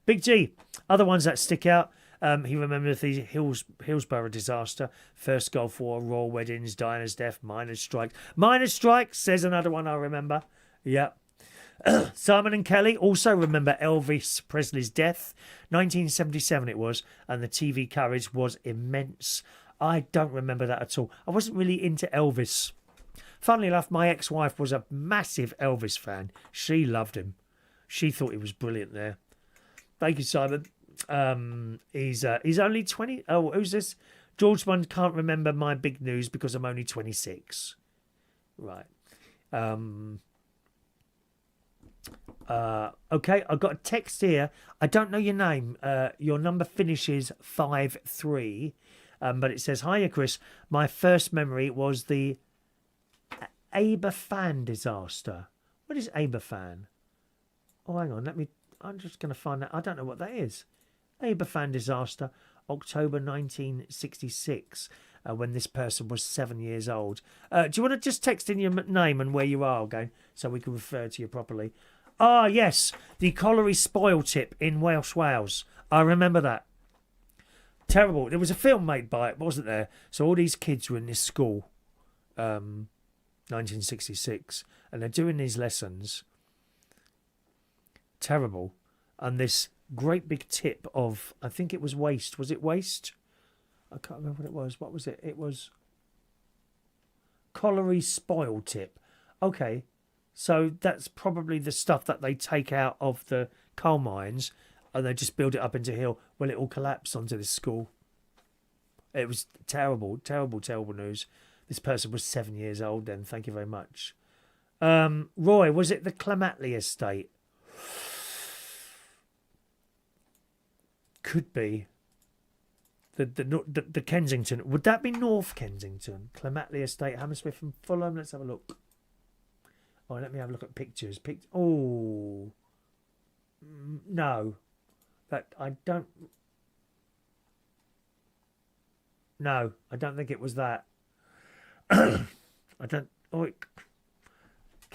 Big G, other ones that stick out. He remembers the Hillsborough disaster, First Gulf War, royal weddings, Diana's death, miners' strikes. Miners' strikes, says another one I remember. Yeah. Simon and Kelly also remember Elvis Presley's death. 1977 it was, and the TV coverage was immense. I don't remember that at all. I wasn't really into Elvis. Funnily enough, my ex-wife was a massive Elvis fan. She loved him. She thought he was brilliant there. Thank you, Simon. He's only 20. Oh, who's this? George one can't remember my big news because I'm only 26. Right. Okay, I've got a text here. I don't know your name. Your number finishes 53. But it says, hiya, Chris. My first memory was the Aberfan disaster. What is Aberfan? Oh, hang on. I'm just going to find out. I don't know what that is. Aberfan disaster, October 1966, when this person was 7 years old. Do you want to just text in your name and where you are again so we can refer to you properly? Ah, yes, the colliery spoil tip in Wales. I remember that. Terrible. There was a film made by it, wasn't there? So all these kids were in this school, 1966, and they're doing these lessons. Terrible. And this great big tip of, I think it was waste. Was it waste? I can't remember what it was. What was it? It was colliery spoil tip. Okay, so that's probably the stuff that they take out of the coal mines and they just build it up into a hill. Well, it all collapsed onto this school. It was terrible, terrible, terrible news. This person was 7 years old then. Thank you very much. Roy, was it the Clematley estate? Could be. The Kensington. Would that be North Kensington? Clematley estate, Hammersmith and Fulham. Let's have a look. Oh, let me have a look at pictures. Oh. No. That I don't. No, I don't think it was that. I don't. Oh,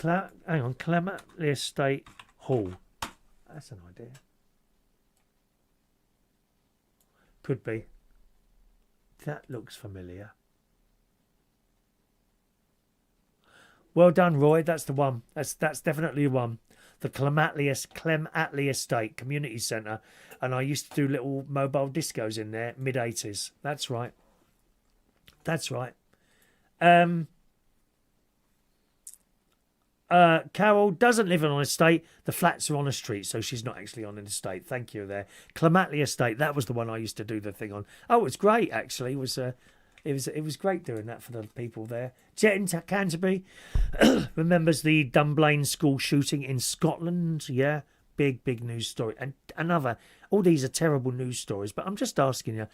hang on. Clematley Estate Hall. That's an idea. Could be. That looks familiar. Well done, Roy. That's the one. That's definitely the one. The Clematley Estate Community Centre. And I used to do little mobile discos in there, mid-80s. That's right. That's right. Carol doesn't live on an estate. The flats are on a street, so she's not actually on an estate. Thank you there. Clematley Estate, that was the one I used to do the thing on. Oh, it was great, actually. It was great doing that for the people there. Jet into Canterbury remembers the Dunblane school shooting in Scotland. Yeah, big news story. And all these are terrible news stories, but I'm just asking you,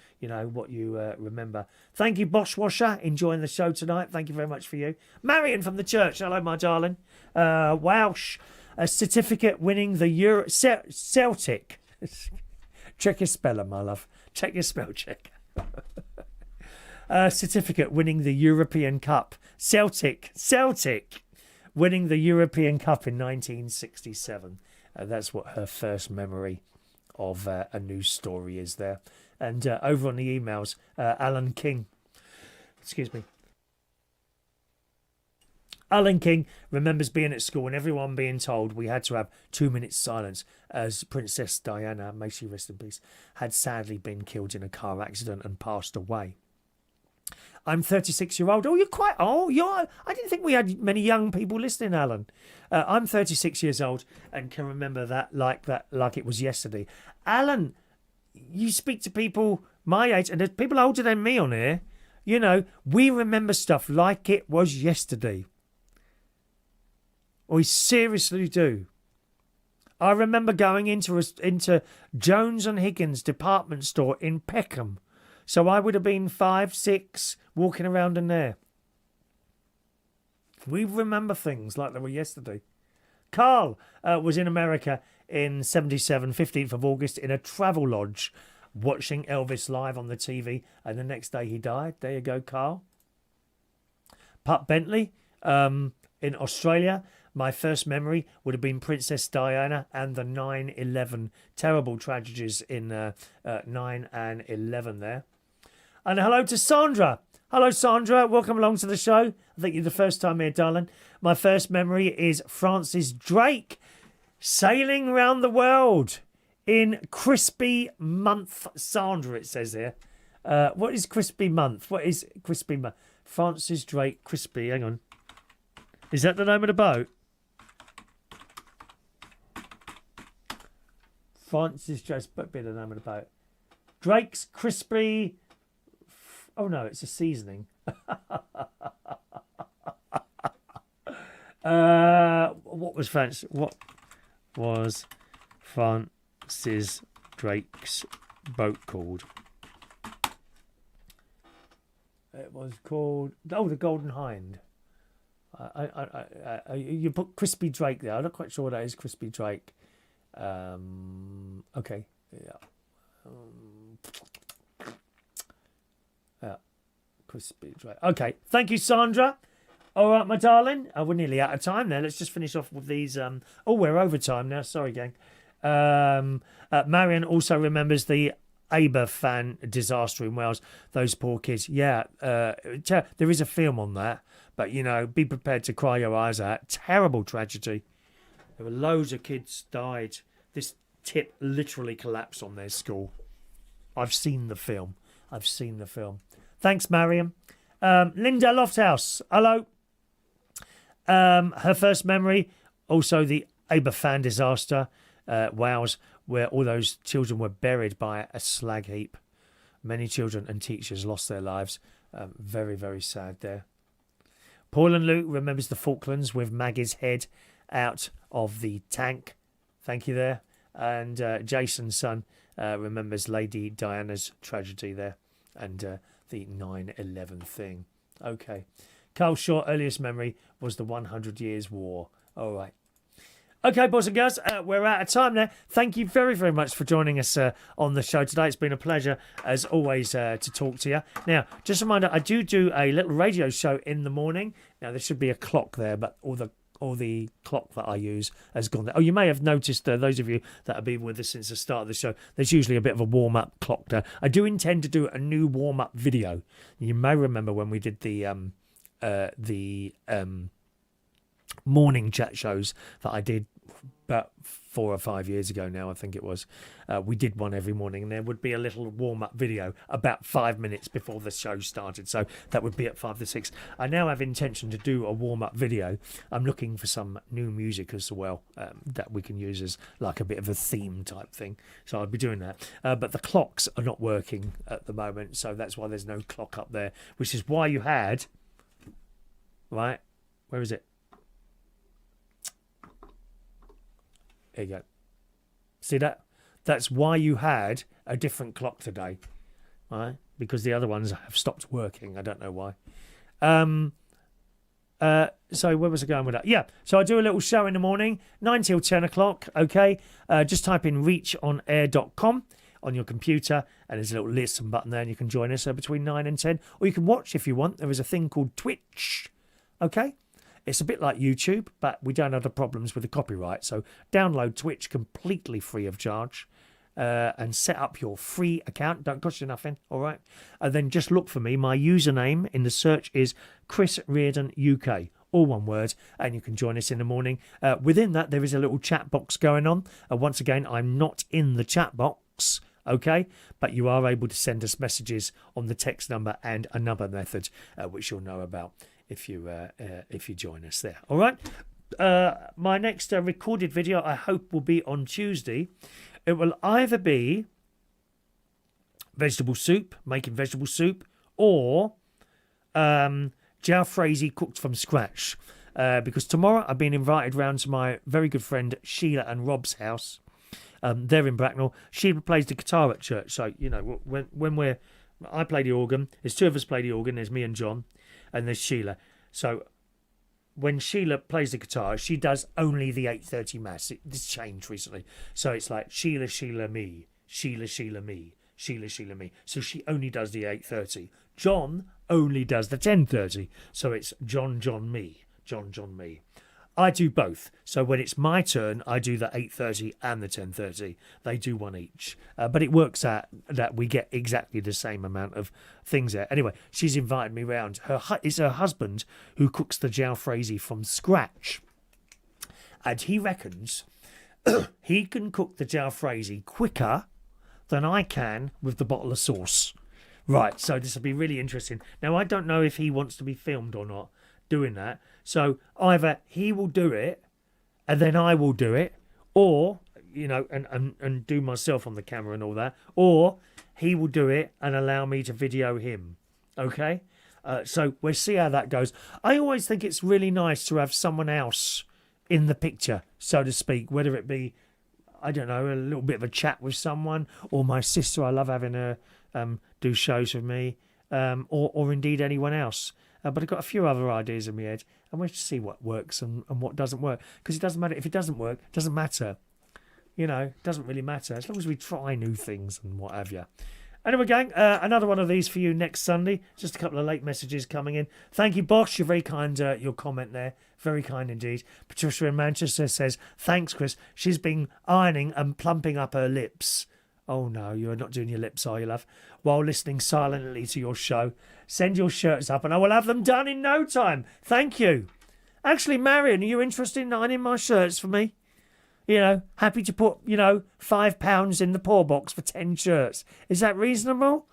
what you remember. Thank you, Bosch Washer, enjoying the show tonight. Thank you very much for you. Marion from the church. Hello, my darling. Welsh, a certificate winning the Celtic. Check your speller, my love. Check your spell check. Certificate winning the European Cup. Celtic winning the European Cup in 1967. That's what her first memory of a news story is there. And over on the emails, Alan King. Excuse me. Alan King remembers being at school and everyone being told we had to have 2 minutes silence as Princess Diana, may she rest in peace, had sadly been killed in a car accident and passed away. I'm 36-year-old. Oh, you're quite old. I didn't think we had many young people listening, Alan. I'm 36 years old and can remember that like it was yesterday. Alan, you speak to people my age, and there's people older than me on here. You know, we remember stuff like it was yesterday. We seriously do. I remember going into Jones and Higgins department store in Peckham. So I would have been 5, 6, walking around in there. We remember things like they were yesterday. Carl was in America in 77, 15th of August, in a travel lodge, watching Elvis live on the TV, and the next day he died. There you go, Carl. Pup Bentley in Australia. My first memory would have been Princess Diana and the 9/11 terrible tragedies in 9 and 11 there. And hello to Sandra. Hello, Sandra. Welcome along to the show. I think you're the first time here, darling. My first memory is Francis Drake sailing around the world in crispy month. Sandra, it says here. What is crispy month? What is crispy month? Francis Drake crispy. Hang on. Is that the name of the boat? Francis Drake's be the name of the boat. Drake's crispy. Oh no, it's a seasoning. What was Francis Drake's boat called? It was called the Golden Hind. You put Crispy Drake there. I'm not quite sure what that is. Crispy Drake. Okay. Yeah. Crispy Drake. Okay. Thank you, Sandra. All right, my darling. We're nearly out of time now. Let's just finish off with these. We're over time now. Sorry, gang. Marion also remembers the Aberfan disaster in Wales. Those poor kids. Yeah. There is a film on that. But, you know, be prepared to cry your eyes out. Terrible tragedy. There were loads of kids died. This tip literally collapsed on their school. I've seen the film. Thanks, Mariam. Linda Lofthouse. Hello. Her first memory, also the Aberfan disaster, Wales, where all those children were buried by a slag heap. Many children and teachers lost their lives. Very, very sad there. Paul and Luke remembers the Falklands with Maggie's head out of the tank. Thank you there. And Jason's son remembers Lady Diana's tragedy there and the 9/11 thing. Okay. Carl Shaw, earliest memory was the 100 Years' War. All right. Okay, boys and girls, we're out of time now. Thank you very, very much for joining us on the show today. It's been a pleasure, as always, to talk to you. Now, just a reminder, I do a little radio show in the morning. Now, there should be a clock there, but all the clock that I use has gone there. Oh, you may have noticed, those of you that have been with us since the start of the show, there's usually a bit of a warm-up clock there. I do intend to do a new warm-up video. You may remember when we did the morning chat shows that I did about 4 or 5 years ago now, I think it was. We did one every morning, and there would be a little warm-up video about 5 minutes before the show started, so that would be at 5 to 6. I now have intention to do a warm-up video. I'm looking for some new music as well that we can use as like a bit of a theme type thing, so I'll be doing that. But the clocks are not working at the moment, so that's why there's no clock up there, which is why you had... Right, where is it? There you go. See that? That's why you had a different clock today, right? Because the other ones have stopped working. I don't know why. So where was I going with that? Yeah, so I do a little show in the morning, 9 till 10 o'clock, okay? Just type in reachonair.com on your computer, and there's a little listen button there, and you can join us between 9 and 10. Or you can watch if you want. There is a thing called Twitch, okay? It's a bit like YouTube, but we don't have the problems with the copyright. So download Twitch completely free of charge and set up your free account. Don't cost you nothing, all right? And then just look for me. My username in the search is Chris Reardon UK, all one word, and you can join us in the morning. Within that, there is a little chat box going on. Once again, I'm not in the chat box, okay? But you are able to send us messages on the text number and another method, which you'll know about if you join us there. All right. My next recorded video, I hope, will be on Tuesday. It will either be vegetable soup, making vegetable soup, or jalfrezi cooked from scratch. Because tomorrow I've been invited round to my very good friend Sheila and Rob's house. They're in Bracknell. Sheila plays the guitar at church, so you know when I play the organ. There's two of us play the organ. There's me and John, and there's Sheila. So when Sheila plays the guitar, she does only the 8:30 mass. This changed recently, so it's like Sheila, Sheila, me, Sheila, Sheila, me, Sheila, Sheila, me. So she only does the 8:30. John only does the 10:30. So it's John, John, me, John, John, me. I do both. So when it's my turn, I do the 8:30 and the 10:30. They do one each. But it works out that we get exactly the same amount of things there. Anyway, she's invited me round. It's her husband who cooks the jalfrezi from scratch. And he reckons he can cook the jalfrezi quicker than I can with the bottle of sauce. Right, so this will be really interesting. Now, I don't know if he wants to be filmed or not doing that. So either he will do it and then I will do it, or, you know, and do myself on the camera and all that, or he will do it and allow me to video him. Okay? So we'll see how that goes. I always think it's really nice to have someone else in the picture, so to speak, whether it be, I don't know, a little bit of a chat with someone, or my sister. I love having her do shows with me, or indeed anyone else. But I've got a few other ideas in my head, and we'll see what works and what doesn't work. Because it doesn't matter. If it doesn't work, it doesn't matter. You know, it doesn't really matter. As long as we try new things and what have you. Anyway, gang, another one of these for you next Sunday. Just a couple of late messages coming in. Thank you, Posh. You're very kind, your comment there. Very kind indeed. Patricia in Manchester says, thanks, Chris. She's been ironing and plumping up her lips. Oh, no, you're not doing your lips, are you, love? While listening silently to your show. Send your shirts up and I will have them done in no time. Thank you. Actually, Marion, are you interested in ironing my shirts for me? You know, happy to put, £5 in the poor box for 10 shirts. Is that reasonable?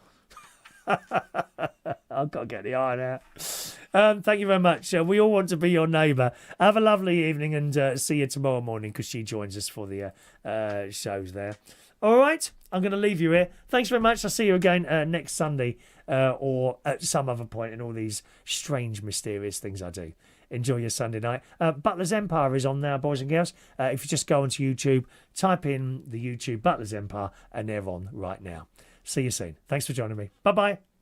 I've got to get the iron out. Thank you very much. We all want to be your neighbour. Have a lovely evening and see you tomorrow morning because she joins us for the shows there. All right, I'm going to leave you here. Thanks very much. I'll see you again next Sunday or at some other point in all these strange, mysterious things I do. Enjoy your Sunday night. Butler's Empire is on now, boys and girls. If you just go onto YouTube, type in the YouTube Butler's Empire, and they're on right now. See you soon. Thanks for joining me. Bye-bye.